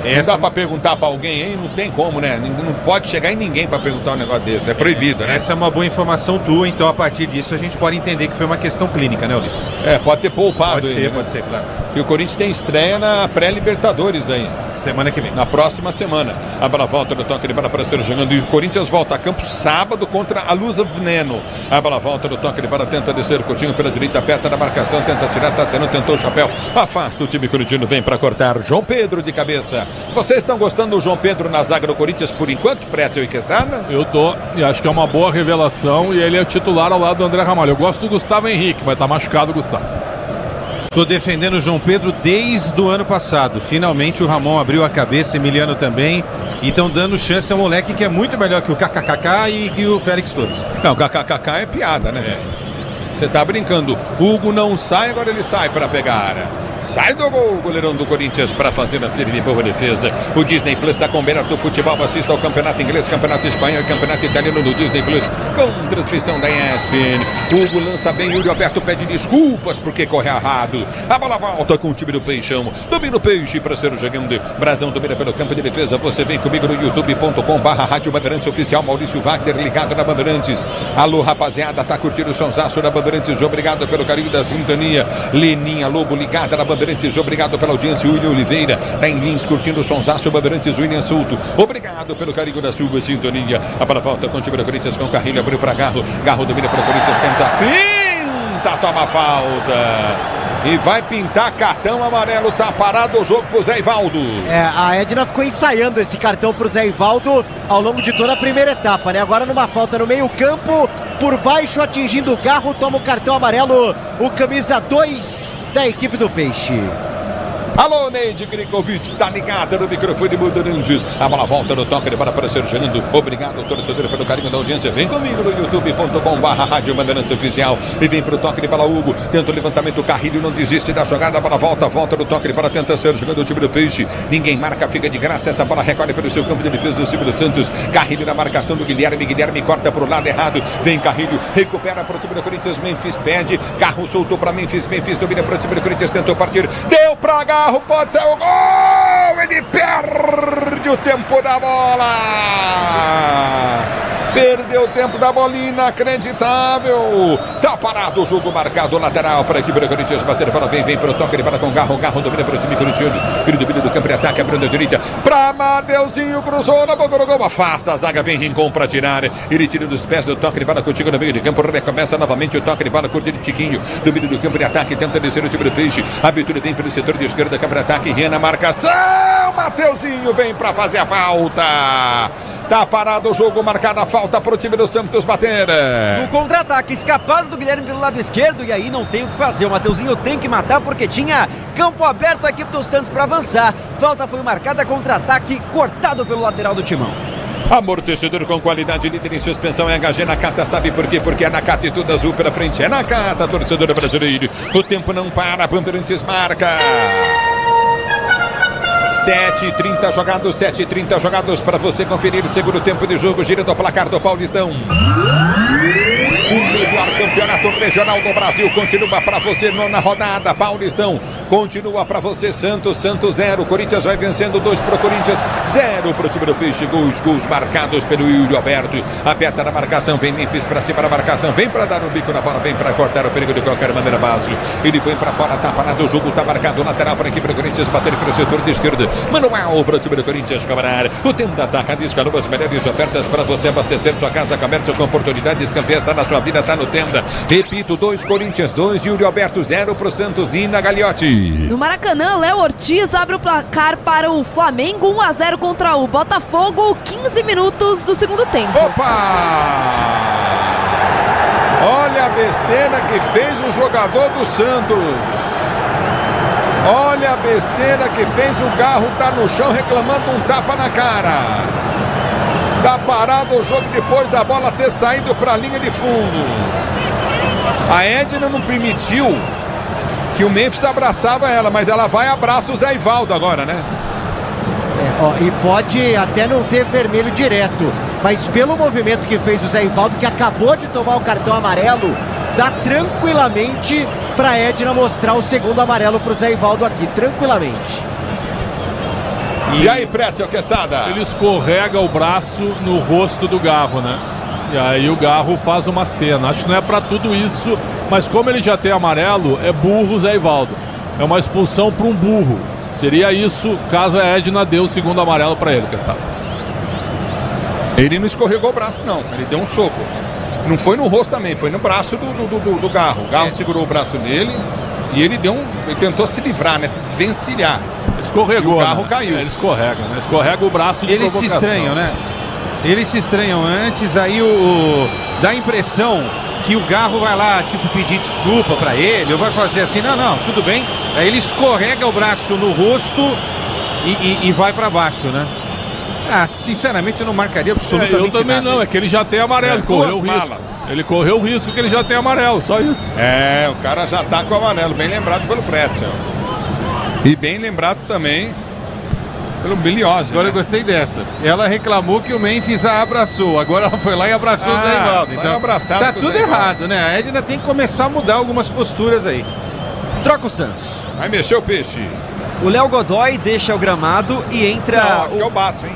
Não dá pra perguntar pra alguém, hein? Não tem como, né? Não pode chegar em ninguém pra perguntar um negócio desse. É proibido, né? Essa é uma boa informação tua, então a partir disso a gente pode entender que foi uma questão clínica, né, Ulisses? Pode ter poupado. Pode ser, claro. E o Corinthians tem estreia na pré-Libertadores aí. Semana que vem. Na próxima semana. A bola volta do toque de bola para ser jogando. E o Corinthians volta a campo sábado contra a Lusa Veneno. A bola volta do toque de bola, tenta descer o curtinho pela direita, aperta na marcação, tenta tirar, tentou o chapéu. Afasta o time corintiano, vem para cortar. João Pedro de cabeça. Vocês estão gostando do João Pedro na zaga do Corinthians por enquanto, Pretzel e Quesada? Eu tô, e acho que é uma boa revelação e ele é o titular ao lado do André Ramalho. Eu gosto do Gustavo Henrique, mas tá machucado o Gustavo. Tô defendendo o João Pedro desde o ano passado. Finalmente o Ramon abriu a cabeça, Emiliano também. E estão dando chance ao moleque que é muito melhor que o KKKK e que o Félix Torres. Não, o KKKK é piada, né? Você tá brincando. Hugo não sai, agora ele sai para pegar. Sai do gol, o goleirão do Corinthians para fazer a firme e boa defesa. O Disney Plus está com o melhor do futebol. Assista ao campeonato inglês, campeonato espanhol e campeonato italiano no Disney Plus, com transmissão da ESPN. Hugo lança bem, Yuri Alberto pede desculpas porque corre errado. A bola volta com o time do Peixão. Domina o Peixe para ser o jogando. Brasão domina pelo campo de defesa. Você vem comigo no youtube.com/Rádio Bandeirantes Oficial. Maurício Wagner ligado na Bandeirantes. Alô, rapaziada, tá curtindo o sonsaço da Bandeirantes. Obrigado pelo carinho da sintonia. Leninha Lobo ligada na Bandeirantes, obrigado pela audiência. William Oliveira, tá em Lins curtindo o sonsaço. Bandeirantes, William Souto, obrigado pelo carinho da sua sintonia. A bola volta com o time do Corinthians, com o Carrilho, abriu para Garro domina para o Corinthians, tenta, toma falta e vai pintar cartão amarelo. Tá parado o jogo pro Zé Ivaldo. A Edna ficou ensaiando esse cartão pro Zé Ivaldo ao longo de toda a primeira etapa, né? Agora numa falta no meio campo, por baixo atingindo o Garro, toma o cartão amarelo, o camisa 2 da equipe do Peixe. Alô, Neide Grikovic, tá ligado no microfone Bandeirantes. A bola volta no toque de bola para ser Fernando. Obrigado, torcedor, pelo carinho da audiência. Vem comigo no youtube.com/Rádio Bandeirantes Oficial. E vem pro toque de bola, Hugo. Tenta o levantamento, Carrilho não desiste da jogada. A bola volta no toque de bola, tenta ser jogando o time do Peixe. Ninguém marca, fica de graça. Essa bola recolhe pelo seu campo de defesa, o Silvio Santos. Carrilho na marcação do Guilherme. Guilherme corta pro lado errado. Vem Carrilho, recupera pro time do Corinthians. Memphis pede. Carro soltou pra Memphis. Memphis domina pro time do Corinthians. Tentou partir. Deu pra Garro. Pode ser o gol! Ele perde o tempo da bola! Perdeu o tempo da bolinha, inacreditável. Tá parado o jogo, marcado lateral para a equipe do Corinthians. Bater a bola, vem pro toque de bola com o Garro. Garro domina para o time corintiano. Ele domina do campo de ataque, abrindo a direita. Pra Mateuzinho, cruzou na boca do gol. Afasta a zaga, vem Rincon para tirar. Ele tira dos pés do toque de bola contigo no meio de campo. Recomeça novamente o toque de bola, curte de Tiquinho. Domina do campo de ataque, tenta descer o time do Peixe. A abertura vem pelo setor de esquerda, campo de ataque. Rian na marcação. Mateuzinho vem para fazer a falta. Tá parado o jogo, marcada a falta pro time do Santos bater. No contra-ataque, escapado do Guilherme pelo lado esquerdo, e aí não tem o que fazer. O Mateuzinho tem que matar porque tinha campo aberto a equipe do Santos para avançar. Falta foi marcada, contra-ataque cortado pelo lateral do Timão. Amortecedor com qualidade, líder em suspensão é HG Nakata. Sabe por quê? Porque é Nakata e tudo azul pela frente. É Nakata, torcedor brasileiro. O tempo não para, Bandeirantes marca. 7h30 jogados, 7h30 jogados para você conferir. Segundo tempo de jogo, gira do placar do Paulistão. O melhor campeonato regional do Brasil continua para você, nona rodada. Paulistão continua para você. Santos 0. Corinthians vai vencendo, 2 pro Corinthians, 0 pro time do Peixe. Gols marcados pelo Yuri Alberto. Aperta na marcação, vem Memphis para cima da marcação, vem para dar um bico na bola, vem para cortar o perigo de qualquer maneira básica. Ele põe para fora, tá parado o jogo, tá marcado lateral para a equipe do Corinthians, bater pelo setor de esquerda. Manual para o time do Corinthians cobrar. O tempo da ataca, escalou as melhores ofertas para você abastecer sua casa, comércio com oportunidades. Campeã está na sua vida, tá no Tenda. Repito, 2 Corinthians, 2 de Yuri Alberto, 0 pro Santos, Nina Gagliotti. No Maracanã, Léo Ortiz abre o placar para o Flamengo, 1-0 contra o Botafogo, 15 minutos do segundo tempo. Opa! Olha a besteira que fez o jogador do Santos. Olha a besteira que fez o Garro, tá no chão reclamando um tapa na cara. Tá parado o jogo depois da bola ter saído para a linha de fundo. A Edna não permitiu que o Memphis abraçava ela, mas ela vai e abraça o Zé Ivaldo agora, né? E pode até não ter vermelho direto, mas pelo movimento que fez o Zé Ivaldo, que acabou de tomar o cartão amarelo, dá tranquilamente para Edna mostrar o segundo amarelo para o Zé Ivaldo aqui, tranquilamente. E aí, Pretzel Quesada? Ele escorrega o braço no rosto do Garro, né? E aí o Garro faz uma cena. Acho que não é pra tudo isso, mas como ele já tem amarelo, é burro Zé Ivaldo. É uma expulsão para um burro. Seria isso caso a Edna dê o segundo amarelo para ele, Quesada. Ele não escorregou o braço, não. Ele deu um soco. Não foi no rosto também, foi no braço do Garro. O Garro segurou o braço dele e ele ele tentou se livrar, né? Se desvencilhar. Escorregou, e o Garro né? caiu. Ele escorrega, né? Escorrega o braço de Eles provocação. se estranham, né? Eles se estranham antes, aí dá a impressão que o Garro vai lá, tipo, pedir desculpa pra ele, ou vai fazer assim, não, tudo bem. Aí ele escorrega o braço no rosto e vai pra baixo, né? Sinceramente eu não marcaria absolutamente nada. Eu também não, é que ele já tem amarelo, ele correu o risco. Ele correu o risco que ele já tem amarelo, só isso. O cara já tá com o amarelo, bem lembrado pelo Pretzel. E bem lembrado também pelo Biliose. Agora eu gostei dessa. Ela reclamou que o Memphis a abraçou. Agora ela foi lá e abraçou o Zé Ivaldo. Então abraçado tá tudo errado, né? A Edna tem que começar a mudar algumas posturas aí. Troca o Santos. Vai mexer o peixe. O Léo Godoy deixa o gramado e entra... Não, acho que é o Baço, hein?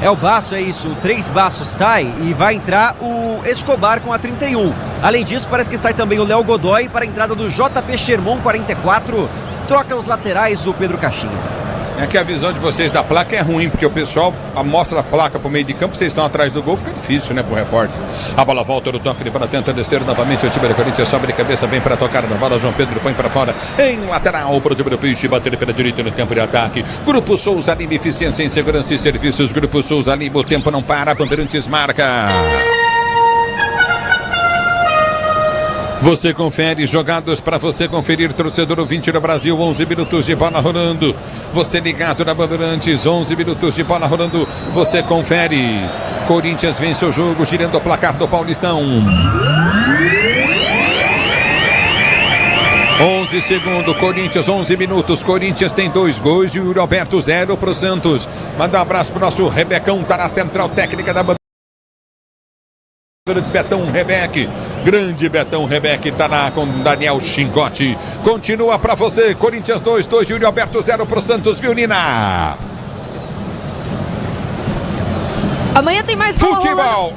É o Baço, é isso. O 3 Baço sai e vai entrar o Escobar com a 31. Além disso, parece que sai também o Léo Godoy para a entrada do JP Sherman, 44. Troca os laterais o Pedro Caixinha. É que a visão de vocês da placa é ruim, porque o pessoal mostra a placa pro meio de campo, vocês estão atrás do gol, fica difícil, né, pro repórter. A bola volta no toque de bola, tenta descer novamente o time do Corinthians, sobe a cabeça, bem para tocar na bola, João Pedro põe para fora, em lateral pro time do Peixe, bater pela direita no campo de ataque. Grupo Souza Lima, eficiência em segurança e serviços, Grupo Souza Lima, o tempo não para, Bandeirantes marca. Você confere, jogados para você conferir, torcedor ouvinte do Brasil, 11 minutos de bola rolando. Você ligado na Bandeirantes, 11 minutos de bola rolando. Você confere. Corinthians vence o jogo, girando o placar do Paulistão. 11 segundos, Corinthians, 11 minutos. Corinthians tem 2 gols e o Yuri Alberto 0 pro Santos. Manda um abraço pro nosso Rebecão, tá na central técnica da Bandeirantes, Betão Rebeque. Grande Betão Rebeque tá lá com Daniel Xingote. Continua pra você. Corinthians 2, Yuri Alberto 0 pro Santos, viu, Nina? Amanhã tem mais bola futebol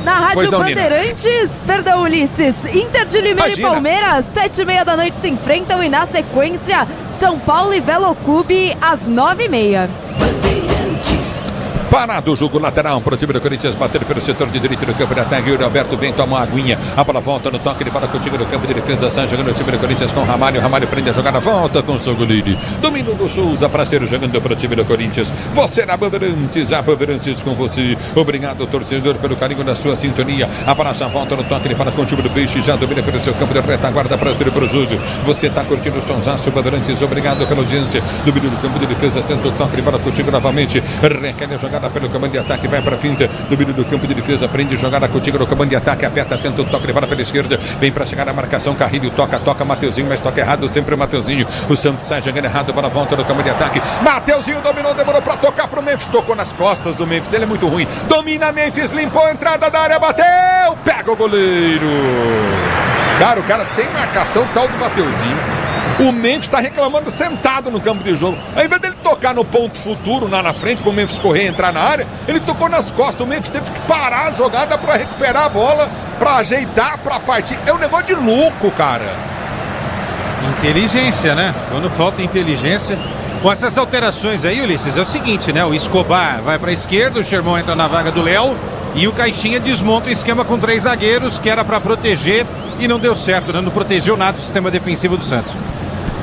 na Rádio não, Bandeirantes. Nina. Perdão, Ulisses. Inter de Limeira e Palmeiras, 7h30 da noite se enfrentam e na sequência São Paulo e Veloclube às 9h30. Bandeirantes. Parado o jogo lateral para o time do Corinthians, bater pelo setor de direito do campo de ataque. Yuri Alberto vem tomar uma aguinha. A bola volta no toque, ele para contigo no campo de defesa. Sai jogando o time do Corinthians com Ramalho. Ramalho prende a jogada, volta com o Sogolini. Domínio do Souza para ser jogando para o time do Corinthians. Você na Bandeirantes, a Bandeirantes com você. Obrigado, torcedor, pelo carinho da sua sintonia. A bola já volta no toque, ele para com o time do Peixe. Já domina pelo seu campo de retaguarda para ser para o jogo. Você está curtindo o Sonsaço Bandeirantes. Obrigado pela audiência. Domínio do campo de defesa, tenta o toque, ele para contigo novamente. Requer a jogada pelo comando de ataque, vai para a finta, domínio do campo de defesa, prende jogada contigo no comando de ataque, aperta, tenta o toque, levada pela esquerda, vem para chegar a marcação, Carrilho, toca, Mateuzinho, mas toca errado, sempre o Mateuzinho, o Santos sai jogando errado, para a volta no comando de ataque, Mateuzinho dominou, demorou para tocar pro Memphis, tocou nas costas do Memphis, ele é muito ruim, domina Memphis, limpou a entrada da área, bateu, pega o goleiro, o cara sem marcação, tal do Mateuzinho. O Memphis está reclamando sentado no campo de jogo. Ao invés dele tocar no ponto futuro, lá na frente, para o Memphis correr e entrar na área, ele tocou nas costas. O Memphis teve que parar a jogada para recuperar a bola, para ajeitar, para partir. É um negócio de louco, cara. Inteligência, né? Quando falta inteligência. Com essas alterações aí, Ulisses, é o seguinte, né? O Escobar vai para a esquerda, o Sherman entra na vaga do Léo e o Caixinha desmonta o esquema com 3 zagueiros, que era para proteger e não deu certo, né? Não protegeu nada o sistema defensivo do Santos.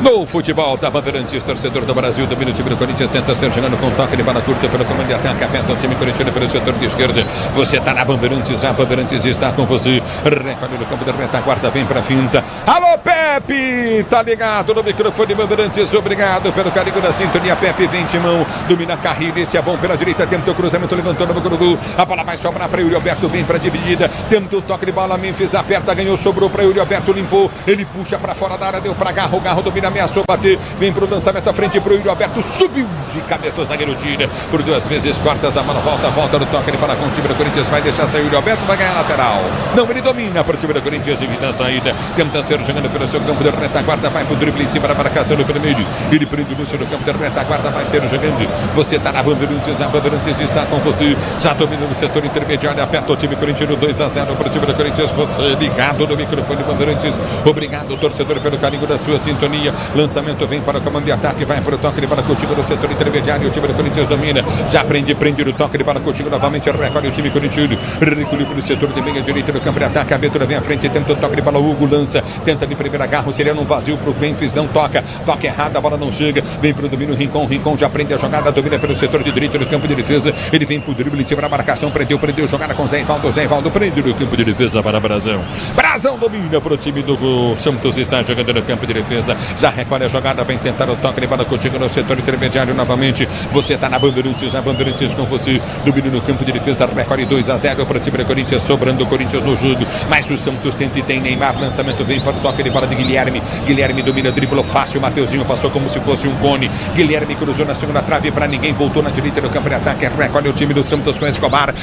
no futebol da Bandeirantes, torcedor do Brasil, domina o time do Corinthians, tenta ser jogando com toque de bola curta pelo comando de ataque, aperta o time corintiano pelo setor de esquerda. Você está na Bandeirantes, a Bandeirantes está com você. Recolhe no campo de retaguarda, vem pra finta. Alô, Pepe! Tá ligado no microfone Bandeirantes, obrigado pelo carinho da sintonia. Pepe vem de mão, domina Carrilho, esse é bom pela direita, tenta o cruzamento, levantou no gol. A bola vai sobrar para Yuri Alberto, vem pra dividida, tenta o toque de bola, Memphis aperta, ganhou, sobrou para Yuri Alberto, limpou, ele puxa pra fora da área, deu pra Garro, Garro domina, ameaçou bater, vem pro lançamento à frente pro Yuri Alberto, subiu de cabeça, o zagueiro tira, por 2 vezes, cortas a mão, volta no toque de bola com o time do Corinthians, vai deixar sair o Yuri Alberto, vai ganhar a lateral. Não, ele domina pro time do Corinthians, evita a saída, tenta ser jogando pelo seu campo de retaguarda, vai pro drible em cima da marcação do primeiro, ele prende o Lúcio no campo de retaguarda, vai ser jogando, você tá na Bandeirantes, a Bandeirantes está com você, já domina no setor intermediário, aperta o time corintiano, 2-0 pro time do Corinthians, você ligado no microfone Bandeirantes, obrigado torcedor pelo carinho da sua sintonia, lançamento vem para o comando de ataque, vai para o toque de bola contigo no setor intermediário, o time do Corinthians domina, já prende no toque de bola contigo novamente, recolhe o time corintiano, recolhe para o setor de meia direita do campo de ataque, a abertura vem à frente, tenta o toque de bola, Hugo lança, tenta de primeira garra, seria num vazio pro Memphis, não toca errado, a bola não chega, vem pro domínio Rincon já prende a jogada, domina pelo setor de direita do campo de defesa, ele vem pro drible em cima da marcação, prendeu, jogada com Zé Ivaldo prende no campo de defesa para Brasão domina pro time do Santos e sai jogando no campo de defesa, já recolhe a jogada, vem tentar o toque de bola contigo no setor intermediário novamente, você tá na Bandeirantes, a Bandeirantes com você, domina no campo de defesa, recolhe 2-0 pro time do Corinthians, sobrando o Corinthians no jogo, mas o Santos tenta e tem Neymar, lançamento vem para o toque de bola de Guilherme domina, driblou fácil, Mateuzinho passou como se fosse um cone, Guilherme cruzou na segunda trave para ninguém, voltou na direita do campo de ataque, recolhe o time do Santos com Escobar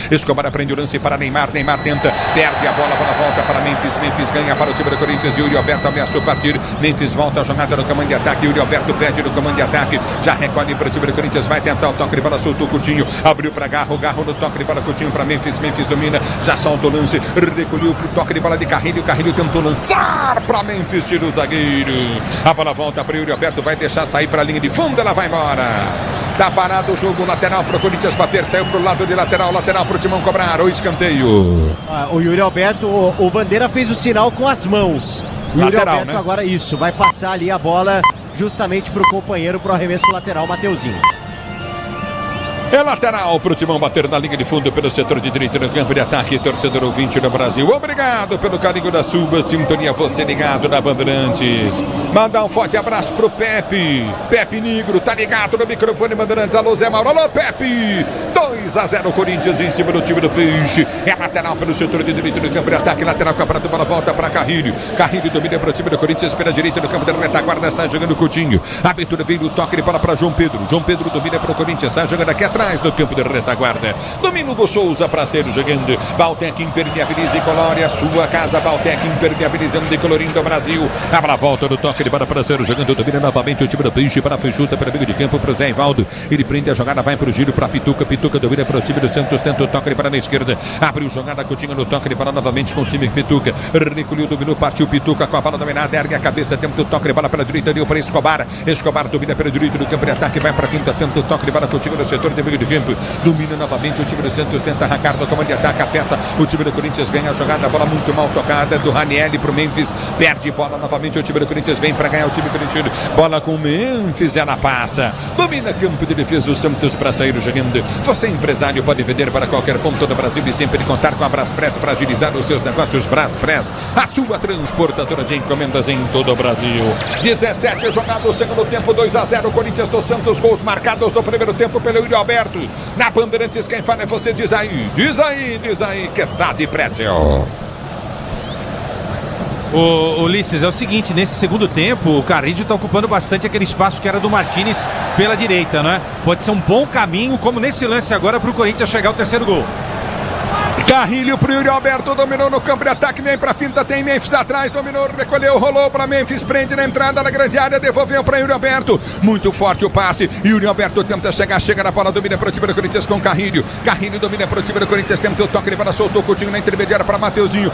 aprende o lance para Neymar tenta, perde a bola volta para Memphis ganha para o time do Corinthians, Yuri Alberto ameaçou partir, Memphis volta a jogada no comando de ataque, Yuri Alberto perde no comando de ataque, já recolhe para o time do Corinthians, vai tentar o toque de bola, soltou o Coutinho, abriu para Garro no toque de bola, Coutinho para Memphis domina, já solta o lance, recolheu para o toque de bola de Carrilho tentou lançar para Memphis, tira o zagueiro, a bola volta para Yuri Alberto, vai deixar sair para a linha de fundo, ela vai embora. Tá parado o jogo, lateral pro Corinthians bater, saiu pro lado de lateral pro Timão cobrar, o escanteio. O Yuri Alberto, o Bandeira fez o sinal com as mãos. O Yuri Alberto, né? Agora isso, vai passar ali a bola justamente pro companheiro, pro arremesso lateral, Mateuzinho. É lateral pro Timão bater na linha de fundo pelo setor de direita no campo de ataque, torcedor ouvinte do Brasil. Obrigado pelo carinho da sua sintonia, você ligado na Bandeirantes. Mandar um forte abraço pro Pepe Negro, tá ligado no microfone Bandeirantes. Alô Zé Mauro, alô Pepe. 2-0 Corinthians em cima do time do Peixe. É lateral pelo setor de direita do campo de ataque, lateral campeonato, bola volta para Carrilho domina pro time do Corinthians pela direita do campo de retaguarda, sai jogando Coutinho. A abertura veio do toque de bola para João Pedro domina pro Corinthians, sai jogando aqui atrás do campo de retaguarda. Domina Hugo Souza para ser jogando. Baltec impermeabiliza e colore a sua casa. Baltec impermeabilizando e colorindo o Brasil. A bola volta no toque de bola para ser jogando. Domina novamente o time do Peixe para a feijuta para meio de campo para o Zé Ivaldo. Ele prende a jogada, vai para o giro para Pituca domina para o time do Santos, tenta o toque de bola na esquerda. Abriu jogada, Coutinho no toque de bola novamente com o time Pituca. Recolheu, dominou, partiu Pituca com a bola dominada, ergue a cabeça, tenta o toque de bola pela direita, deu para Escobar domina pela direita do campo de ataque, vai para a quinta, tenta o toque de bola Coutinho no setor de meio de campo, domina novamente o time do Santos, tenta arrancar do comando de ataque, aperta o time do Corinthians, ganha a jogada, a bola muito mal tocada do Ranieri pro Memphis, perde bola novamente o time do Corinthians, vem para ganhar o time corintiano, bola com o Memphis, ela passa, domina campo de defesa o Santos para sair jogando. Você empresário pode vender para qualquer ponto do Brasil e sempre contar com a Braspress para agilizar os seus negócios. Braspress, a sua transportadora de encomendas em todo o Brasil. 17 jogado, segundo tempo, 2-0 Corinthians do Santos, gols marcados no primeiro tempo pelo Yuri Alberto. Na Bandeirantes, quem fala é você, diz aí, Quesada e Pretzel. Ulisses, é o seguinte, nesse segundo tempo, o Carrillo está ocupando bastante aquele espaço que era do Martínez pela direita, né? Pode ser um bom caminho, como nesse lance agora, para o Corinthians chegar ao terceiro gol. Carrilho pro Yuri Alberto, dominou no campo de ataque, vem pra finta, tem Memphis atrás, dominou, recolheu, rolou pra Memphis, prende na entrada na grande área, devolveu pra Yuri Alberto, muito forte o passe, Yuri Alberto tenta chegar, chega na bola, domina pro time do Corinthians com Carrilho domina pro time do Corinthians, tenta o toque de bola, soltou o Coutinho na intermediária pra Mateuzinho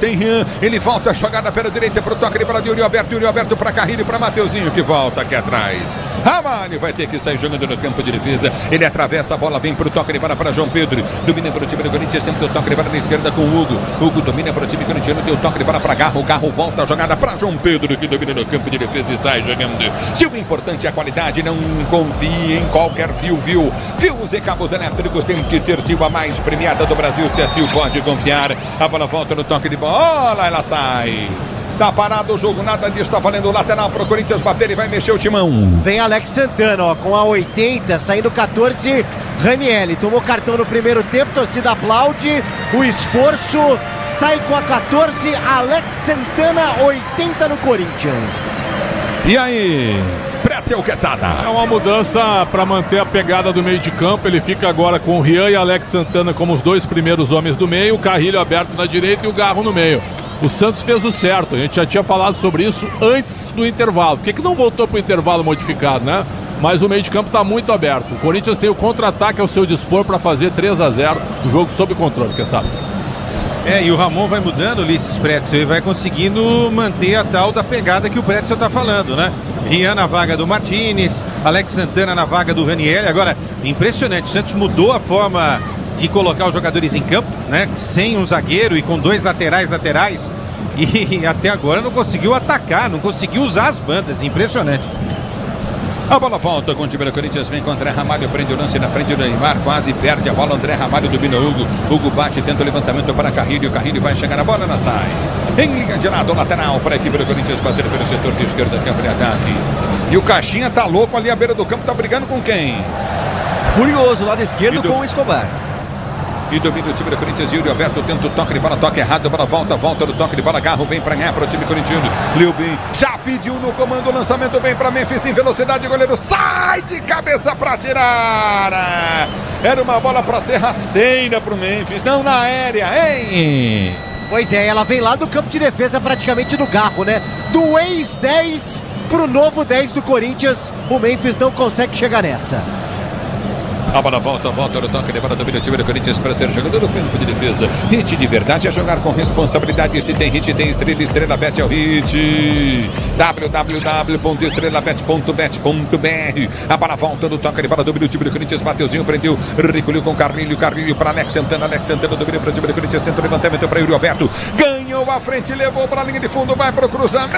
tem Rian, ele volta a jogada pela direita pro toque de bola de Yuri Alberto pra Carrilho, pra Mateuzinho que volta aqui atrás. Ramalho vai ter que sair jogando no campo de defesa, ele atravessa a bola, vem pro toque de bola pra João Pedro, domina pro time do Corinthians, tenta o toque de bola perna esquerda com o Hugo. Hugo domina para o time corintiano, deu toque de bola para Garro. Garro volta a jogada para João Pedro, que domina no campo de defesa e sai jogando. Se o importante é a qualidade, não confie em qualquer fio, viu? Fios e cabos elétricos tem que ser Sil, a mais premiada do Brasil. Se a Sil pode confiar. A bola volta no toque de bola, ela sai. Tá parado o jogo, nada disso, tá valendo o lateral pro Corinthians bater e vai mexer o timão. Vem Alex Santana, ó, com a 80, saindo 14, Ranieri. Tomou cartão no primeiro tempo, torcida aplaude o esforço, sai com a 14, Alex Santana, 80 no Corinthians. E aí, Pretzel Quesada? É uma mudança para manter a pegada do meio de campo. Ele fica agora com o Rian e Alex Santana como os dois primeiros homens do meio, o Carrilho aberto na direita e o Garro no meio. O Santos fez o certo, a gente já tinha falado sobre isso antes do intervalo. Por que não voltou para o intervalo modificado, né? Mas o meio de campo está muito aberto. O Corinthians tem o contra-ataque ao seu dispor para fazer 3-0, o jogo sob controle, quem sabe? E o Ramon vai mudando, Ulisses Pretzel, e vai conseguindo manter a tal da pegada que o Pretzel está falando, né? Rian na vaga do Martínez, Alex Santana na vaga do Ranieri. Agora, impressionante, o Santos mudou a forma de colocar os jogadores em campo, né? Sem um zagueiro e com dois laterais, e até agora não conseguiu atacar, não conseguiu usar as bandas, impressionante. A bola volta com o time do Corinthians, vem com o André Ramalho, prende o lance na frente do Neymar, quase perde a bola, André Ramalho domina o Hugo, Hugo bate, tenta o levantamento para Carrilho, Carrilho vai chegar na bola, ela sai. Em linha de lado, lateral para a equipe do Corinthians, bater pelo setor de esquerda, campo de ataque. E o Caixinha tá louco ali à beira do campo, tá brigando com quem? Furioso, lado esquerdo com o Escobar. E domina o time do Corinthians, Yuri Alberto tenta o toque de bola, toque errado, bola volta do toque de bola, Garro vem pra ganhar para o time corintiano, Lilbin já pediu no comando, o lançamento vem para Memphis em velocidade, o goleiro sai de cabeça para tirar, era uma bola para ser rasteira pro Memphis, não na aérea, hein? Pois é, ela vem lá do campo de defesa praticamente do Garro, né? Do ex-10 pro novo 10 do Corinthians, o Memphis não consegue chegar nessa. A bola volta no toque de bola, domina o time do Corinthians para ser jogador do campo de defesa. Hit de verdade é jogar com responsabilidade. Se tem hit, tem estrela, Estrela Bet é o hit. www.estrelabet.bet.br. A bola volta no toque de bola, domina o time do Corinthians. Mateuzinho prendeu, recolheu com Carrilho para Alex Santana domina para o time do Corinthians, tenta o levantamento para Yuri Alberto. Ganhou a frente, levou para a linha de fundo, vai para o cruzamento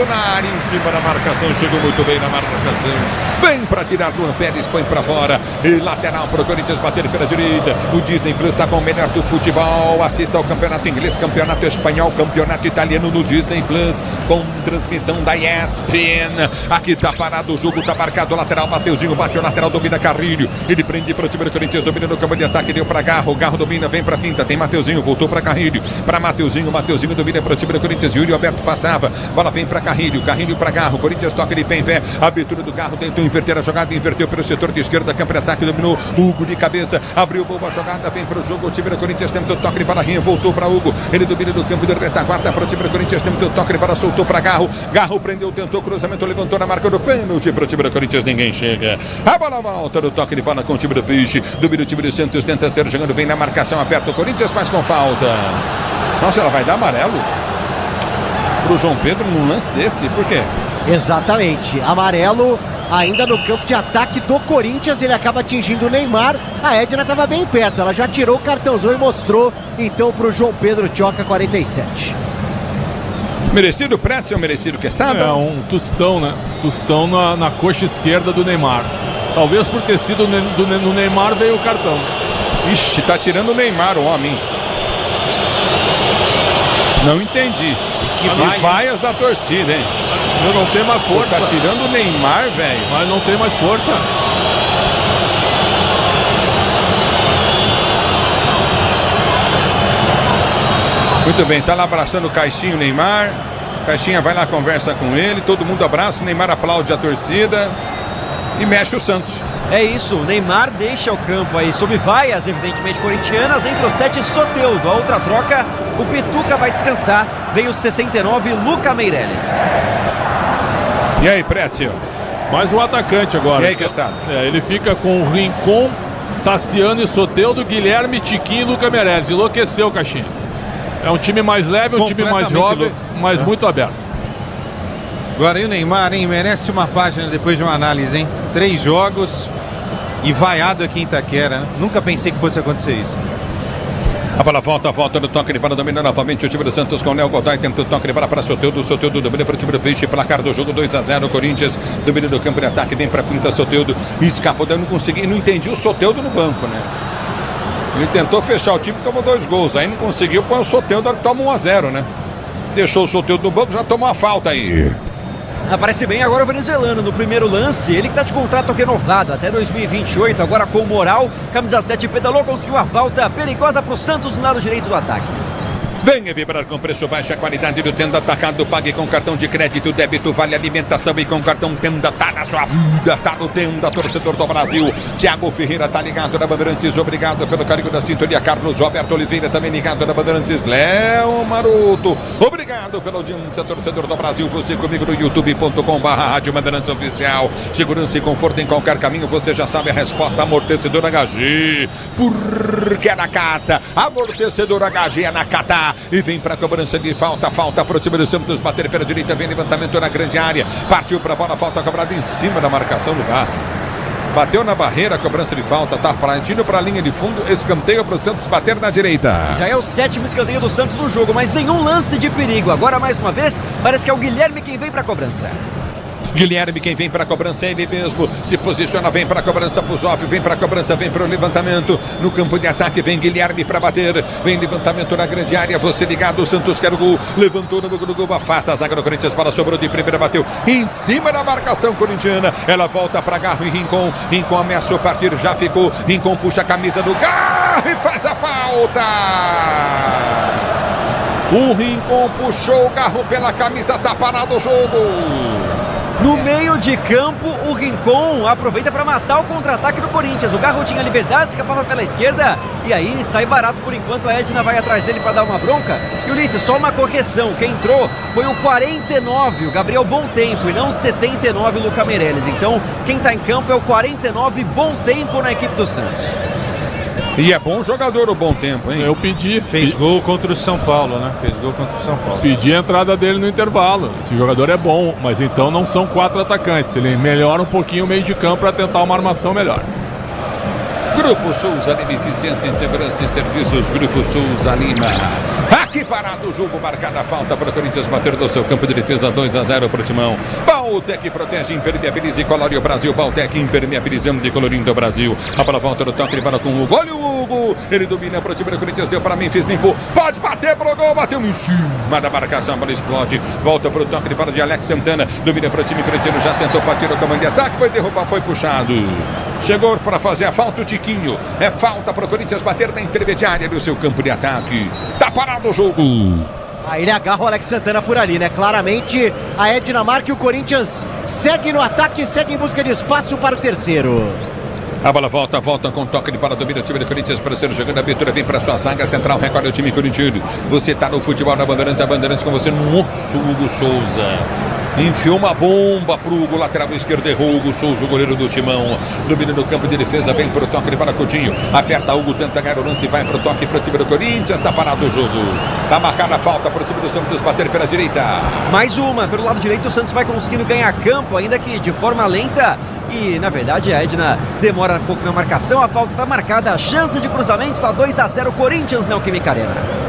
na área, em cima da marcação, chegou muito bem na marcação. Vem para tirar Luan Pérez, põe para fora. E lateral para o Corinthians bater pela direita. O Disney Plus está com o melhor do futebol. Assista ao campeonato inglês, campeonato espanhol, campeonato italiano no Disney Plus, com transmissão da ESPN. Aqui está parado o jogo, está marcado o lateral. Mateuzinho bate o lateral, domina Carrilho. Ele prende para o time do Corinthians, domina no campo de ataque, deu para Garro. Garro domina, vem para a finta. Tem Mateuzinho, voltou para Carrilho. Para Mateuzinho, Mateuzinho domina para o time do Corinthians. Yuri Alberto passava, bola vem para Carrilho. Carrilho para Garro. Corinthians toca de pé em pé. Abertura do Garro, tentou inverter a jogada, inverteu pelo setor de esquerda, campo de ataque, dominou Hugo de cabeça, abriu boa jogada, vem para o jogo, o time do Corinthians tenta o toque de bola, voltou para Hugo, ele domina do campo de retaguarda para o time do Corinthians, tenta o toque de bola, soltou para Garro, Garro prendeu, tentou cruzamento, levantou na marca do pênalti para o time do Corinthians, ninguém chega, a bola volta do toque de bola com o time do Peixe, domina o time do Santos, tenta ser jogando, vem na marcação, aperta o Corinthians, mas com falta. Nossa, ela vai dar amarelo pro João Pedro num lance desse, por quê? Exatamente, amarelo ainda no campo de ataque do Corinthians, ele acaba atingindo o Neymar, a Edna estava bem perto, ela já tirou o cartãozão e mostrou então para o João Pedro Tioca, 47. Merecido Pretzel, merecido Quesada? É um tostão, né? Tostão na coxa esquerda do Neymar. Talvez por ter sido no Neymar veio o cartão. Ixi, tá tirando o Neymar, o homem. Não entendi. Que vaias da torcida, hein? Eu não tenho mais força. Tá tirando o Neymar, velho. Mas não tem mais força. Muito bem, tá lá abraçando o Caixinha, o Neymar. Caixinha vai lá, conversa com ele. Todo mundo abraça, o Neymar aplaude a torcida. E mexe o Santos. É isso, o Neymar deixa o campo aí sob vaias, evidentemente corintianas. Entra o 7, Soteldo. A outra troca, o Pituca vai descansar. Vem o 79, Luca Meireles. E aí, Pretzel? Mais um atacante agora. E aí, Quesada? Ele fica com o Rincon, Tassiano e Soteldo, Guilherme, Tiquinho e Luca Meireles. Enlouqueceu, Caixinha. É um time mais leve, um time mais jovem, mas muito aberto. Agora, e o Neymar, hein? Merece uma página depois de uma análise, hein? 3 jogos e vaiado aqui em Itaquera, né? Nunca pensei que fosse acontecer isso. A bola volta no toque de bola, domina novamente o time do Santos com o Léo Godoy, tenta o toque de bola para Soteldo domina para o time do Peixe, placar do jogo 2-0, Corinthians domina do campo de ataque, vem para frente, Soteldo, escapou, não consegui, não entendi o Soteldo no banco, né? Ele tentou fechar o time, tomou 2 gols, aí não conseguiu, põe o Soteldo, toma 1-0, né? Deixou o Soteldo no banco, já tomou uma falta aí. Aparece bem agora o venezuelano no primeiro lance, ele que está de contrato renovado até 2028, agora com moral, camisa 7 pedalou, conseguiu a falta perigosa para o Santos no lado direito do ataque. Venha vibrar com preço baixo, a qualidade do Tenda Atacado. Pague com cartão de crédito, débito, vale alimentação e com cartão Tenda. Tá na sua vida, tá no Tenda, torcedor do Brasil. Thiago Ferreira tá ligado na Bandeirantes, obrigado pelo carinho da sintonia. Carlos Roberto Oliveira também ligado na Bandeirantes. Léo Maroto, obrigado pela audiência, torcedor do Brasil. Você comigo no youtube.com/Rádio Bandeirantes Oficial. Segurança e conforto em qualquer caminho, você já sabe a resposta. Amortecedor HG, porque é na Cata. Amortecedor HG é na Cata. E vem para a cobrança de falta para o time do Santos, bater pela direita, vem levantamento na grande área, partiu para a bola, falta cobrada em cima da marcação do Garro. Bateu na barreira, a cobrança de falta, tá partindo para a linha de fundo, escanteio para o Santos bater na direita. Já é o 7º escanteio do Santos no jogo, mas nenhum lance de perigo. Agora mais uma vez, parece que é o Guilherme quem vem para a cobrança. Guilherme, quem vem para a cobrança é ele mesmo, se posiciona, vem para a cobrança, Puzov, vem para a cobrança, vem para o levantamento, no campo de ataque, vem Guilherme para bater, vem levantamento na grande área, você ligado, o Santos quer o gol, levantou no gol, afasta a zaga do Corinthians, bola sobrou de primeira, bateu em cima da marcação corintiana, ela volta para Garro e Rincon ameaçou a partir, já ficou, Rincon puxa a camisa do Garro e faz a falta! O Rincon puxou o Garro pela camisa, tá parado o jogo! No meio de campo, o Rincon aproveita para matar o contra-ataque do Corinthians. O Garro tinha liberdade, escapava pela esquerda e aí sai barato por enquanto. A Edna vai atrás dele para dar uma bronca. E Ulisses, só uma correção, quem entrou foi o 49, o Gabriel Bom Tempo, e não 79, o Luca Meirelles. Então, quem está em campo é o 49, Bom Tempo na equipe do Santos. E é bom jogador o Bom Tempo, hein? Eu pedi. Fez gol contra o São Paulo, né? Fez gol contra o São Paulo. Pedi a entrada dele no intervalo. Esse jogador é bom, mas então não são 4 atacantes. Ele melhora um pouquinho o meio de campo para tentar uma armação melhor. Grupo Souza Lima, eficiência em segurança e serviços. Grupo Souza Lima. Aqui parado o jogo, marcada a falta para o Corinthians bater no seu campo de defesa, 2-0 para o Timão. Bautec protege, impermeabiliza e colore o Brasil. Bautec impermeabilizando e colorindo o Brasil. A bola volta no toque, ele para com o Hugo. Olha o Hugo, ele domina para o time do Corinthians, deu para Memphis, limpou. Pode bater pro gol, bateu em cima da marcação, a bola explode. Volta para o toque, ele para de Alex Santana. Domina para o time corintiano, já tentou partir o comando de ataque, foi derrubar, foi puxado. Chegou para fazer a falta o Tiquinho. É falta para o Corinthians bater na intermediária do seu campo de ataque. Tá parado o jogo. Aí ele agarra o Alex Santana por ali, né? Claramente a Edna marca e o Corinthians segue no ataque, segue em busca de espaço para o terceiro. A bola volta com toque de bola, domina o time do Corinthians, para ser jogando a abertura, vem para sua zaga central, recolhe o time corintiano. Você tá no futebol da Bandeirantes, a Bandeirantes com você, nosso Hugo Souza. Enfiou uma bomba pro Hugo, lateral esquerdo, errou Hugo Souza, o goleiro do Timão. Domina no campo de defesa, vem pro toque de bola, Coutinho. Aperta Hugo, tenta ganhar o lance, vai pro toque pro time do Corinthians, tá parado o jogo. Tá marcada a falta pro time do Santos bater pela direita. Mais uma, pelo lado direito o Santos vai conseguindo ganhar campo, ainda que de forma lenta. E na verdade a Edna demora um pouco na marcação, a falta tá marcada, a chance de cruzamento tá 2-0 Corinthians na Neoquímica Arena.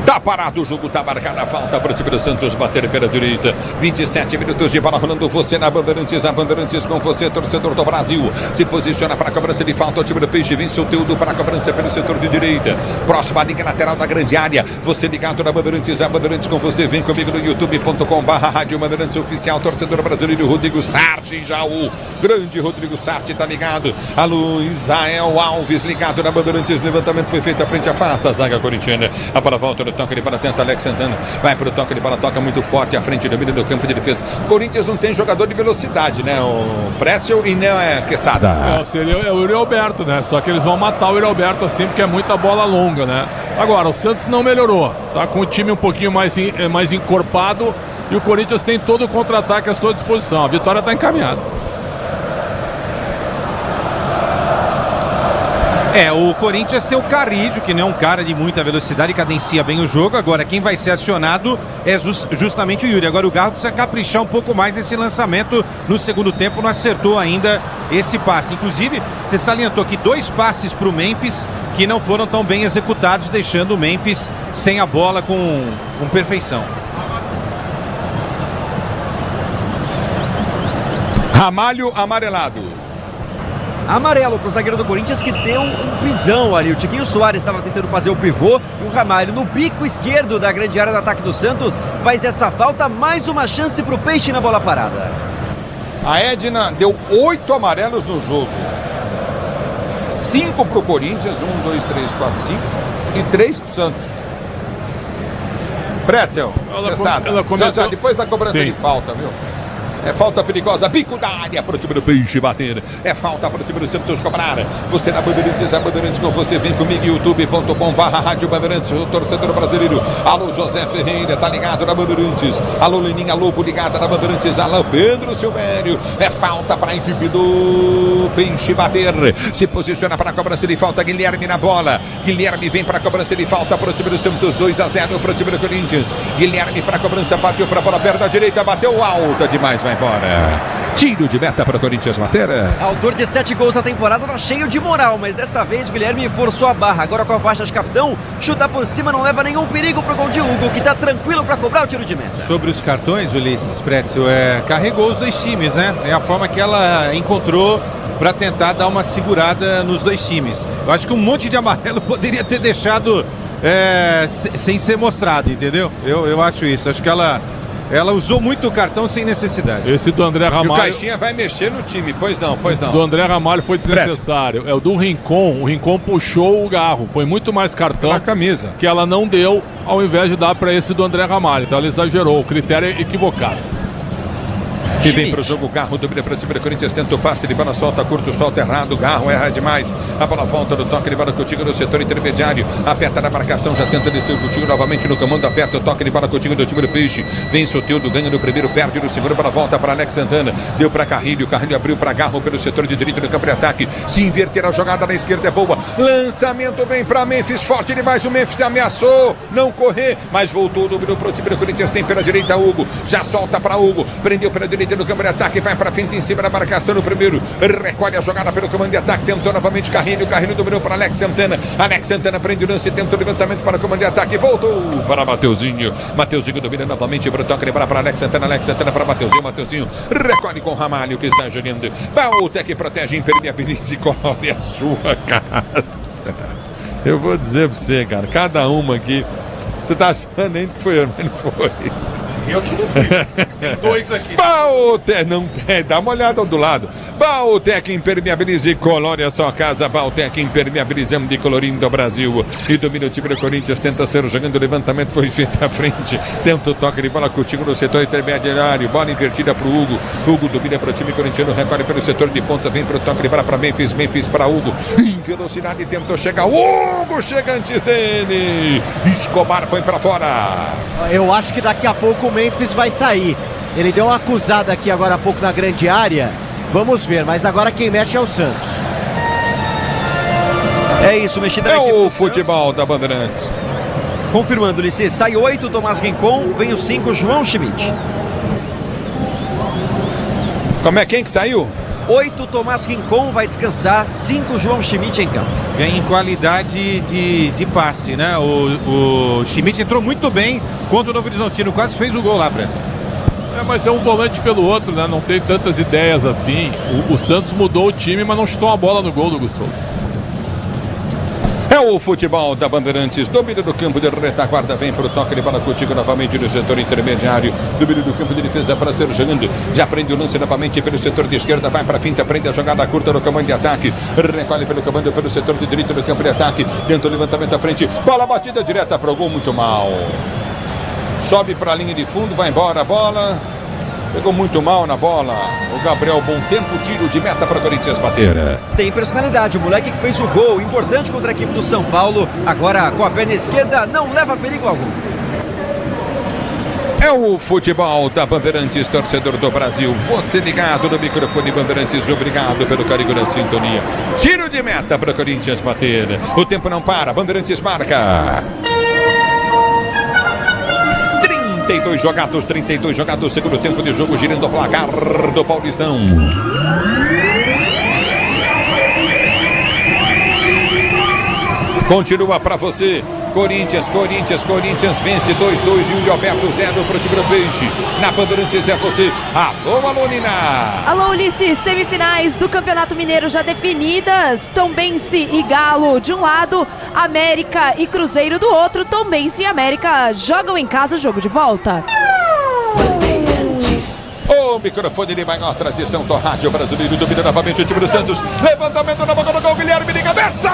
Tá parado o jogo, tá marcada a falta para o time do Santos bater pela direita. 27 minutos de bola rolando, você na Bandeirantes, a Bandeirantes com você, torcedor do Brasil. Se posiciona para a cobrança de falta, o time do Peixe vem Soteldo para a cobrança pelo setor de direita. Próxima linha lateral da grande área. Você ligado na Bandeirantes, a Bandeirantes com você. Vem comigo no youtube.com/Rádio Bandeirantes Oficial, torcedor brasileiro Rodrigo Sarti, já o grande Rodrigo Sarti tá ligado. Alô, Isael Alves ligado na Bandeirantes, levantamento foi feito à frente, afasta a zaga corintiana. A bola volta no toque de bola, tenta Alex Santana, vai pro toque de bola, toca muito forte à frente, domina do campo de defesa. Corinthians não tem jogador de velocidade, né? O Pretzel e não é Quesada. Seria o Yuri Alberto, né? Só que eles vão matar o Yuri Alberto assim, porque é muita bola longa, né? Agora, o Santos não melhorou, tá com o time um pouquinho mais encorpado e o Corinthians tem todo o contra-ataque à sua disposição. A vitória tá encaminhada. O Corinthians tem o Carrillo, que não é um cara de muita velocidade e cadencia bem o jogo. Agora, quem vai ser acionado é justamente o Yuri. Agora, o Garro precisa caprichar um pouco mais nesse lançamento. No segundo tempo, não acertou ainda esse passe. Inclusive, você salientou que 2 passes para o Memphis que não foram tão bem executados, deixando o Memphis sem a bola com perfeição. Ramalho amarelado. Amarelo pro zagueiro do Corinthians, que deu um pisão ali. O Tiquinho Soares estava tentando fazer o pivô e o Ramalho, no bico esquerdo da grande área do ataque do Santos, faz essa falta. Mais uma chance pro Peixe na bola parada. A Edna deu 8 amarelos no jogo. 5 pro Corinthians, 1, 2, 3, 4, 5 e 3 pro Santos. Pretzel, já depois da cobrança de falta, viu? É falta perigosa, bico da área para o time do Peixe bater. É falta para o time do Santos cobrar. Você na Bandeirantes, a Bandeirantes com você. Vem comigo, youtube.com/Rádio Bandeirantes, o torcedor brasileiro. Alô, José Ferreira, tá ligado na Bandeirantes. Alô, Leninha Lobo, ligada na Bandeirantes. Alô, Pedro Silvério. É falta para a equipe do Peixe bater. Se posiciona para a cobrança de falta. Guilherme na bola. Guilherme vem para a cobrança de falta para o time do Santos. 2-0 para o time do Corinthians. Guilherme para a cobrança, partiu para a bola perto da direita. Bateu alta demais, vai embora. Tiro de meta para o Corinthians bater. Autor de 7 gols na temporada, tá cheio de moral, mas dessa vez o Guilherme forçou a barra. Agora com a faixa de capitão, chuta por cima, não leva nenhum perigo pro gol de Hugo, que tá tranquilo para cobrar o tiro de meta. Sobre os cartões, Ulisses Pretzel, carregou os 2 times, né? É a forma que ela encontrou para tentar dar uma segurada nos 2 times. Eu acho que um monte de amarelo poderia ter deixado sem ser mostrado, entendeu? Eu acho isso. Acho que ela usou muito o cartão sem necessidade. Esse do André Ramalho... E o Caixinha vai mexer no time, pois não. Do André Ramalho foi desnecessário. É o do Rincon. O Rincon puxou o Garro. Foi muito mais cartão na camisa que ela não deu, ao invés de dar para esse do André Ramalho. Então ela exagerou. O critério é equivocado. E vem pro jogo, Garro domina para o time do Corinthians, tenta o passe, ele bola solta, curto, solta errado, Garro erra demais, a bola volta do toque, ele bola contigo no setor intermediário, aperta na marcação, já tenta descer contigo novamente no comando, aperta o toque, ele bola contigo do time do Peixe, vem Soteldo, ganha no primeiro, perde no segundo, bola volta para Alex Santana, deu para Carrilho abriu para Garro pelo setor de direito no campo de ataque, se inverter a jogada na esquerda é boa, lançamento vem para Memphis, forte demais, o Memphis ameaçou, não correr, mas voltou, dominou para o time do Corinthians, tem pela direita Hugo, já solta para Hugo, prendeu pela direita no campo de ataque, vai para frente em cima da marcação no primeiro, recolhe a jogada pelo comando de ataque, tentou novamente Carrilho dominou para Alex Santana prende o lance, tenta o levantamento para o comando de ataque, voltou para Mateuzinho domina novamente para o toque, lembra para Alex Santana para Mateuzinho recolhe com Ramalho que sai jogando, Bautec protege, impermeabiliza e colore a sua casa. Eu vou dizer para você, cara, cada uma aqui, você tá achando ainda que foi eu, mas não foi. Eu que não fui. Tem 2 aqui. Bautec, não tem, dá uma olhada do lado. Bautec impermeabiliza e colore a sua casa. Bautec impermeabilizamos de colorindo o Brasil. E domina o time do Corinthians, tenta ser jogando, o levantamento foi feito à frente. Tenta o toque de bola contigo no setor intermediário. Bola invertida para o Hugo. Hugo domina para o time corintiano, recolhe pelo setor de ponta, vem para o toque de bola para Memphis para Hugo. Em velocidade tentou chegar. Hugo chega antes dele. Escobar põe para fora. Eu acho que daqui a pouco o Memphis vai sair. Ele deu uma acusada aqui agora há pouco na grande área. Vamos ver, mas agora quem mexe é o Santos. É isso, mexida é o futebol da Bandeirantes. Confirmando, Ulisses, sai 8, Tomás Rincon, vem o 5, João Schmidt. Como é, quem que saiu? 8, Tomás Rincon vai descansar, 5, João Schmidt em campo. Ganha em qualidade de passe, né? O Schmidt entrou muito bem contra o Novo Horizontino, quase fez o gol lá, Preto. Mas é um volante pelo outro, né? Não tem tantas ideias assim. O Santos mudou o time, mas não chutou a bola no gol do Gustavo. É o futebol da Bandeirantes, domínio do campo de retaguarda, vem para o toque de bola contigo novamente no setor intermediário, domínio do campo de defesa para ser jogando, já prende o lance novamente pelo setor de esquerda, vai para a finta, prende a jogada curta no comando de ataque, recolhe pelo comando pelo setor de direito do campo de ataque, tenta o levantamento à frente, bola batida direta para o gol, muito mal. Sobe para a linha de fundo, vai embora a bola. Pegou muito mal na bola. O Gabriel, bom tempo, tiro de meta para o Corinthians bater. Tem personalidade, o moleque que fez o gol, importante contra a equipe do São Paulo. Agora com a perna esquerda, não leva perigo algum. É o futebol da Bandeirantes, torcedor do Brasil. Você ligado no microfone Bandeirantes, obrigado pelo carinho da sintonia. Tiro de meta para o Corinthians bater. O tempo não para, Bandeirantes marca. 32 jogados, segundo tempo de jogo, girando o placar do Paulistão. Continua para você. Corinthians vence 2-2 e o Alberto 0 para o time do Peixe. Na Bandeirantes é você. Alô, Nina. Alô, Ulisses. Semifinais do Campeonato Mineiro já definidas. Tombense e Galo de um lado, América e Cruzeiro do outro. Tombense e América jogam em casa o jogo de volta. O microfone de maior tradição do rádio brasileiro. Domina novamente o time do Santos. Levantamento na boca do gol. Guilherme de cabeça.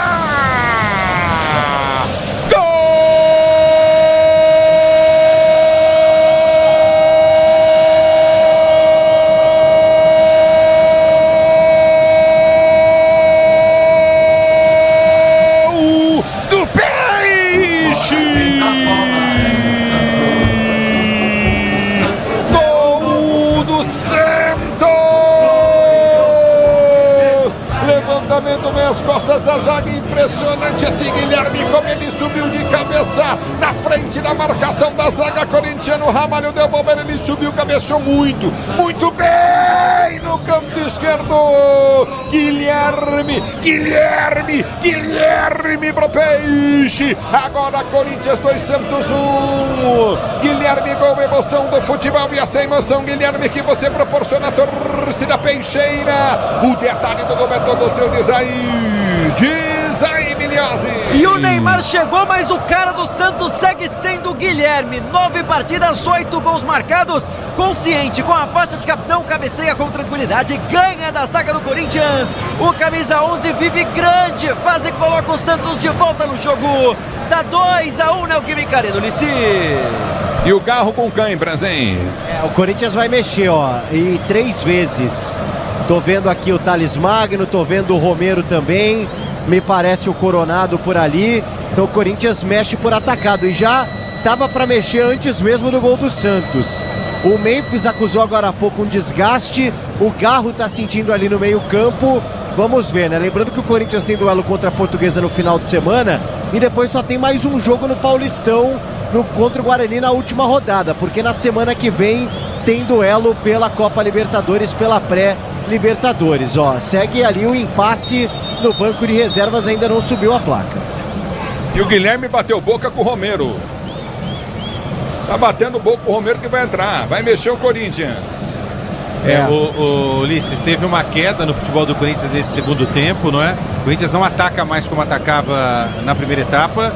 Nas costas da zaga, impressionante esse Guilherme, como ele subiu de cabeça na frente da marcação da zaga corintiana. O Ramalho deu bobeira, ele subiu, cabeceou muito bem no canto esquerdo. Guilherme pro Peixe. Agora Corinthians 2, Santos 1. Guilherme, gol, emoção do futebol, e essa emoção, Guilherme, que você proporciona à torcida peixeira. O detalhe do gol é todo seu, diz aí, Milhose. E o Neymar chegou, mas o cara do Santos segue sendo o Guilherme. 9 partidas, 8 gols marcados. Consciente, com a faixa de capitão, cabeceia com tranquilidade, ganha da zaga do Corinthians. O camisa 11 vive grande fase e coloca o Santos de volta no jogo. Tá 2-1 na Neoquímica Arena, Ulisses. E o Garro com cãibras, hein? O Corinthians vai mexer, e 3 vezes. Tô vendo aqui o Thales Magno, tô vendo o Romero também, me parece o Coronado por ali. Então o Corinthians mexe por atacado e já tava para mexer antes mesmo do gol do Santos. O Memphis acusou agora há pouco um desgaste, o Garro tá sentindo ali no meio campo. Vamos ver, né? Lembrando que o Corinthians tem duelo contra a Portuguesa no final de semana e depois só tem mais um jogo no Paulistão contra o Guarani na última rodada, porque na semana que vem tem duelo pela Copa Libertadores, pela pré-Libertadores. Segue ali o impasse no banco de reservas, ainda não subiu a placa. E o Guilherme bateu boca com o Romero. Tá batendo boca com o Romero que vai entrar, vai mexer o Corinthians. O Ulisses, teve uma queda no futebol do Corinthians nesse segundo tempo, não é? O Corinthians não ataca mais como atacava na primeira etapa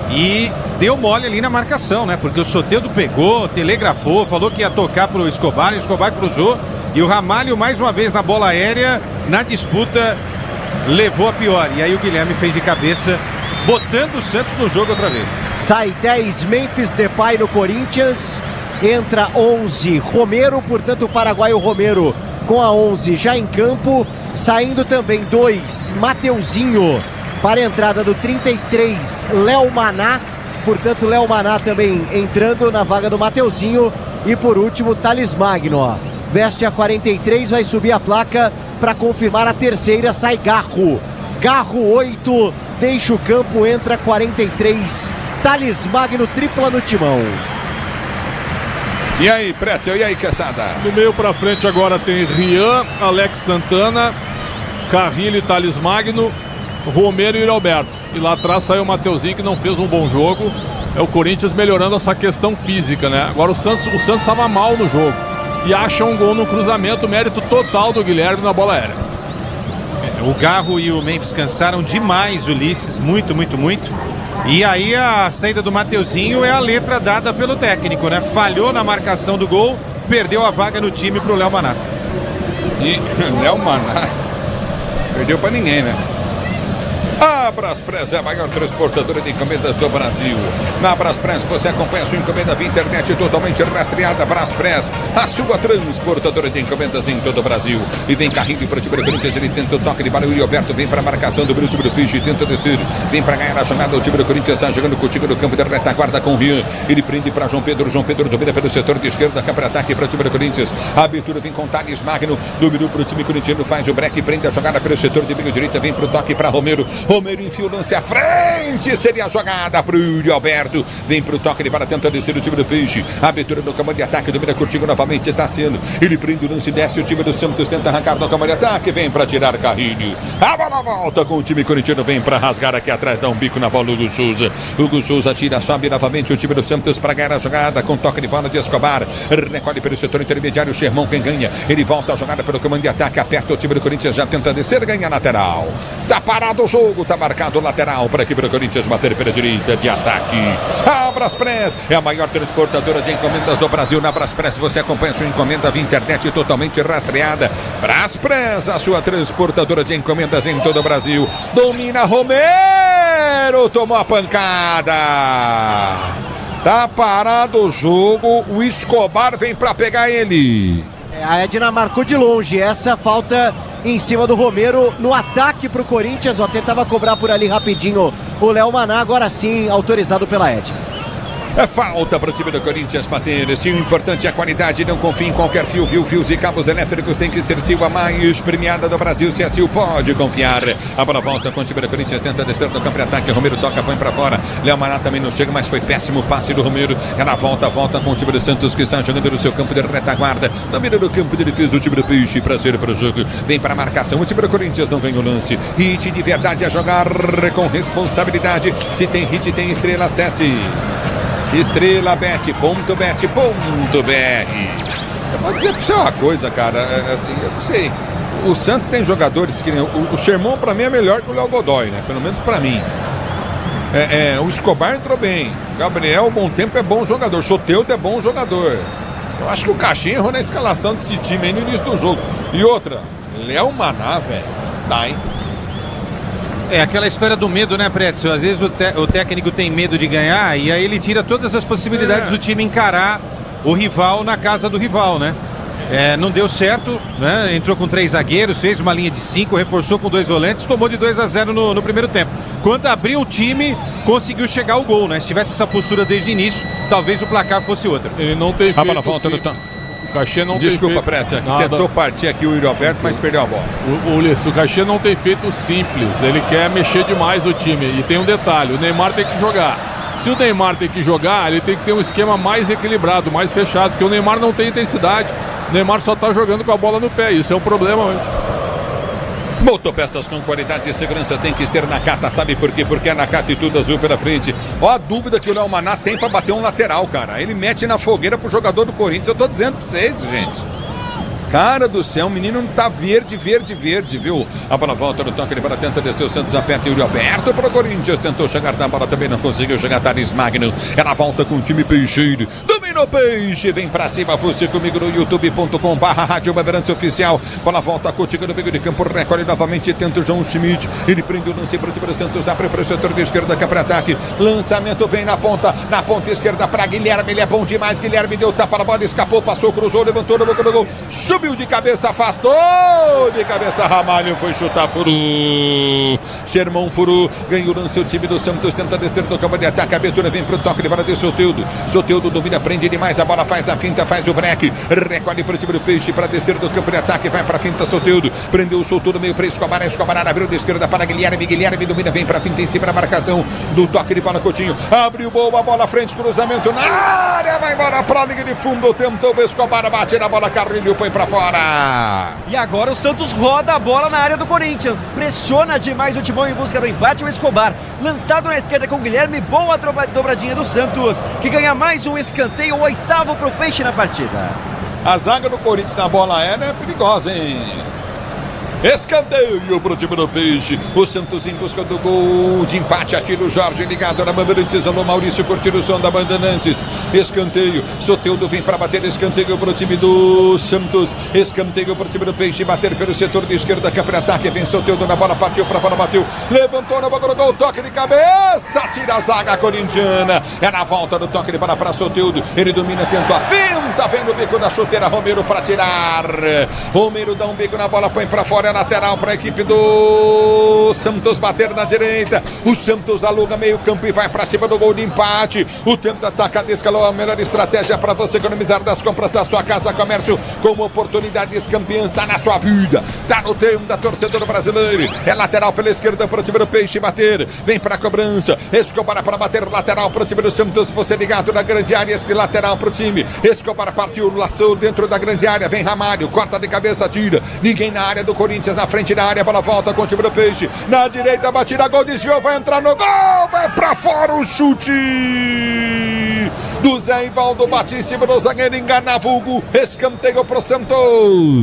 e deu mole ali na marcação, né? Porque o Soteldo pegou, telegrafou, falou que ia tocar pro Escobar, e o Escobar cruzou, e o Ramalho mais uma vez na bola aérea, na disputa, levou a pior. E aí o Guilherme fez de cabeça, botando o Santos no jogo outra vez. Sai 10, Memphis Depay no Corinthians. Entra 11, Romero, portanto o paraguaio Romero com a 11 já em campo. Saindo também 2, Mateuzinho, para a entrada do 33, Léo Maná. Portanto, Léo Maná também entrando na vaga do Mateuzinho. E por último, Thales Magno. Veste a 43, vai subir a placa para confirmar a terceira. Sai Garro. Garro 8, deixa o campo, entra 43. Thales Magno, tripla no timão. E aí, Pretzel, e aí, Quesada? Do meio pra frente agora tem Rian, Alex Santana, Carrilho e Thales Magno, Romero e Alberto. E lá atrás saiu o Mateuzinho, que não fez um bom jogo. É o Corinthians melhorando essa questão física, né? Agora o Santos estava mal no jogo. E acha um gol no cruzamento, mérito total do Guilherme na bola aérea. O Garro e o Memphis cansaram demais, Ulisses, muito. E aí a saída do Mateuzinho é a letra dada pelo técnico, né? Falhou na marcação do gol, perdeu a vaga no time pro Léo Maná. E Léo Maná perdeu pra ninguém, né? A Braspress é a maior transportadora de encomendas do Brasil. Na Braspress você acompanha a sua encomenda via internet totalmente rastreada. Braspress, a sua transportadora de encomendas em todo o Brasil. E vem carrinho para o time do Corinthians, ele tenta o toque de bola. O Roberto vem para a marcação do time do Peixe, tenta descer. Vem para ganhar a jogada. O time do Corinthians está jogando contigo no campo de retaguarda com o Rian. Ele prende para João Pedro. João Pedro domina pelo setor de esquerda. Cá para ataque para o time do Corinthians. A abertura vem com Thales Magno. Dominou para o time corintiano. Faz o break, prende a jogada pelo setor de meio direita. Vem para o toque para Romero. Romero enfia o lance à frente. Seria a jogada para o Alberto. Vem para o toque de bola. Tenta descer o time do Peixe. A abertura do campo de ataque. Domina contigo novamente. Está sendo. Ele prende o lance. Desce o time do Santos. Tenta arrancar do campo de ataque. Vem para tirar Carrinho. A bola volta com o time corintiano. Vem para rasgar aqui atrás. Dá um bico na bola. Hugo Souza. Hugo Souza tira. Sobe novamente o time do Santos para ganhar a jogada. Com toque de bola de Escobar. Recolhe pelo setor intermediário. Sherman quem ganha. Ele volta a jogada pelo comando de ataque. Aperta o time do Corinthians. Já tenta descer. Ganha lateral. Tá parado o jogo. Tá marcado lateral para a equipe do Corinthians bater pela direita de ataque. A Braspress é a maior transportadora de encomendas do Brasil. Na Braspress você acompanha sua encomenda via internet totalmente rastreada. Braspress, a sua transportadora de encomendas em todo o Brasil. Domina Romero. Tomou a pancada. Tá parado o jogo. O Escobar vem para pegar ele. A Edna marcou de longe. Essa falta em cima do Romero no ataque pro Corinthians. Ó, tentava cobrar por ali rapidinho o Léo Maná. Agora sim, autorizado pela Edna. É falta para o time do Corinthians bater. Se o importante é a qualidade, não confie em qualquer fio. Fios e cabos elétricos tem que ser Silva mais premiada do Brasil. Se a Sil pode confiar. A bola volta com o time do Corinthians. Tenta descer do campo de ataque. Romero toca, põe para fora. Léo Maná também não chega, mas foi péssimo o passe do Romero. Ela volta com o time do Santos que está jogando no seu campo de retaguarda. Domina do campo de defesa o time do Peixe para ser para o jogo. Vem para a marcação. O time do Corinthians não ganha o lance. Hit de verdade a jogar com responsabilidade. Se tem hit, tem estrela. Acesse estrelabet.bet.br. Eu vou dizer pra você uma coisa, cara, assim, eu não sei. O Santos tem jogadores que o Sherman pra mim é melhor que o Léo Godoy, né? Pelo menos pra mim. O Escobar entrou bem. Gabriel, bom tempo, é bom jogador. Soteldo é bom jogador. Eu acho que o Caixinha errou na escalação desse time aí no início do jogo. E outra, Léo Maná, velho, tá, hein? É aquela história do medo, né, Pretzel? Às vezes o técnico tem medo de ganhar e aí ele tira todas as possibilidades do time encarar o rival na casa do rival, né? Não deu certo, né? Entrou com 3 zagueiros, fez uma linha de 5, reforçou com 2 volantes, tomou de 2-0 no primeiro tempo. Quando abriu o time, conseguiu chegar ao gol, né? Se tivesse essa postura desde o início, talvez o placar fosse outro. Ele não tem feito. O Caixinha não Desculpa, tem feito... Pretzel, tentou partir aqui o Yuri Alberto, mas perdeu a bola. O Caixinha não tem feito simples, ele quer mexer demais o time. E tem um detalhe, o Neymar tem que jogar. Se o Neymar tem que jogar, ele tem que ter um esquema mais equilibrado, mais fechado, porque o Neymar não tem intensidade. O Neymar só tá jogando com a bola no pé, isso é um problema hoje. Motopeças com qualidade e segurança tem que ser Nakata, sabe por quê? Porque é Nakata e tudo azul pela frente. Ó a dúvida que o Léo Maná tem pra bater um lateral, cara. Ele mete na fogueira pro jogador do Corinthians, eu tô dizendo pra vocês, gente. Cara do céu, o menino não tá verde, viu? A bola volta no toque de bola, tenta descer o Santos, aperta e o Alberto para o Corinthians, tentou chegar na bola, também não conseguiu chegar, Thales Magno, ela volta com o time Peixeiro, domina o Peixe, vem pra cima, você comigo no youtube.com/Rádio Bandeirantes Oficial, bola volta contigo no meio de campo, recolhe novamente, tenta o João Schmidt, ele prende o lance para o time do Santos, abre para o setor de esquerda, cá para ataque, lançamento vem na ponta esquerda para Guilherme, ele é bom demais, Guilherme deu tapa na bola, escapou, passou, cruzou, levantou, na boca do gol, subiu de cabeça, afastou de cabeça, Ramalho foi chutar, furou, Sherman furou, ganhou o lance, o time do Santos tenta descer do campo de ataque, a abertura vem pro toque de bola de Soteldo domina, prende demais, a bola faz a finta, faz o break, recolhe pro time do Peixe para descer do campo de ataque, vai pra finta, Soteldo, prendeu o Soteldo meio para Escobar, abriu de esquerda para Guilherme domina, vem pra finta em cima da marcação do toque de bola, Coutinho, abriu boa bola à frente, cruzamento na área, vai embora pra linha de fundo, tentou o Escobar, bate na bola, Carrilho põe pra fora. E agora o Santos roda a bola na área do Corinthians, pressiona demais o Timão em busca do empate, o Escobar lançado na esquerda com o Guilherme, boa dobradinha do Santos, que ganha mais um escanteio, o 8º pro Peixe na partida. A zaga do Corinthians na bola aérea é perigosa, hein? Escanteio pro time do Peixe. O Santos em busca do gol de empate. Atira o Jorge ligado na Bandeirantes. Alô, Maurício, curtindo o som da Bandeirantes. Escanteio. Soteldo vem para bater. Escanteio pro time do Santos. Escanteio pro time do Peixe. Bater pelo setor de esquerda. Que para ataque. Vem Soteldo na bola. Partiu pra bola. Bateu. Levantou na boca do gol. Toque de cabeça. Tira a zaga corintiana. É na volta do toque de bola para Soteldo. Ele domina. Tentou a finta. Vem no bico da chuteira. Romero para tirar. Romero dá um bico na bola. Põe para fora. Lateral para a equipe do Santos bater na direita. O Santos aluga meio campo e vai para cima do gol de empate. O tempo da atacada escalou a melhor estratégia para você economizar das compras da sua casa. Comércio com oportunidades campeãs. Está na sua vida, está no tempo da torcedor brasileiro. É lateral pela esquerda para o time do Peixe bater. Vem para a cobrança. Escobar para bater. Lateral para o time do Santos. Você ligado na grande área. Esse lateral para o time. Escobar partiu, laçou dentro da grande área. Vem Ramalho, corta de cabeça, tira. Ninguém na área do Corinthians. Na frente da área, bola volta com o time do Peixe. Na direita, batida, gol, desviou, vai entrar no gol. Vai pra fora o chute do Zé Ivaldo. Bate em cima do zagueiro, enganava o Hugo. Escanteio pro Santos.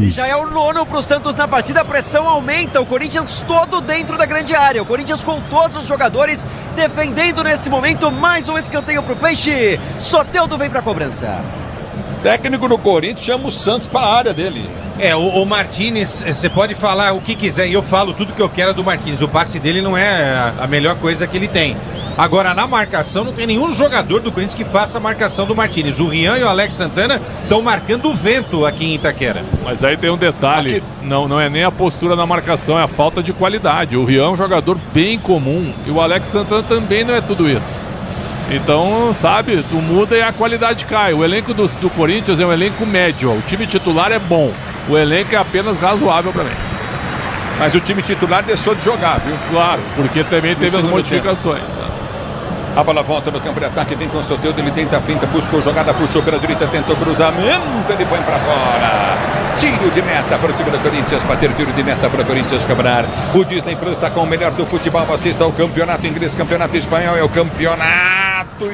E já é o 9º pro Santos na partida. A pressão aumenta. O Corinthians todo dentro da grande área. O Corinthians com todos os jogadores defendendo nesse momento. Mais um escanteio pro Peixe. Soteldo vem pra cobrança. Técnico do Corinthians chama o Santos para a área dele. O Martínez, você pode falar o que quiser, e eu falo tudo que eu quero do Martínez. O passe dele não é a melhor coisa que ele tem. Agora, na marcação, não tem nenhum jogador do Corinthians que faça a marcação do Martínez. O Rian e o Alex Santana estão marcando o vento aqui em Itaquera. Mas aí tem um detalhe, não é nem a postura na marcação, é a falta de qualidade. O Rian é um jogador bem comum e o Alex Santana também não é tudo isso. Então, sabe, tu muda e a qualidade cai. O elenco do Corinthians é um elenco médio. O time titular é bom. O elenco é apenas razoável para mim. Mas o time titular deixou de jogar, viu? Claro, porque também teve as modificações. A bola volta no campo de ataque, vem com o Soteldo, ele tenta a finta, buscou jogada, puxou pela direita, tentou cruzamento, ele põe para fora. Tiro de meta para o time do Corinthians, bater tiro de meta para o Corinthians cobrar. O Disney Plus está com o melhor do futebol, assista ao campeonato inglês, campeonato espanhol, é o campeonato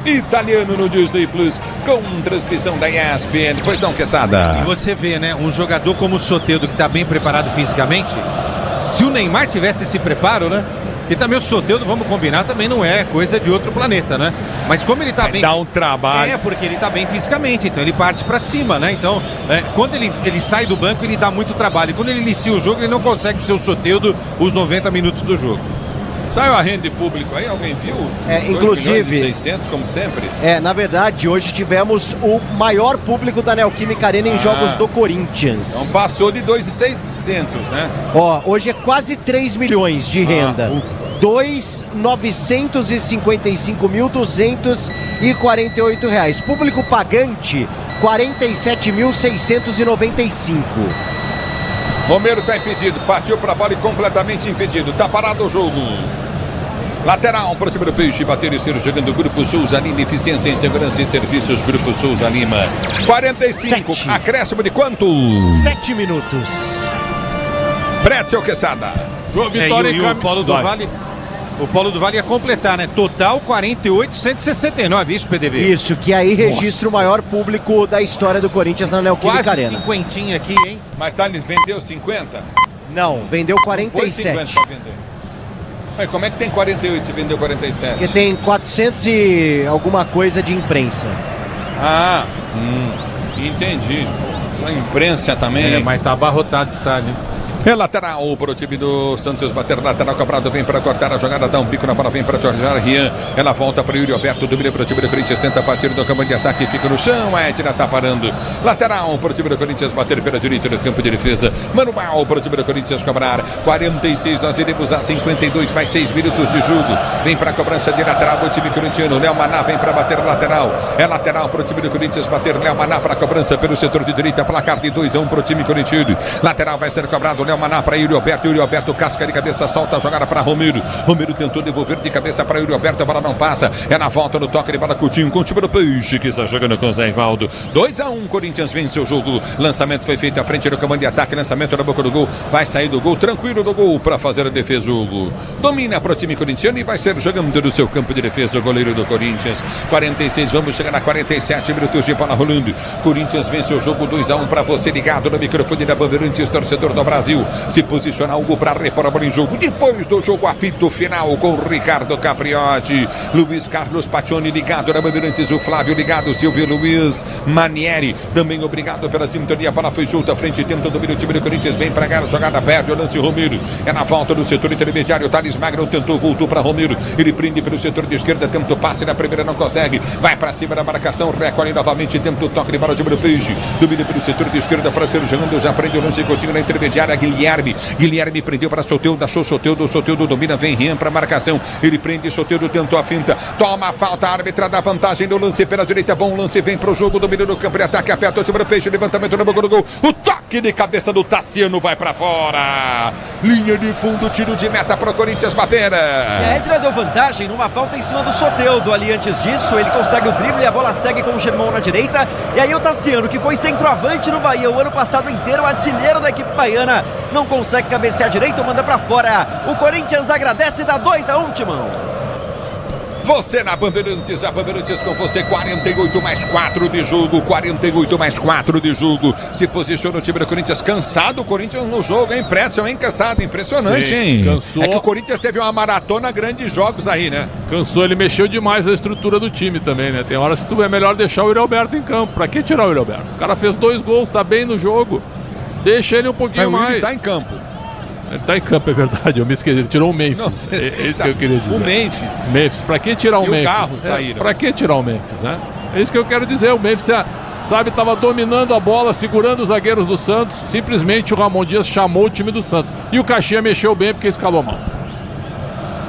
italiano no Disney Plus, com transmissão da ESPN. Pois não, Quesada. E você vê, né, um jogador como o Soteldo, que está bem preparado fisicamente, se o Neymar tivesse esse preparo, né? E também o Soteldo, vamos combinar, também não é coisa de outro planeta, né? Mas como ele tá bem... Dá um trabalho. É, porque ele tá bem fisicamente, então ele parte pra cima, né? Então, quando ele sai do banco, ele dá muito trabalho. E quando ele inicia o jogo, ele não consegue ser o Soteldo os 90 minutos do jogo. Saiu a renda de público aí, alguém viu? Inclusive 2.600.000, como sempre. Na verdade, hoje tivemos o maior público da Neoquímica Arena em jogos do Corinthians. Então passou de 2.600, né? Hoje é quase 3 milhões de renda. 2.955.248 reais. Público pagante, 47.695. Romero está impedido, partiu para a bola e completamente impedido. Está parado o jogo. Lateral para o time do Peixe, bater e ser jogando o Grupo Souza Lima, eficiência em segurança e serviços, Grupo Souza Lima. 45, acréscimo de quanto? 7 minutos. Pretzel Quesada. João Vitória e o Paulo do Vale. O Paulo do Vale ia completar, né? Total 48.169, isso, PDV? Isso, que aí registra o maior público da história do Corinthians na Neoquímica Arena. Quase cinquentinha aqui, hein? Mas vendeu 50? Não, vendeu 47. Põe 50 pra vender. Mas como é que tem 48 se vendeu 47? Porque tem 400 e alguma coisa de imprensa. Entendi. Só imprensa também. Mas tá abarrotado o estádio. É lateral para o time do Santos, bater lateral, cobrado, vem para cortar a jogada, dá um bico na bola, vem para torjar Rian, ela volta para o Yuri Alberto, domina para o time do Corinthians, tenta partir do campo de ataque, fica no chão, a Edna tá parando, lateral para o time do Corinthians, bater pela direita do campo de defesa, manual para o time do Corinthians cobrar, 46, nós iremos a 52, mais 6 minutos de jogo, vem para a cobrança de lateral do time corintiano, Léo Maná vem para bater lateral, é lateral para o time do Corinthians, bater Léo Maná para a cobrança pelo setor de direita, placar de 2-1 para o time corintiano, lateral vai ser cobrado, Léo Maná para Yuri Alberto, casca de cabeça, solta a jogada para Romero. Romero tentou devolver de cabeça para Yuri Alberto, a bola não passa. É na volta no toque de bola Coutinho com o time do Peixe que está jogando com o Zé Ivaldo. 2-1, Corinthians vence o jogo. Lançamento foi feito à frente do comando de ataque, lançamento na boca do gol. Vai sair do gol, tranquilo do gol para fazer a defesa. Jogo domina para o time corintiano e vai ser jogando no seu campo de defesa o goleiro do Corinthians. 46, vamos chegar a 47 minutos de bola rolando. Corinthians vence o jogo 2-1 para você ligado no microfone da Bandeirantes, torcedor do Brasil. conseguiu se posicionar. Hugo para repor a bola em jogo. Depois do jogo, apito final com o Ricardo Capriotti. Luiz Carlos Pacioni ligado na Bandeirantes. O Flávio ligado. Silvio Luiz Manieri também obrigado pela sintonia. A bola foi solta à frente. Tenta o domínio. O time do Corinthians vem pra cá. Jogada perde. O lance Romero. É na volta do setor intermediário. O Thales Magno tentou, voltou para Romero. Ele prende pelo setor de esquerda. Tenta o passe na primeira, não consegue. Vai pra cima da marcação. Recolhe novamente. Tenta o toque de bola. O time do Peixe. Domina pelo setor de esquerda para ser jogando. Já prende o lance Coutinho na intermediária. Guilherme prendeu para Soteldo. Achou Soteldo domina. Vem Rian para marcação. Ele prende Soteldo. Tentou a finta. Toma a falta. A árbitra dá vantagem no lance pela direita. Bom lance. Vem pro jogo. Domina no campo de ataque. Aperta o time do Peixe. Levantamento no boca do gol. O toque de cabeça do Tassiano vai para fora. Linha de fundo. Tiro de meta para o Corinthians bater. E a Edna deu vantagem numa falta em cima do Soteldo. Ali antes disso, ele consegue o drible e a bola segue com o Germão na direita. E aí o Tassiano, que foi centroavante no Bahia o ano passado inteiro, artilheiro da equipe baiana, não consegue cabecear direito, manda pra fora. O Corinthians agradece e dá 2-1, Timão. Você na Bandeirantes, a Bandeirantes com você, 48 mais 4 de jogo, 48 mais 4 de jogo. Se posiciona o time do Corinthians, cansado o Corinthians no jogo, hein? Prédio, hein? Cansado, impressionante, sim, hein? Cansou. É que o Corinthians teve uma maratona grande de jogos aí, né? Cansou, ele mexeu demais a estrutura do time também, né? Tem horas que é melhor deixar o Yuri Alberto em campo. Pra que tirar o Yuri Alberto? O cara fez 2 gols, tá bem no jogo. Deixa ele um pouquinho mais. Ele tá em campo. Ele tá em campo, é verdade, eu me esqueci. Ele tirou o Memphis. Não, é isso que eu queria dizer. O Memphis. Memphis, pra que tirar o Memphis? Carro saíram. Pra que tirar o Memphis, né? É isso que eu quero dizer. O Memphis, sabe, tava dominando a bola, segurando os zagueiros do Santos. Simplesmente o Ramon Dias chamou o time do Santos. E o Caixinha mexeu bem porque escalou mal.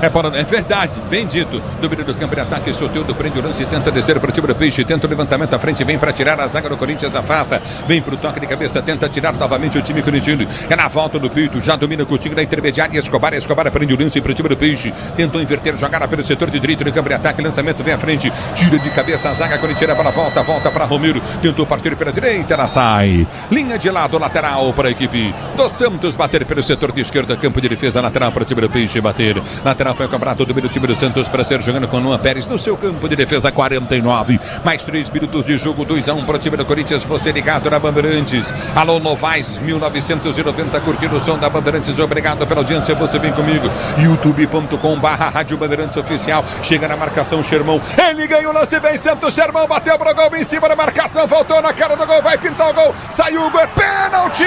É verdade, bem dito. Domínio do campo de ataque, Soteldo prende o lance, tenta descer para o time do Peixe, tenta o levantamento à frente, vem para tirar a zaga do Corinthians, afasta, vem para o toque de cabeça, tenta tirar novamente o time corintiano. É na volta do peito, já domina o Coutinho na intermediária, Escobar prende o lance para o time do Peixe, tentou inverter, jogada pelo setor de direito no campo de ataque, lançamento vem à frente, tira de cabeça a zaga corintiana, para volta para Romero, tentou partir pela direita, ela sai. Linha de lado, lateral para a equipe do Santos, bater pelo setor de esquerda, campo de defesa, lateral para o time do Peixe, bater. Lateral foi cobrado do time do Santos para ser jogando com Luan Pérez no seu campo de defesa, 49. Mais 3 minutos de jogo, 2-1 para o time do Corinthians. Você ligado na Bandeirantes. Alô Novaes, 1990, curtindo o som da Bandeirantes. Obrigado pela audiência, você vem comigo. youtube.com/Rádio Bandeirantes Oficial. Chega na marcação, Xermão. Ele ganha o lance, vem Santos, Xermão bateu pro gol, em cima da marcação, voltou na cara do gol, vai pintar o gol. Saiu o gol, é pênalti!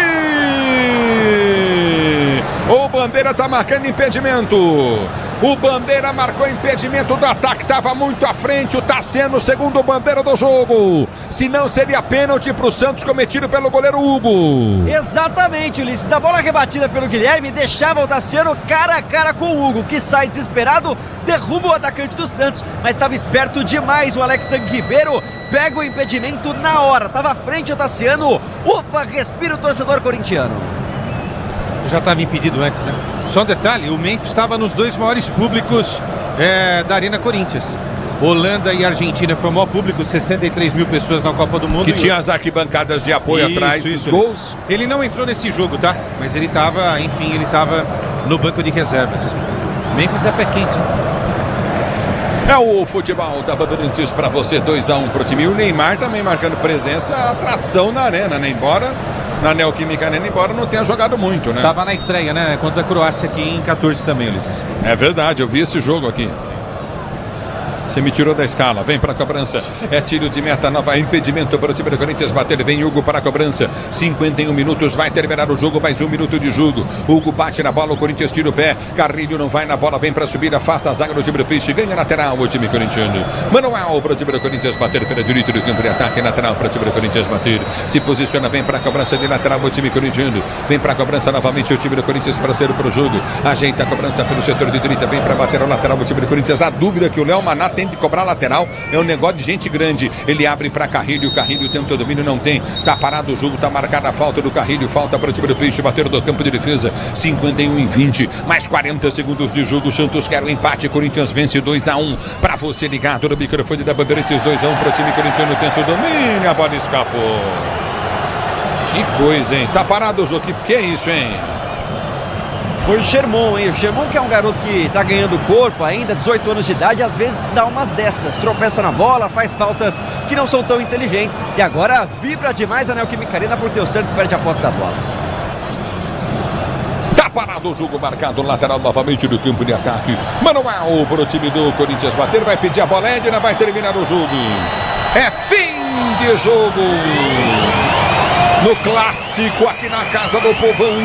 O Bandeira tá marcando impedimento. O Bandeira marcou impedimento do ataque, estava muito à frente. O Tassiano, segundo o Bandeira do jogo. Se não, seria pênalti para o Santos cometido pelo goleiro Hugo. Exatamente, Ulisses. A bola rebatida pelo Guilherme deixava o Tassiano cara a cara com o Hugo, que sai desesperado, derruba o atacante do Santos. Mas estava esperto demais o Alexandre Ribeiro. Pega o impedimento na hora. Estava à frente o Tassiano. Ufa, respira o torcedor corintiano. Já estava impedido antes, né? Só um detalhe, o Memphis estava nos 2 maiores públicos da Arena Corinthians. Holanda e Argentina foi o maior público, 63 mil pessoas na Copa do Mundo. Que tinha as arquibancadas de apoio atrás dos gols. Ele não entrou nesse jogo, tá? Mas ele estava, enfim, ele estava no banco de reservas. Memphis é pé quente. É o futebol da Bandeirantes para você, 2-1 pro time. E o Neymar também marcando presença, atração na arena, né? Embora na Neoquímica Arena, embora não tenha jogado muito, né? Tava na estreia, né? Contra a Croácia aqui em 14 também, Ulisses. É verdade, eu vi esse jogo aqui. Você me tirou da escala, vem para a cobrança. É tiro de meta, nova impedimento para o time do Corinthians bater. Vem Hugo para a cobrança. 51 minutos, vai terminar o jogo, mais 1 minuto de jogo. Hugo bate na bola, o Corinthians tira o pé. Carrilho não vai na bola, vem para subir, afasta a zaga do time do Peixe. Ganha lateral o time corintiano. Manuel para o time do Corinthians bater pela direita do campo de ataque. Lateral para o time do Corinthians bater. Se posiciona, vem para a cobrança de lateral o time corintiano. Vem para a cobrança novamente o time do Corinthians para ser para o jogo. Ajeita a cobrança pelo setor de direita, vem para bater o lateral o time do Corinthians. A dúvida que o Léo Maná tem de cobrar lateral é um negócio de gente grande. Ele abre para Carrilho, o Carrilho tenta o domínio, não tem. Tá parado o jogo, tá marcada a falta do Carrilho, falta para o time do Peixe bater do campo de defesa. 51-20, mais 40 segundos de jogo. Santos quer o empate, Corinthians vence 2-1. Para você ligado no microfone da Bandeirantes, 2-1 para o time corintiano, tenta o domínio, a bola escapou. Que coisa, hein? Tá parado o jogo, que é isso, hein? Foi o Xermão, hein? O Xermão, que é um garoto que tá ganhando corpo ainda, 18 anos de idade, às vezes dá umas dessas, tropeça na bola, faz faltas que não são tão inteligentes e agora vibra demais a Neoquímica Arena porque o Santos perde a posse da bola. parado o jogo, marcado lateral novamente do campo de ataque. Manuel para o time do Corinthians bater, vai pedir a bola, Edna, vai terminar o jogo. É fim de jogo. No clássico, aqui na casa do povão,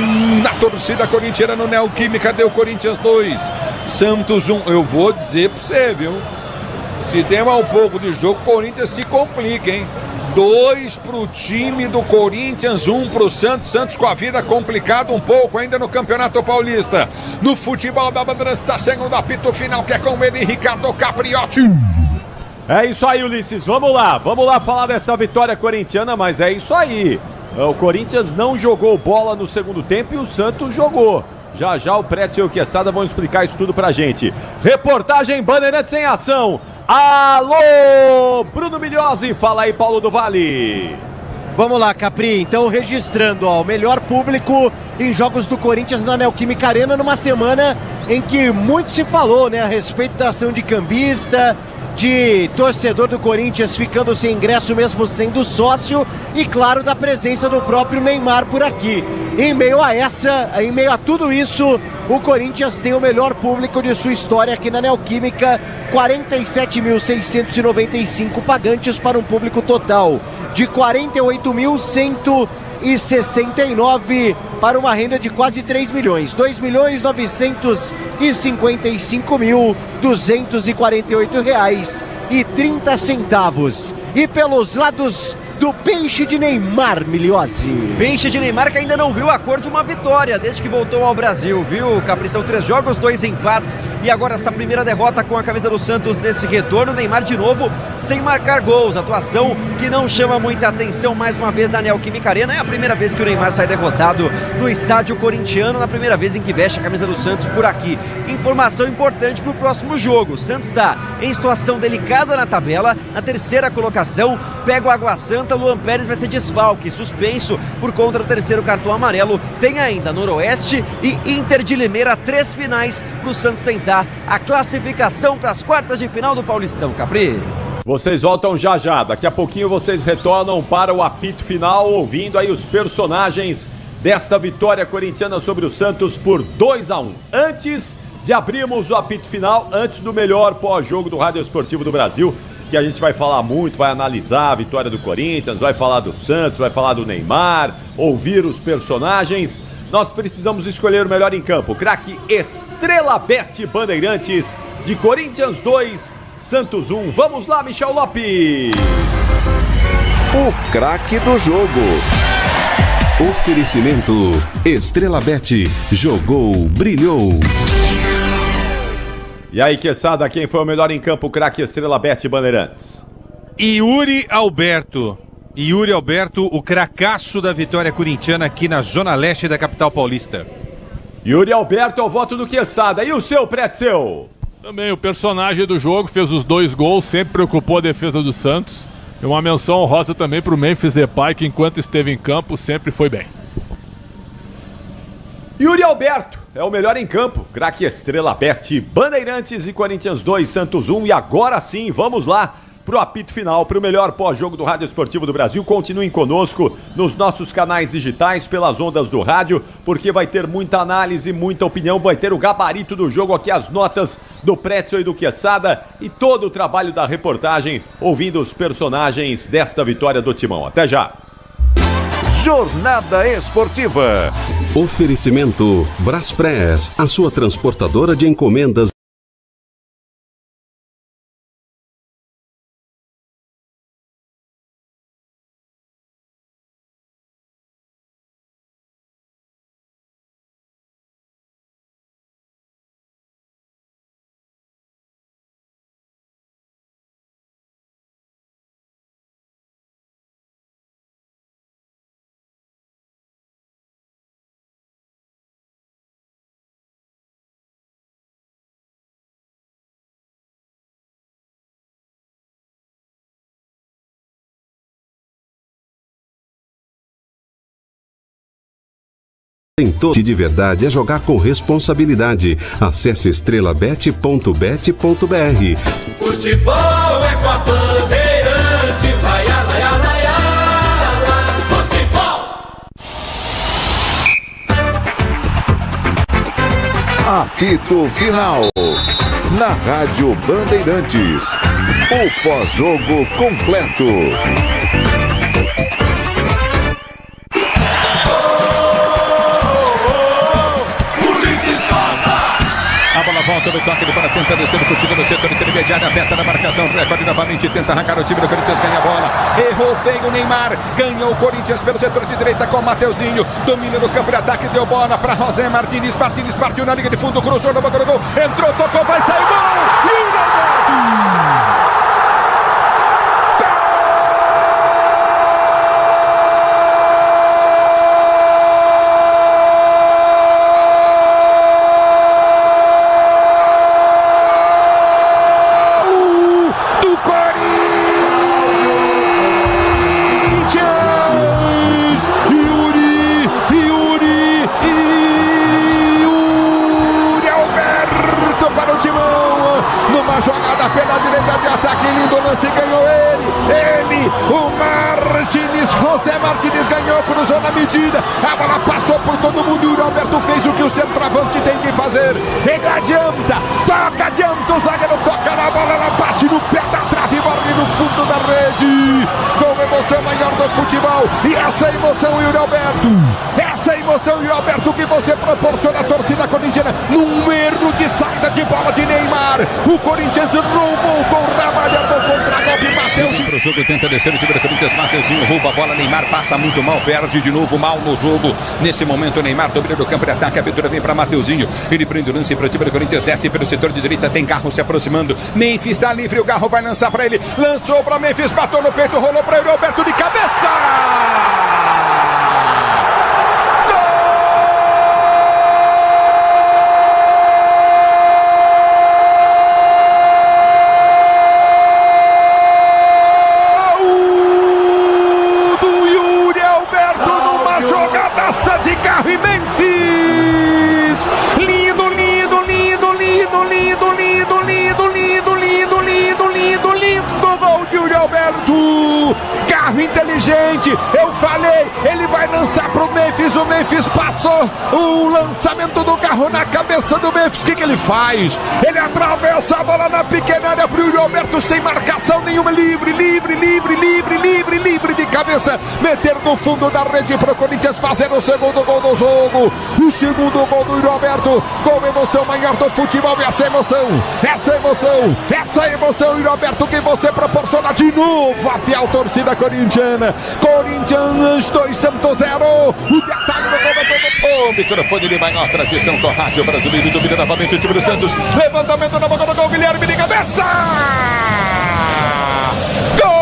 na torcida corintiana, no Neoquímica, deu Corinthians 2, Santos 1. Eu vou dizer pra você, viu? Se tem um pouco de jogo, Corinthians se complica, hein? 2 pro time do Corinthians, 1 pro Santos. Santos com a vida complicada um pouco ainda no Campeonato Paulista. No futebol da Bandeirantes está chegando o apito final, que é com ele, Ricardo Capriotti. É isso aí, Ulisses. Vamos lá falar dessa vitória corintiana, mas é isso aí. O Corinthians não jogou bola no segundo tempo e o Santos jogou. Já o Pretzel e o Quesada vão explicar isso tudo pra gente. Reportagem Bandeirantes em ação. Alô, Bruno Milhozzi. Fala aí, Paulo do Vale. Vamos lá, Capri. Então, registrando o melhor público em jogos do Corinthians na Neoquímica Arena, numa semana em que muito se falou, né, a respeito da ação de cambista, de torcedor do Corinthians ficando sem ingresso mesmo sendo sócio e, claro, da presença do próprio Neymar por aqui. Em meio a tudo isso, o Corinthians tem o melhor público de sua história aqui na Neoquímica, 47.695 pagantes para um público total de 48.169 para uma renda de quase 3 milhões, 2.955.248 reais e 30 centavos. E pelos lados do peixe de Neymar, Milhozzi. Peixe de Neymar que ainda não viu a cor de uma vitória desde que voltou ao Brasil, viu, Capri? São 3 jogos, 2 empates e agora essa primeira derrota com a camisa do Santos nesse retorno. Neymar de novo sem marcar gols, atuação que não chama muita atenção mais uma vez na Neoquímica Arena. É a primeira vez que o Neymar sai derrotado no estádio corintiano, na primeira vez em que veste a camisa do Santos por aqui. Informação importante para o próximo jogo. O Santos está em situação delicada na tabela, na 3ª colocação, pega o Água Santa. Luan Pérez vai ser desfalque, suspenso por conta do 3º cartão amarelo. Tem ainda Noroeste e Inter de Limeira, 3 finais para o Santos tentar a classificação para as quartas de final do Paulistão, Capri. Vocês voltam já. Daqui a pouquinho vocês retornam para o apito final, ouvindo aí os personagens desta vitória corintiana sobre o Santos por 2-1. Antes de abrirmos o apito final, antes do melhor pós-jogo do Rádio Esportivo do Brasil, que a gente vai falar muito, vai analisar a vitória do Corinthians, vai falar do Santos, vai falar do Neymar, ouvir os personagens. Nós precisamos escolher o melhor em campo. Craque Estrela Bet Bandeirantes, de Corinthians 2, Santos 1. Vamos lá, Michel Lopes. O craque do jogo. Oferecimento Estrela Bet. Jogou, brilhou. E aí, Quesada, quem foi o melhor em campo, craque Estrela Bet Bandeirantes? Yuri Alberto, o cracaço da vitória corintiana aqui na zona leste da capital paulista. Yuri Alberto é o voto do Quesada. E o seu, Pretzel? Também o personagem do jogo, fez os 2 gols, sempre preocupou a defesa do Santos. E uma menção honrosa também para o Memphis Depay, que enquanto esteve em campo sempre foi bem. Yuri Alberto é o melhor em campo, craque Estrela Bet Bandeirantes e Corinthians 2, Santos 1. E agora sim, vamos lá pro apito final, pro melhor pós-jogo do Rádio Esportivo do Brasil. Continuem conosco nos nossos canais digitais, pelas ondas do rádio, porque vai ter muita análise, muita opinião, vai ter o gabarito do jogo aqui, as notas do Pretzel e do Quesada e todo o trabalho da reportagem, ouvindo os personagens desta vitória do Timão. Até já! Jornada Esportiva. Oferecimento Braspress, a sua transportadora de encomendas. De verdade é jogar com responsabilidade. Acesse estrelabet.bet.br. Futebol é com a Bandeirantes, laia, laia, laia, futebol. Apito Final. Na Rádio Bandeirantes. O pós-jogo completo. A bola volta no toque de bola, tenta descer contigo no setor intermediário, aperta na marcação, recorde novamente, tenta arrancar o time do Corinthians, ganha a bola, errou feio o Neymar, ganhou o Corinthians pelo setor de direita com o Mateuzinho, domínio do campo de ataque, deu bola para José Martínez partiu na linha de fundo, cruzou no banco do gol, entrou, tocou, vai sair, gol! Yuri Alberto! Jogada pela direita de ataque, lindo lance, ganhou ele, o Martínez, José Martínez ganhou, cruzou na medida, a bola passou por todo mundo e o Roberto fez o que o centroavante tem que fazer, ele adianta, o zagueiro toca na bola, ela bate no pé da trave, morre no fundo da rede, com emoção maior do futebol, e essa emoção, Yuri Alberto, que você proporciona à torcida corintiana, num erro de saída de bola de Neymar, o Corinthians roubou com o Ramalho, contra-golpe, Mateuzinho. Pro jogo, tenta descer o time do Corinthians, Mateuzinho rouba a bola, Neymar passa muito mal, perde de novo mal no jogo. Nesse momento, o Neymar domina do campo de ataque, a abertura vem para Mateuzinho, ele prende o lance para o time do Corinthians, desce pelo setor de direita, tem Garro se aproximando, Memphis está livre, o Garro vai lançar para ele, lançou para Memphis, bateu no peito, rolou para ele, Roberto de cabeça! De Garro e Memphis, lindo gol de Yuri Alberto, Garro inteligente, eu falei, ele vai lançar pro Memphis, o Memphis passou, o lançamento do Garro na cabeça do Memphis, o que ele faz? Ele atravessa a bola na pequena área pro Yuri Alberto sem marcação nenhuma, livre de cabeça, meter no fundo da rede pro Corinthians fazer o segundo gol do jogo, o segundo gol do Yuri Alberto, com emoção maior do futebol, e essa emoção, Yuri Alberto, que você proporciona de novo a fiel torcida corintiana, Corinthians 2, Santos 0, o detalhe do gol, o microfone de maior tradição do rádio brasileiro, domina novamente o time do Santos, levantamento na boca do gol, Guilherme de cabeça, gol!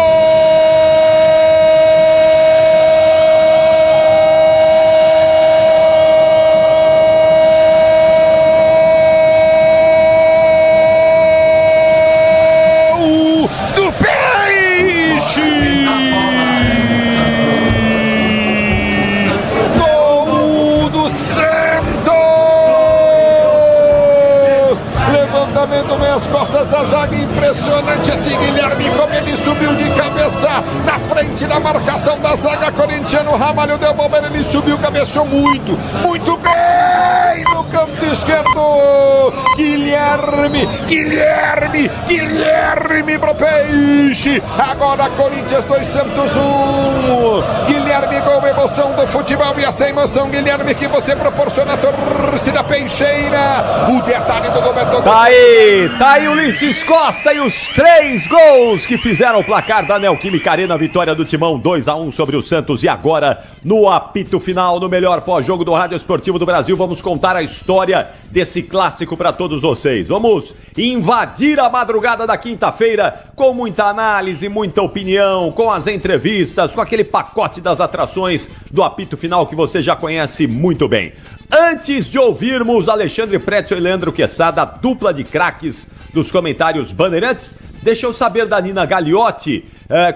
Gol do Santos! Levantamento nas costas da zaga, impressionante esse Guilherme, como ele subiu de cabeça na frente da marcação da zaga corintiana, o Ramalho deu bobeira, ele subiu, cabeceou muito bem no campo esquerdo, Guilherme pro Peixe, agora Corinthians 2, Santos 1, Guilherme com emoção do futebol, e essa emoção, Guilherme, que você proporciona à torcida peixeira, o detalhe do gol é todo... Tá aí Ulisses Costa e os 3 gols que fizeram o placar da Neoquímica Arena, vitória do Timão 2-1 sobre o Santos, e agora no apito final, no melhor pós-jogo do Rádio Esportivo do Brasil, vamos contar a história desse clássico para todos vocês. Vamos invadir a madrugada da quinta-feira com muita análise, muita opinião, com as entrevistas, com aquele pacote das atrações do apito final que você já conhece muito bem. Antes de ouvirmos Alexandre Pretzel e Leandro Quesada, dupla de craques dos comentários Bandeirantes, deixa eu saber da Nina Gagliotti,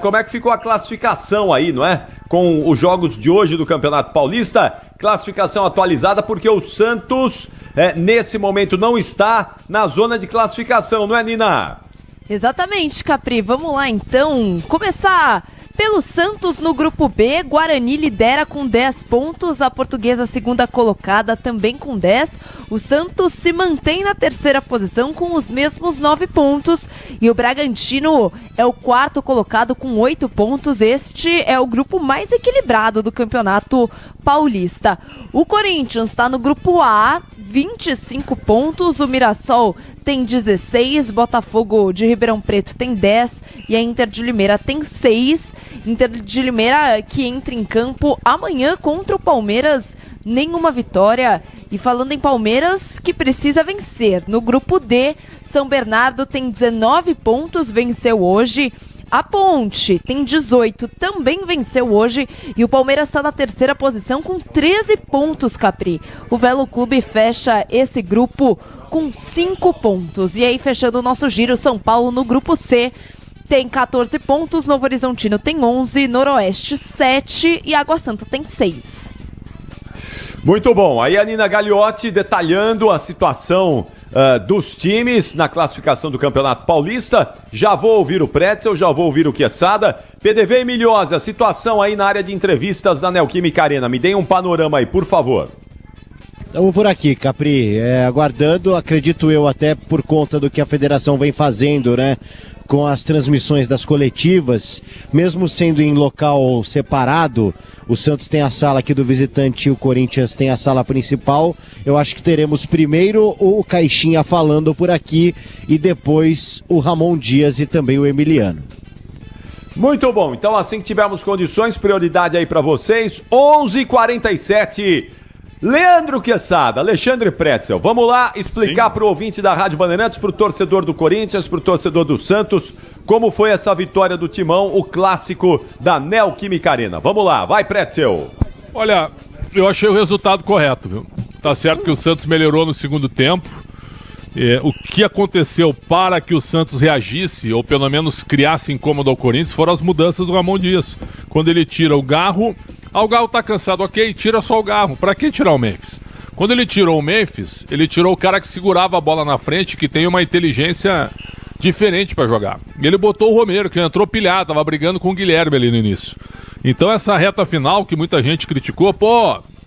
como é que ficou a classificação aí, não é? Com os jogos de hoje do Campeonato Paulista, classificação atualizada porque o Santos, nesse momento, não está na zona de classificação, não é, Nina? Exatamente, Capri. Vamos lá, então, começar Pelo Santos, no grupo B, Guarani lidera com 10 pontos, a Portuguesa segunda colocada também com 10. O Santos se mantém na terceira posição com os mesmos 9 pontos e o Bragantino é o quarto colocado com 8 pontos. Este é o grupo mais equilibrado do Campeonato Paulista. O Corinthians está no grupo A, 25 pontos, o Mirassol tem 16, Botafogo de Ribeirão Preto tem 10 e a Inter de Limeira tem 6. Inter de Limeira que entra em campo amanhã contra o Palmeiras, nenhuma vitória. E falando em Palmeiras, que precisa vencer. No grupo D, São Bernardo tem 19 pontos, venceu hoje. A Ponte tem 18, também venceu hoje. E o Palmeiras está na terceira posição com 13 pontos, Capri. O Velo Clube fecha esse grupo com 5 pontos. E aí, fechando o nosso giro, São Paulo no grupo C tem 14 pontos, Novo Horizontino tem 11, Noroeste 7 e Água Santa tem 6. Muito bom, aí a Nina Gagliotti detalhando a situação dos times na classificação do Campeonato Paulista. Já vou ouvir o Pretzel, já vou ouvir o Quesada. PDV e Milhosa, a situação aí na área de entrevistas da Neoquímica Arena. Me deem um panorama aí, por favor. Estamos por aqui, Capri, aguardando, acredito eu, até por conta do que a federação vem fazendo, né? Com as transmissões das coletivas, mesmo sendo em local separado, o Santos tem a sala aqui do visitante e o Corinthians tem a sala principal. Eu acho que teremos primeiro o Caixinha falando por aqui e depois o Ramon Dias e também o Emiliano. Muito bom, então assim que tivermos condições, prioridade aí para vocês, 11h47. Leandro Quesada, Alexandre Pretzel, vamos lá explicar para o ouvinte da Rádio Bandeirantes, para o torcedor do Corinthians, para o torcedor do Santos, como foi essa vitória do Timão, o clássico da Neoquímica Arena. Vamos lá, vai Pretzel. Olha, eu achei o resultado correto, viu? Tá certo que o Santos melhorou no segundo tempo. O que aconteceu para que o Santos reagisse, ou pelo menos criasse incômodo ao Corinthians, foram as mudanças do Ramon Dias. Quando ele tira o Garro, o Garro tá cansado, ok, tira só o Garro. Pra que tirar o Memphis? Quando ele tirou o Memphis, ele tirou o cara que segurava a bola na frente, que tem uma inteligência diferente pra jogar. E ele botou o Romero, que entrou pilhado, tava brigando com o Guilherme ali no início. Então essa reta final, que muita gente criticou,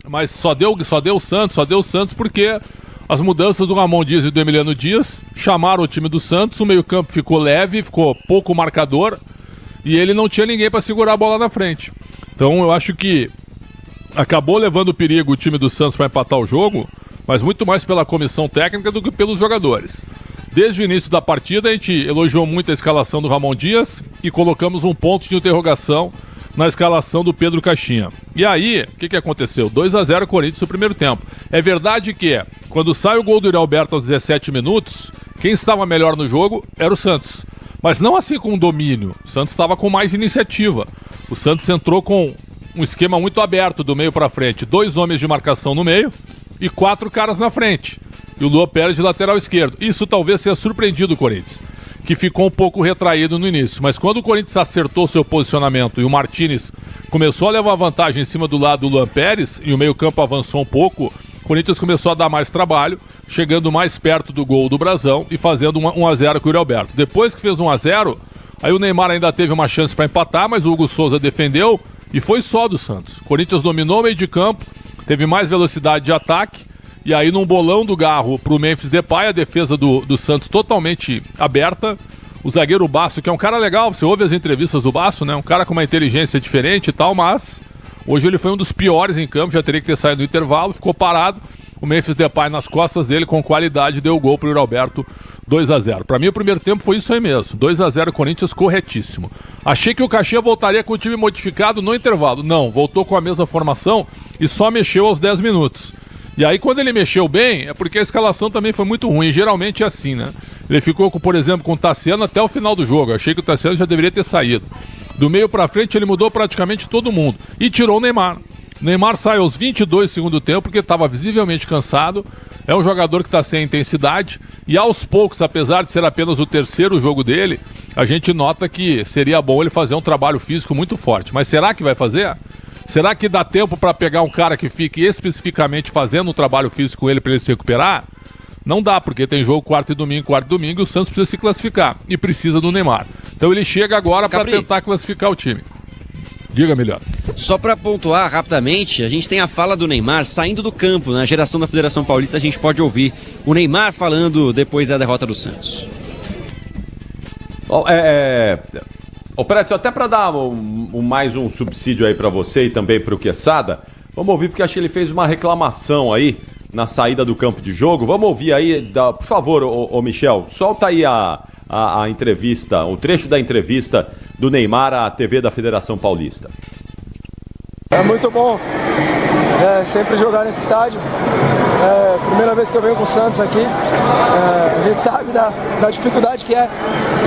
mas só deu o Santos porque as mudanças do Ramon Dias e do Emiliano Dias chamaram o time do Santos, o meio-campo ficou leve, ficou pouco marcador, e ele não tinha ninguém pra segurar a bola na frente. Então eu acho que acabou levando perigo o time do Santos para empatar o jogo, mas muito mais pela comissão técnica do que pelos jogadores. Desde o início da partida a gente elogiou muito a escalação do Ramon Dias e colocamos um ponto de interrogação na escalação do Pedro Caixinha. E aí, o que aconteceu? 2-0 Corinthians no primeiro tempo. É verdade que quando sai o gol do Yuri Alberto aos 17 minutos, quem estava melhor no jogo era o Santos. Mas não assim com domínio. O Santos estava com mais iniciativa. O Santos entrou com um esquema muito aberto do meio para frente. 2 homens de marcação no meio e 4 caras na frente. E o Luan Pérez de lateral esquerdo. Isso talvez tenha surpreendido o Corinthians, que ficou um pouco retraído no início. Mas quando o Corinthians acertou seu posicionamento e o Martínez começou a levar vantagem em cima do lado do Luan Pérez e o meio-campo avançou um pouco, o Corinthians começou a dar mais trabalho, chegando mais perto do gol do Brasão e fazendo 1-0 com o Yuri Alberto. Depois que fez 1-0, aí o Neymar ainda teve uma chance para empatar, mas o Hugo Souza defendeu e foi só do Santos. O Corinthians dominou o meio de campo, teve mais velocidade de ataque, e aí num bolão do Garro pro Memphis Depay, a defesa do Santos totalmente aberta. O zagueiro Basso, que é um cara legal, você ouve as entrevistas do Basso, né? Um cara com uma inteligência diferente e tal, mas hoje ele foi um dos piores em campo, já teria que ter saído no intervalo, ficou parado. O Memphis Depay nas costas dele, com qualidade, deu o gol pro Yuri Alberto, 2-0. Pra mim o primeiro tempo foi isso aí mesmo, 2-0 Corinthians, corretíssimo. Achei que o Caxias voltaria com o time modificado no intervalo. Não, voltou com a mesma formação e só mexeu aos 10 minutos. E aí quando ele mexeu bem, é porque a escalação também foi muito ruim, geralmente é assim, né? Ele ficou, por exemplo, com o Tassiano até o final do jogo, achei que o Tassiano já deveria ter saído. Do meio pra frente ele mudou praticamente todo mundo e tirou o Neymar. O Neymar sai aos 22 do segundo tempo porque estava visivelmente cansado, é um jogador que está sem intensidade e aos poucos, apesar de ser apenas o terceiro jogo dele, a gente nota que seria bom ele fazer um trabalho físico muito forte. Mas será que vai fazer? Será que dá tempo para pegar um cara que fique especificamente fazendo um trabalho físico com ele para ele se recuperar? Não dá, porque tem jogo quarto e domingo e o Santos precisa se classificar e precisa do Neymar. Então ele chega agora para tentar classificar o time. Diga, melhor. Só para pontuar rapidamente, a gente tem a fala do Neymar saindo do campo. Na geração da Federação Paulista a gente pode ouvir o Neymar falando depois da derrota do Santos. Prédio, até para dar mais um subsídio aí para você e também para o Quesada, vamos ouvir porque acho que ele fez uma reclamação aí na saída do campo de jogo. Vamos ouvir aí, por favor, ô Michel, solta aí a entrevista, o trecho da entrevista do Neymar à TV da Federação Paulista. É muito bom sempre jogar nesse estádio. Primeira vez que eu venho com o Santos aqui. A gente sabe da dificuldade que é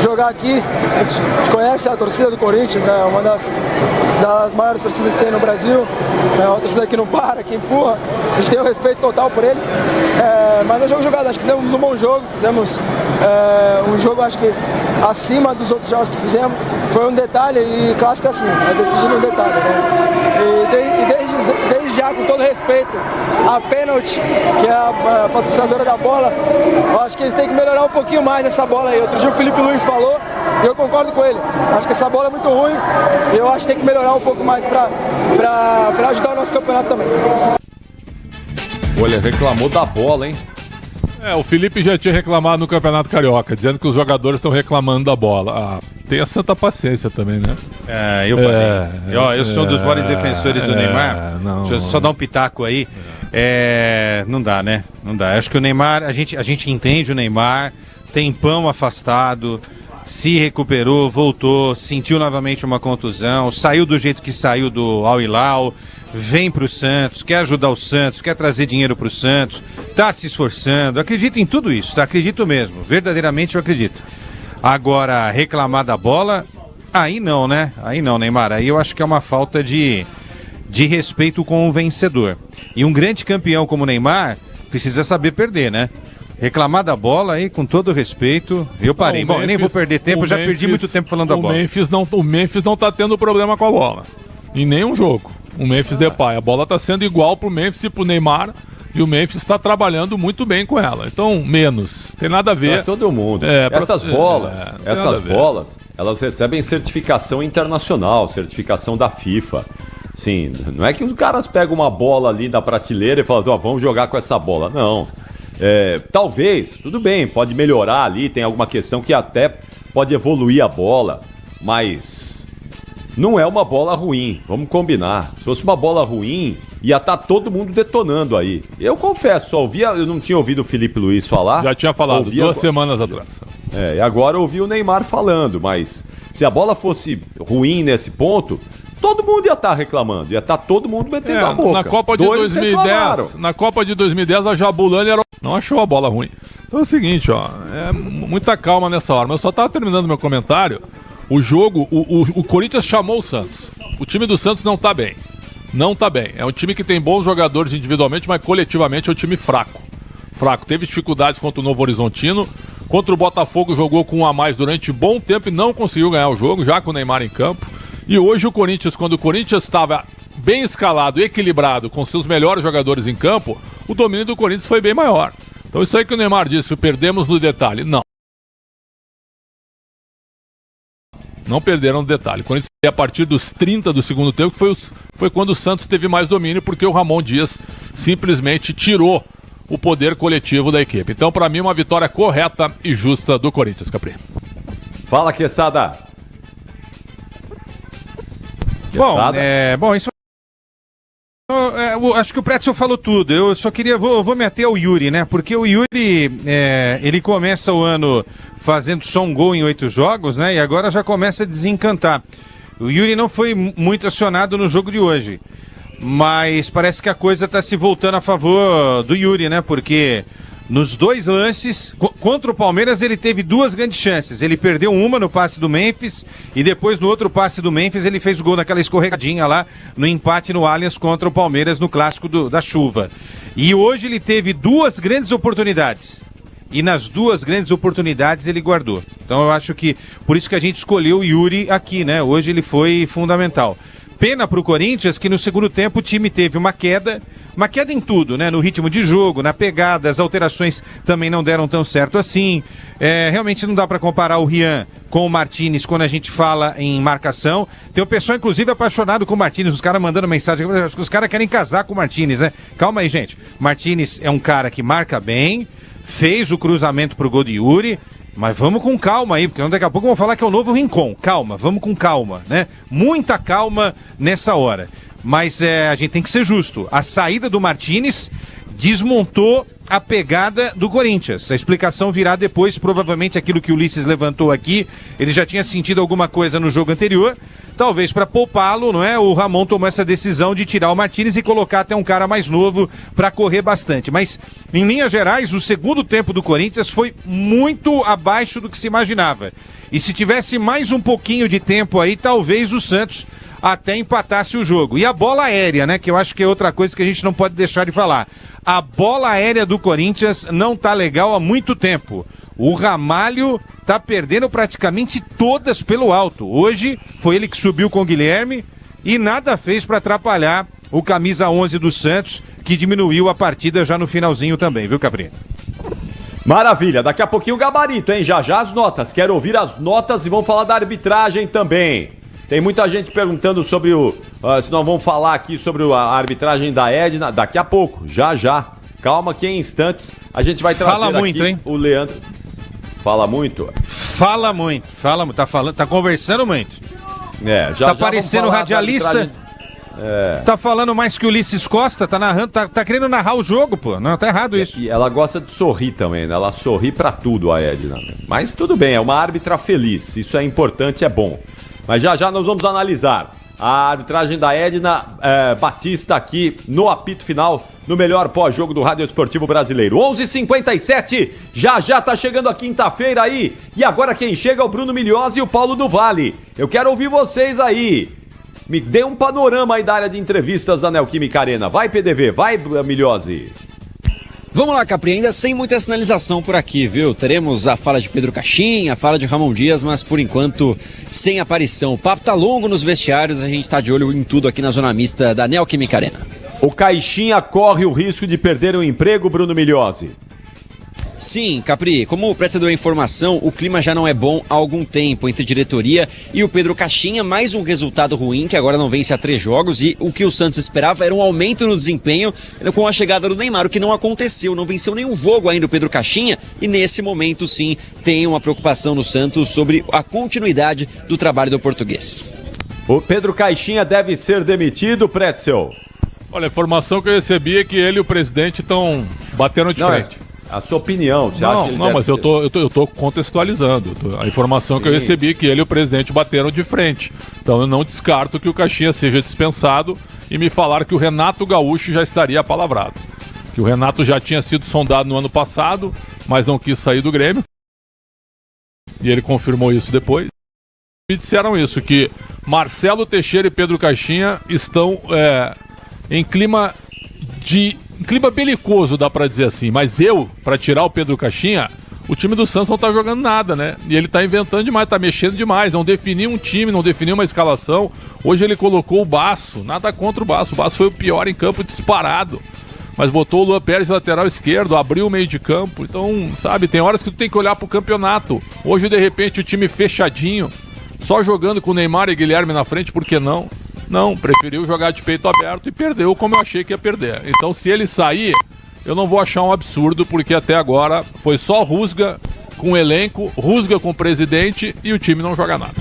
jogar aqui. A gente conhece a torcida do Corinthians, né? Uma das maiores torcidas que tem no Brasil. É uma torcida que não para, que empurra. A gente tem um respeito total por eles. Mas é jogo jogado. Acho que fizemos um bom jogo. Fizemos um jogo, acho que acima dos outros jogos que fizemos. Foi um detalhe e clássico assim. É decidido um detalhe, né? E desde já, com todo respeito, a pênalti, que é a patrocinadora da bola, eu acho que eles têm que melhorar um pouquinho mais essa bola aí. Outro dia o Felipe Luiz falou e eu concordo com ele. Acho que essa bola é muito ruim e eu acho que tem que melhorar um pouco mais para ajudar o nosso campeonato também. Olha, reclamou da bola, hein? O Felipe já tinha reclamado no Campeonato Carioca, dizendo que os jogadores estão reclamando da bola. Tenha santa paciência também, né? Eu sou um dos maiores defensores do Neymar. Deixa eu só dar um pitaco aí. Não dá, né? Não dá. Acho que o Neymar, a gente entende o Neymar, tempão afastado, se recuperou, voltou, sentiu novamente uma contusão, saiu do jeito que saiu do Al Hilal, vem pro Santos, quer ajudar o Santos, quer trazer dinheiro pro Santos, tá se esforçando, acredito em tudo isso, tá? Acredito mesmo, verdadeiramente eu acredito. Agora, reclamar da bola, aí não, né? Aí não, Neymar, aí eu acho que é uma falta de respeito com o vencedor. E um grande campeão como o Neymar precisa saber perder, né? Reclamar da bola aí, com todo respeito, eu parei. Bom, eu nem vou perder tempo, já perdi muito tempo falando da bola. O Memphis não tá tendo problema com a bola, em nenhum jogo. O Memphis Depay, a bola tá sendo igual pro Memphis e pro Neymar, e o Memphis está trabalhando muito bem com ela. Então, menos. Tem nada a ver. Pra todo mundo. Essas bolas, elas recebem certificação internacional, certificação da FIFA. Sim, não é que os caras pegam uma bola ali da prateleira e falam, vamos jogar com essa bola. Não. Talvez, tudo bem, pode melhorar ali, tem alguma questão que até pode evoluir a bola, mas não é uma bola ruim, vamos combinar. Se fosse uma bola ruim, ia estar todo mundo detonando aí. Eu confesso, eu não tinha ouvido o Felipe Luiz falar. Já tinha falado, 2 semanas atrás. E agora eu ouvi o Neymar falando, mas se a bola fosse ruim nesse ponto, todo mundo ia estar reclamando, ia estar todo mundo metendo a boca. Na Copa de 2010, a Jabulani não achou a bola ruim. Então é o seguinte, muita calma nessa hora. Mas eu só estava terminando meu comentário. O jogo, o Corinthians chamou o Santos. O time do Santos não tá bem. Não tá bem. É um time que tem bons jogadores individualmente, mas coletivamente é um time fraco. Teve dificuldades contra o Novo Horizontino. Contra o Botafogo jogou com um a mais durante bom tempo e não conseguiu ganhar o jogo, já com o Neymar em campo. E hoje o Corinthians, quando o Corinthians estava bem escalado, equilibrado, com seus melhores jogadores em campo, o domínio do Corinthians foi bem maior. Então isso aí que o Neymar disse, perdemos no detalhe. Não perderam no detalhe. O Corinthians, a partir dos 30 do segundo tempo, foi quando o Santos teve mais domínio, porque o Ramon Dias simplesmente tirou o poder coletivo da equipe. Então, para mim, uma vitória correta e justa do Corinthians, Capri. Fala, Quesada. Bom, isso. Acho que o Pretzel falou tudo. Eu só queria. Vou me ater ao Yuri, né? Porque o Yuri, ele começa o ano fazendo só um gol em 8 jogos, né? E agora já começa a desencantar. O Yuri não foi muito acionado no jogo de hoje. Mas parece que a coisa está se voltando a favor do Yuri, né? Porque nos 2 lances, contra o Palmeiras, ele teve 2 grandes chances. Ele perdeu uma no passe do Memphis e depois no outro passe do Memphis ele fez o gol naquela escorregadinha lá no empate no Allianz contra o Palmeiras no clássico da chuva. E hoje ele teve 2 grandes oportunidades. E nas 2 grandes oportunidades ele guardou. Então eu acho que por isso que a gente escolheu o Yuri aqui, né? Hoje ele foi fundamental. Pena para o Corinthians que no segundo tempo o time teve uma queda, uma queda em tudo, né? No ritmo de jogo, na pegada, as alterações também não deram tão certo assim. Realmente não dá para comparar o Rian com o Martínez quando a gente fala em marcação. Tem o pessoal, inclusive, apaixonado com o Martínez, os caras mandando mensagem, acho que os caras querem casar com o Martínez, né? Calma aí, gente. Martínez é um cara que marca bem, fez o cruzamento pro gol de Yuri, mas vamos com calma aí, porque daqui a pouco vão falar que é o novo Rincon. Calma, vamos com calma, né? Muita calma nessa hora. Mas a gente tem que ser justo. A saída do Martínez desmontou a pegada do Corinthians. A explicação virá depois, provavelmente aquilo que o Ulisses levantou aqui. Ele já tinha sentido alguma coisa no jogo anterior. Talvez para poupá-lo, não é? O Ramon tomou essa decisão de tirar o Martínez e colocar até um cara mais novo para correr bastante. Mas, em linhas gerais, o segundo tempo do Corinthians foi muito abaixo do que se imaginava. E se tivesse mais um pouquinho de tempo aí, talvez o Santos até empatasse o jogo. E a bola aérea, né? Que eu acho que é outra coisa que a gente não pode deixar de falar. A bola aérea do Corinthians não tá legal há muito tempo. O Ramalho tá perdendo praticamente todas pelo alto. Hoje foi ele que subiu com o Guilherme e nada fez para atrapalhar o camisa 11 do Santos, que diminuiu a partida já no finalzinho também, viu, Capri? Maravilha, daqui a pouquinho o gabarito, hein? Já as notas. Quero ouvir as notas e vamos falar da arbitragem também. Tem muita gente perguntando sobre se nós vamos falar aqui sobre a arbitragem da Edna. Daqui a pouco, já. Calma que em instantes a gente vai trazer Fala muito, aqui hein? O Leandro. Fala muito? Fala muito. Tá conversando muito. Já tá parecendo radialista. Tá falando mais que o Ulisses Costa, tá narrando, tá querendo narrar o jogo, pô. Não, tá errado isso. E ela gosta de sorrir também, né? Ela sorri pra tudo, a Edna. Mas tudo bem, é uma árbitra feliz. Isso é importante, é bom. Mas já nós vamos analisar a arbitragem da Edna Batista aqui no apito final, no melhor pós-jogo do Rádio Esportivo Brasileiro. 11h57, já tá chegando a quinta-feira aí. E agora quem chega é o Bruno Milhozzi e o Paulo do Vale. Eu quero ouvir vocês aí. Me dê um panorama aí da área de entrevistas da Neoquímica Arena. Vai, PDV, vai, Milhozzi. Vamos lá, Capri, ainda sem muita sinalização por aqui, viu? Teremos a fala de Pedro Caixinha, a fala de Ramon Dias, mas por enquanto sem aparição. O papo tá longo nos vestiários, a gente tá de olho em tudo aqui na zona mista da Neoquímica Arena. O Caixinha corre o risco de perder o emprego, Bruno Milhozzi? Sim, Capri, como o Pretzel deu a informação, o clima já não é bom há algum tempo entre diretoria e o Pedro Caixinha, mais um resultado ruim, que agora não vence há 3 jogos, e o que o Santos esperava era um aumento no desempenho com a chegada do Neymar, o que não aconteceu, não venceu nenhum jogo ainda o Pedro Caixinha, e nesse momento sim, tem uma preocupação no Santos sobre a continuidade do trabalho do português. O Pedro Caixinha deve ser demitido, Pretzel? Olha, a informação que eu recebi é que ele e o presidente estão batendo de frente. A sua opinião, você acha que ele mas eu tô contextualizando. A informação que eu recebi é que ele e o presidente bateram de frente. Então eu não descarto que o Caixinha seja dispensado e me falaram que o Renato Gaúcho já estaria apalavrado. Que o Renato já tinha sido sondado no ano passado, mas não quis sair do Grêmio. E ele confirmou isso depois. Me disseram isso, que Marcelo Teixeira e Pedro Caixinha estão em clima belicoso, dá pra dizer assim, mas pra tirar o Pedro Caixinha, o time do Santos não tá jogando nada, né? E ele tá inventando demais, tá mexendo demais, não definiu um time, não definiu uma escalação. Hoje ele colocou o Basso, nada contra o Basso foi o pior em campo disparado, mas botou o Luan Pérez lateral esquerdo, abriu o meio de campo, então, sabe, tem horas que tu tem que olhar pro campeonato. Hoje, de repente, o time fechadinho, só jogando com Neymar e Guilherme na frente, por que não? Não, preferiu jogar de peito aberto e perdeu como eu achei que ia perder. Então, se ele sair, eu não vou achar um absurdo, porque até agora foi só rusga com o elenco, rusga com o presidente e o time não joga nada.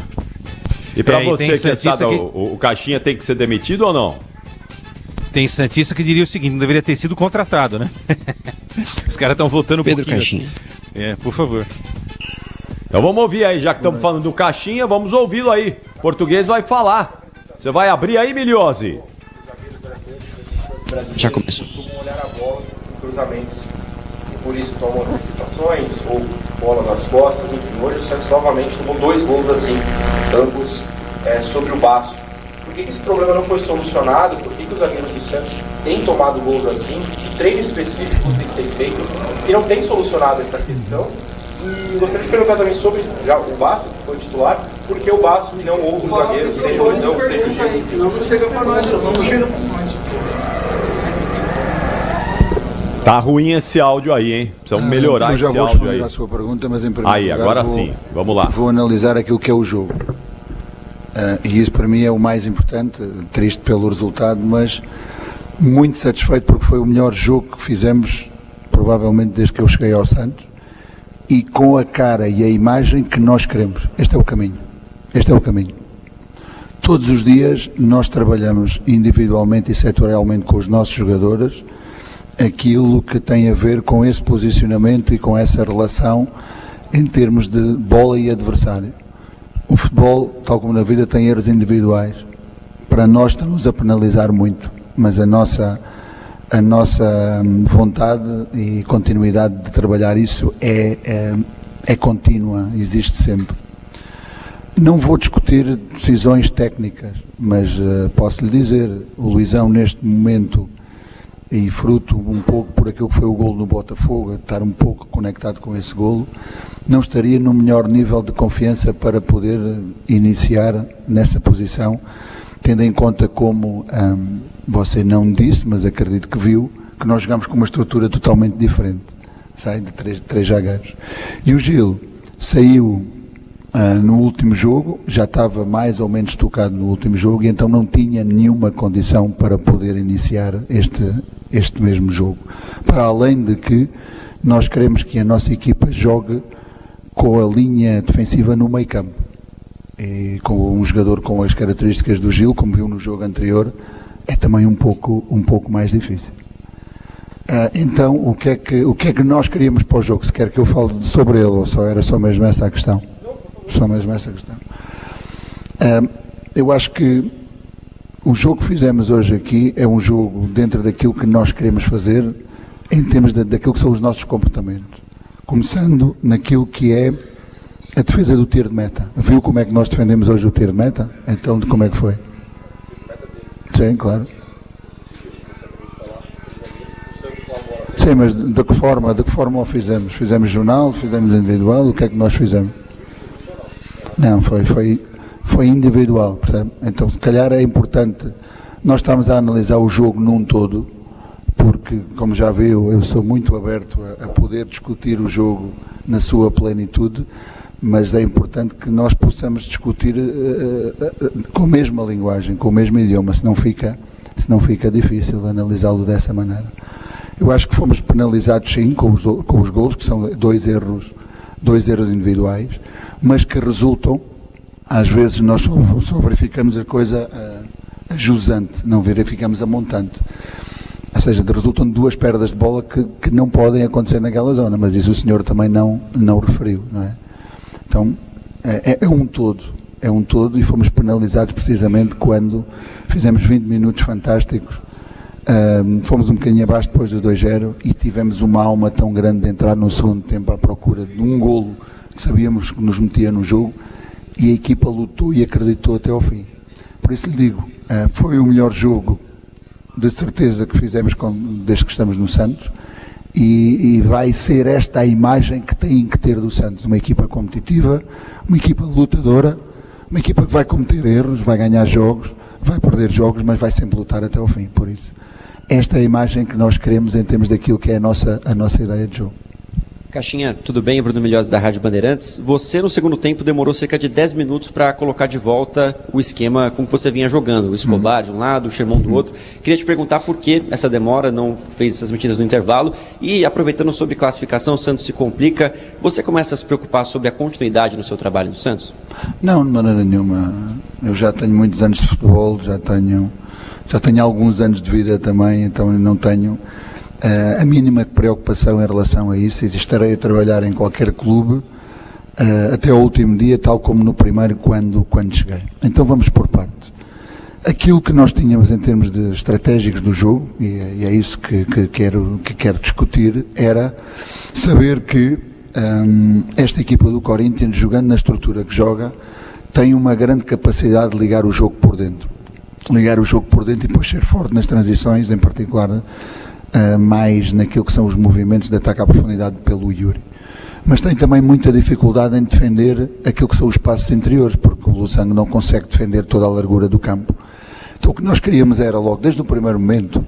E pra você que sabe, o Caixinha tem que ser demitido ou não? Tem santista que diria o seguinte, não deveria ter sido contratado, né? Os caras estão voltando Pedro Caixinha. Por favor. Então vamos ouvir aí, já que estamos falando do Caixinha, vamos ouvi-lo aí. O português vai falar. Você vai abrir aí, Milhozzi? Já começou. Costumam olhar a bola em cruzamentos e por isso tomam antecipações ou bola nas costas, enfim. Hoje o Santos novamente tomou 2 gols assim, ambos sobre o Basso. Por que esse problema não foi solucionado? Por que os zagueiros do Santos têm tomado gols assim? Que treino específico vocês têm feito que não tem solucionado essa questão? E gostaria de perguntar também sobre já o Basso, que foi titular, por que o Basso e não outros zagueiros, seja o Luizão, seja o Gil? Senão não chega para nós, não chega para nós. Tá ruim esse áudio aí, hein? Precisamos melhorar esse áudio aí. Eu já vou responder a sua pergunta, mas em primeiro lugar agora sim, vamos lá. Vou analisar aquilo que é o jogo. E isso para mim é o mais importante, triste pelo resultado, mas muito satisfeito porque foi o melhor jogo que fizemos, provavelmente desde que eu cheguei ao Santos, e com a cara e a imagem que nós queremos. Este é o caminho. Este é o caminho. Todos os dias nós trabalhamos individualmente e setorialmente com os nossos jogadores aquilo que tem a ver com esse posicionamento e com essa relação em termos de bola e adversário. O futebol, tal como na vida, tem erros individuais. Para nós estamos a penalizar muito, mas a nossa vontade e continuidade de trabalhar isso é contínua, existe sempre. Não vou discutir decisões técnicas, mas posso lhe dizer, o Luizão neste momento, e fruto um pouco por aquilo que foi o golo no Botafogo, estar um pouco conectado com esse golo, não estaria no melhor nível de confiança para poder iniciar nessa posição, tendo em conta como você não disse, mas acredito que viu, que nós jogamos com uma estrutura totalmente diferente, sai de três zagueiros. E o Gil saiu no último jogo, já estava mais ou menos tocado no último jogo e então não tinha nenhuma condição para poder iniciar este mesmo jogo. Para além de que nós queremos que a nossa equipa jogue com a linha defensiva no meio campo. E com um jogador com as características do Gil, como viu no jogo anterior, é também um pouco mais difícil. Então, o que é que nós queríamos para o jogo? Se quer que eu fale sobre ele ou era só mesmo essa a questão? Só mesmo essa questão. Eu acho que o jogo que fizemos hoje aqui é um jogo dentro daquilo que nós queremos fazer em termos daquilo que são os nossos comportamentos. Começando naquilo que é a defesa do tiro de meta. Viu como é que nós defendemos hoje o tiro de meta? Então, como é que foi? Sim, claro. Sim, mas de que forma o fizemos? Fizemos jornal, fizemos individual, o que é que nós fizemos? Não, foi individual, percebe? Então, se calhar é importante, nós estamos a analisar o jogo num todo, porque, como já viu, eu sou muito aberto a poder discutir o jogo na sua plenitude, mas é importante que nós possamos discutir com a mesma linguagem, com o mesmo idioma, senão fica difícil analisá-lo dessa maneira. Eu acho que fomos penalizados sim com os golos, que são dois erros individuais, mas que resultam, às vezes nós só verificamos a coisa a jusante, não verificamos a montante. Ou seja, resultam de duas perdas de bola que não podem acontecer naquela zona, mas isso o senhor também não referiu, não é? Então, é um todo e fomos penalizados precisamente quando fizemos 20 minutos fantásticos, fomos um bocadinho abaixo depois do 2-0 e tivemos uma alma tão grande de entrar no segundo tempo à procura de um golo que sabíamos que nos metia no jogo e a equipa lutou e acreditou até ao fim. Por isso lhe digo, foi o melhor jogo de certeza que fizemos desde que estamos no Santos e vai ser esta a imagem que tem que ter do Santos, uma equipa competitiva, uma equipa lutadora, uma equipa que vai cometer erros, vai ganhar jogos, vai perder jogos, mas vai sempre lutar até ao fim. Por isso, esta é a imagem que nós queremos em termos daquilo que é a nossa ideia de jogo. Caixinha, tudo bem? Bruno Milhozzi da Rádio Bandeirantes. Você, no segundo tempo, demorou cerca de 10 minutos para colocar de volta o esquema como você vinha jogando. O Escobar de um lado, o Sherman do outro. Queria te perguntar por que essa demora, não fez essas medidas no intervalo. E, aproveitando sobre classificação, o Santos se complica. Você começa a se preocupar sobre a continuidade no seu trabalho no Santos? Não, de maneira nenhuma. Eu já tenho muitos anos de futebol, já tenho alguns anos de vida também, então eu não tenho a mínima preocupação em relação a isso e estarei a trabalhar em qualquer clube até o último dia, tal como no primeiro quando cheguei. Então vamos por partes. Aquilo que nós tínhamos em termos de estratégicos do jogo, e é isso que quero discutir, era saber que esta equipa do Corinthians, jogando na estrutura que joga, tem uma grande capacidade de ligar o jogo por dentro. Ligar o jogo por dentro e depois ser forte nas transições, em particular mais naquilo que são os movimentos de ataque à profundidade pelo Yuri. Mas tem também muita dificuldade em defender aquilo que são os passos interiores, porque o Losango não consegue defender toda a largura do campo. Então o que nós queríamos era logo, desde o primeiro momento,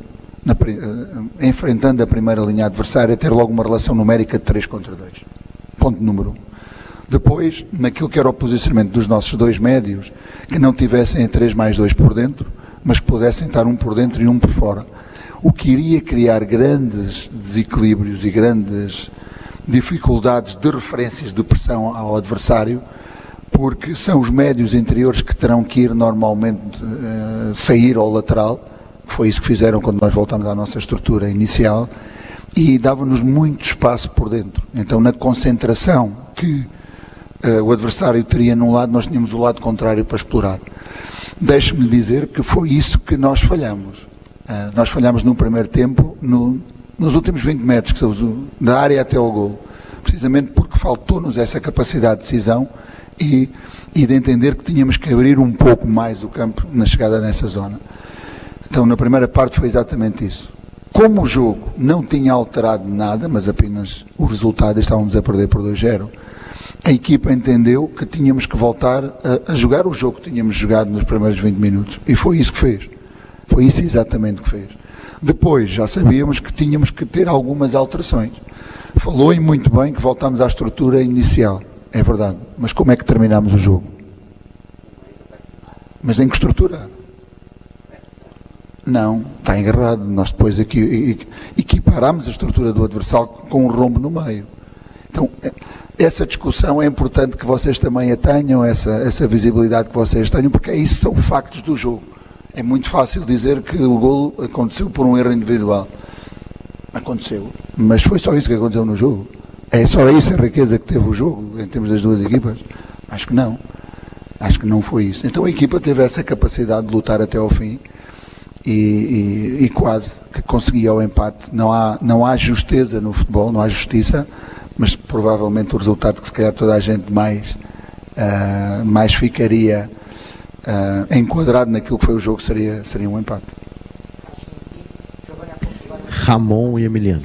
enfrentando a primeira linha adversária, ter logo uma relação numérica de 3 contra 2. Ponto número 1. Depois, naquilo que era o posicionamento dos nossos 2 médios, que não tivessem a 3+2 por dentro, mas que pudessem estar um por dentro e um por fora. O que iria criar grandes desequilíbrios e grandes dificuldades de referências de pressão ao adversário, porque são os médios interiores que terão que ir normalmente sair ao lateral. Foi isso que fizeram quando nós voltamos à nossa estrutura inicial, e dava-nos muito espaço por dentro. Então, na concentração que o adversário teria num lado, nós tínhamos o lado contrário para explorar. Deixe-me dizer que foi isso que nós falhamos. Nós falhamos no primeiro tempo, nos últimos 20 metros, que são da área até ao golo, precisamente porque faltou-nos essa capacidade de decisão e de entender que tínhamos que abrir um pouco mais o campo na chegada nessa zona. Então, na primeira parte foi exatamente isso. Como o jogo não tinha alterado nada, mas apenas o resultado, estávamos a perder por 2-0, a equipa entendeu que tínhamos que voltar a jogar o jogo que tínhamos jogado nos primeiros 20 minutos. E foi isso que fez. Foi isso exatamente que fez. Depois, já sabíamos que tínhamos que ter algumas alterações. Falou e muito bem que voltámos à estrutura inicial. É verdade. Mas como é que terminámos o jogo? Mas em que estrutura? Não, está engarrado. Nós depois aqui equiparámos a estrutura do adversário com um rombo no meio. Então, essa discussão é importante que vocês também a tenham, essa visibilidade que vocês tenham, porque isso são factos do jogo. É muito fácil dizer que o golo aconteceu por um erro individual. Aconteceu, mas foi só isso que aconteceu no jogo? É só isso a riqueza que teve o jogo, em termos das duas equipas? Acho que não. Acho que não foi isso. Então a equipa teve essa capacidade de lutar até ao fim e quase que conseguia o empate. Não há justeza no futebol, não há justiça, mas provavelmente o resultado que se calhar toda a gente mais ficaria enquadrado naquilo que foi o jogo seria um empate. Ramon e Emiliano.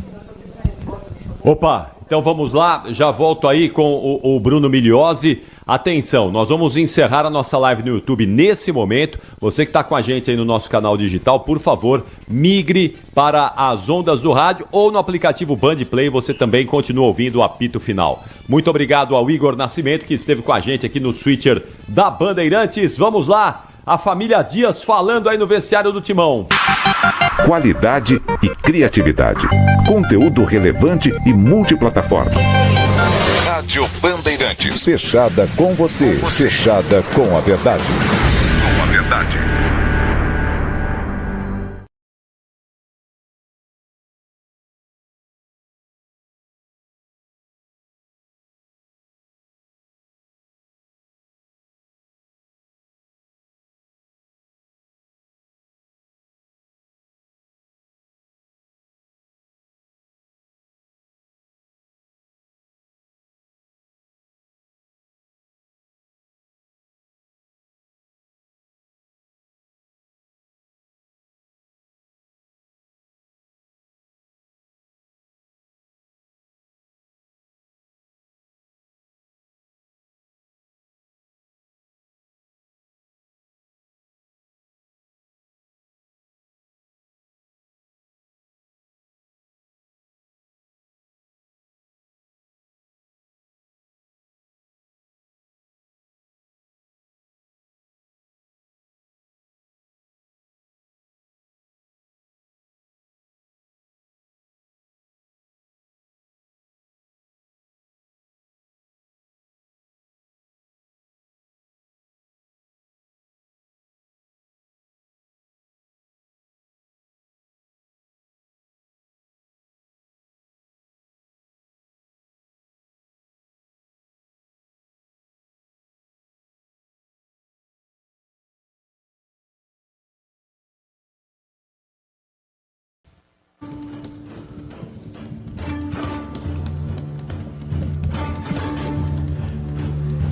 Opa, então vamos lá, já volto aí com o Bruno Migliosi. Atenção, nós vamos encerrar a nossa live no YouTube nesse momento. Você que está com a gente aí no nosso canal digital, por favor, migre para as ondas do rádio ou no aplicativo Band Play, você também continua ouvindo o apito final. Muito obrigado ao Igor Nascimento, que esteve com a gente aqui no switcher da Bandeirantes. Vamos lá, a família Dias falando aí no vestiário do Timão. Qualidade e criatividade. Conteúdo relevante e multiplataforma. Rádio Bandeirantes. Fechada com você. Fechada com a verdade. Com a verdade.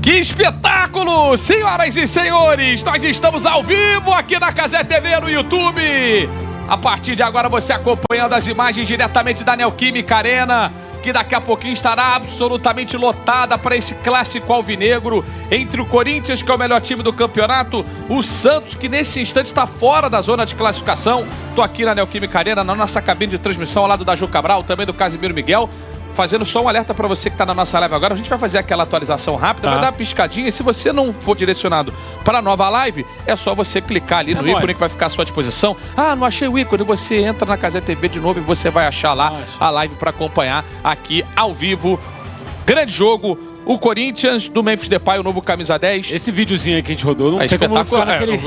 Que espetáculo, senhoras e senhores! Nós estamos ao vivo aqui na Cazé TV no YouTube. A partir de agora você acompanhando as imagens diretamente da Neoquímica Arena. que daqui a pouquinho estará absolutamente lotada para esse clássico alvinegro entre o Corinthians, que é o melhor time do campeonato, o Santos, que nesse instante está fora da zona de classificação. Tô aqui na Neoquímica Arena, na nossa cabine de transmissão, ao lado da Ju Cabral, também do Casimiro Miguel, fazendo só um alerta para você que está na nossa live agora. A gente vai fazer aquela atualização rápida, vai dar uma piscadinha, e se você não for direcionado para a nova live, é só você clicar ali no ícone que vai ficar à sua disposição. Ah, não achei o ícone, você entra na Cazé TV de novo e você vai achar lá a live para acompanhar aqui ao vivo. Grande jogo, o Corinthians do Memphis Depay, o novo camisa 10. Esse videozinho aí que a gente rodou, não tem como não ficar naquele...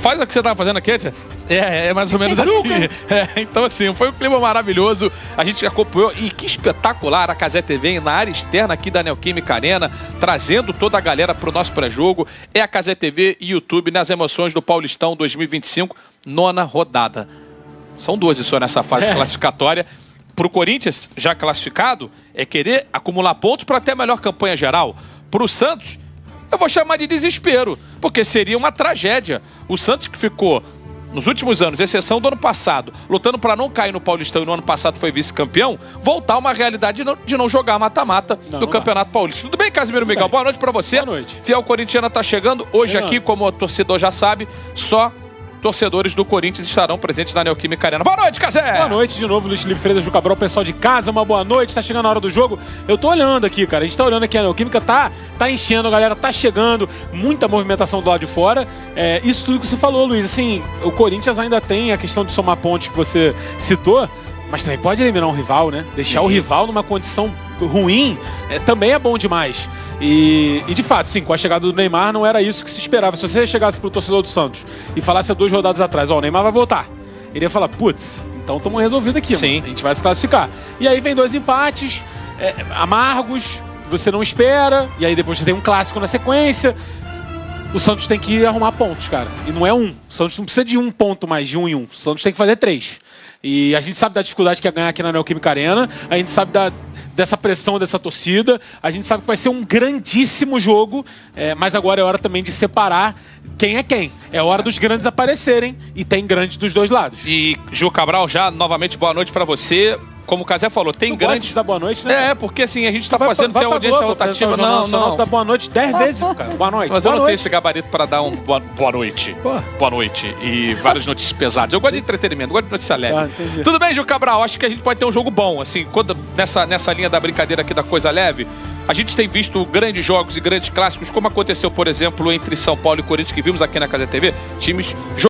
Faz o que você tava fazendo aqui, tia? É mais ou menos assim. Então, assim, foi um clima maravilhoso. A gente acompanhou. E que espetacular a Cazé TV na área externa aqui da Neoquímica Arena, trazendo toda a galera pro nosso pré-jogo. É a Cazé TV e YouTube nas emoções do Paulistão 2025, 9ª rodada. São 12 só nessa fase classificatória. Pro Corinthians, já classificado, é querer acumular pontos para ter a melhor campanha geral. Pro Santos, eu vou chamar de desespero, porque seria uma tragédia. O Santos, que ficou, nos últimos anos, exceção do ano passado, lutando para não cair no Paulistão, e no ano passado foi vice-campeão, voltar a uma realidade de não jogar mata-mata do Campeonato Paulista. Tudo bem, Casimiro Miguel? Boa noite para você. Boa noite. Fiel Corintiana tá chegando. Hoje aqui, como o torcedor já sabe, só torcedores do Corinthians estarão presentes na Neoquímica Arena. Boa noite, Cazé! Boa noite de novo, Luiz Felipe Freitas, Ju Cabral, pessoal de casa, uma boa noite. Tá chegando a hora do jogo. Eu tô olhando aqui, cara. A gente tá olhando aqui, a Neoquímica tá enchendo, a galera tá chegando, muita movimentação do lado de fora. Isso tudo que você falou, Luiz. Assim, o Corinthians ainda tem a questão de somar ponte que você citou, mas também pode eliminar um rival, né? Deixar o rival numa condição ruim também é bom demais. E de fato, sim, com a chegada do Neymar não era isso que se esperava. Se você chegasse pro torcedor do Santos e falasse há 2 rodadas atrás, o Neymar vai voltar, ele ia falar, putz, então estamos resolvidos aqui, sim. A gente vai se classificar. E aí vem 2 empates amargos, você não espera, e aí depois você tem um clássico na sequência. O Santos tem que arrumar pontos, cara. E não é 1. O Santos não precisa de 1 ponto mais, de 1 em 1. O Santos tem que fazer 3. E a gente sabe da dificuldade que é ganhar aqui na Neoquímica Arena, a gente sabe dessa pressão dessa torcida, a gente sabe que vai ser um grandíssimo jogo, mas agora é hora também de separar quem é quem. É hora dos grandes aparecerem, e tem grandes dos 2 lados. E Ju Cabral, já novamente boa noite pra você. Como o Cazé falou, tem grandes... da boa noite, né? Porque assim, a gente tá fazendo ter audiência rotativa. Não. Dá boa noite 10 vezes, cara. Boa noite. Mas eu não tenho esse gabarito pra dar um boa noite. Boa noite. E várias notícias pesadas. Eu gosto de entretenimento, gosto de notícia leve. Tudo bem, Ju Cabral? Acho que a gente pode ter um jogo bom. Assim, quando nessa linha da brincadeira aqui da coisa leve, a gente tem visto grandes jogos e grandes clássicos, como aconteceu, por exemplo, entre São Paulo e Corinthians, que vimos aqui na Cazé TV, times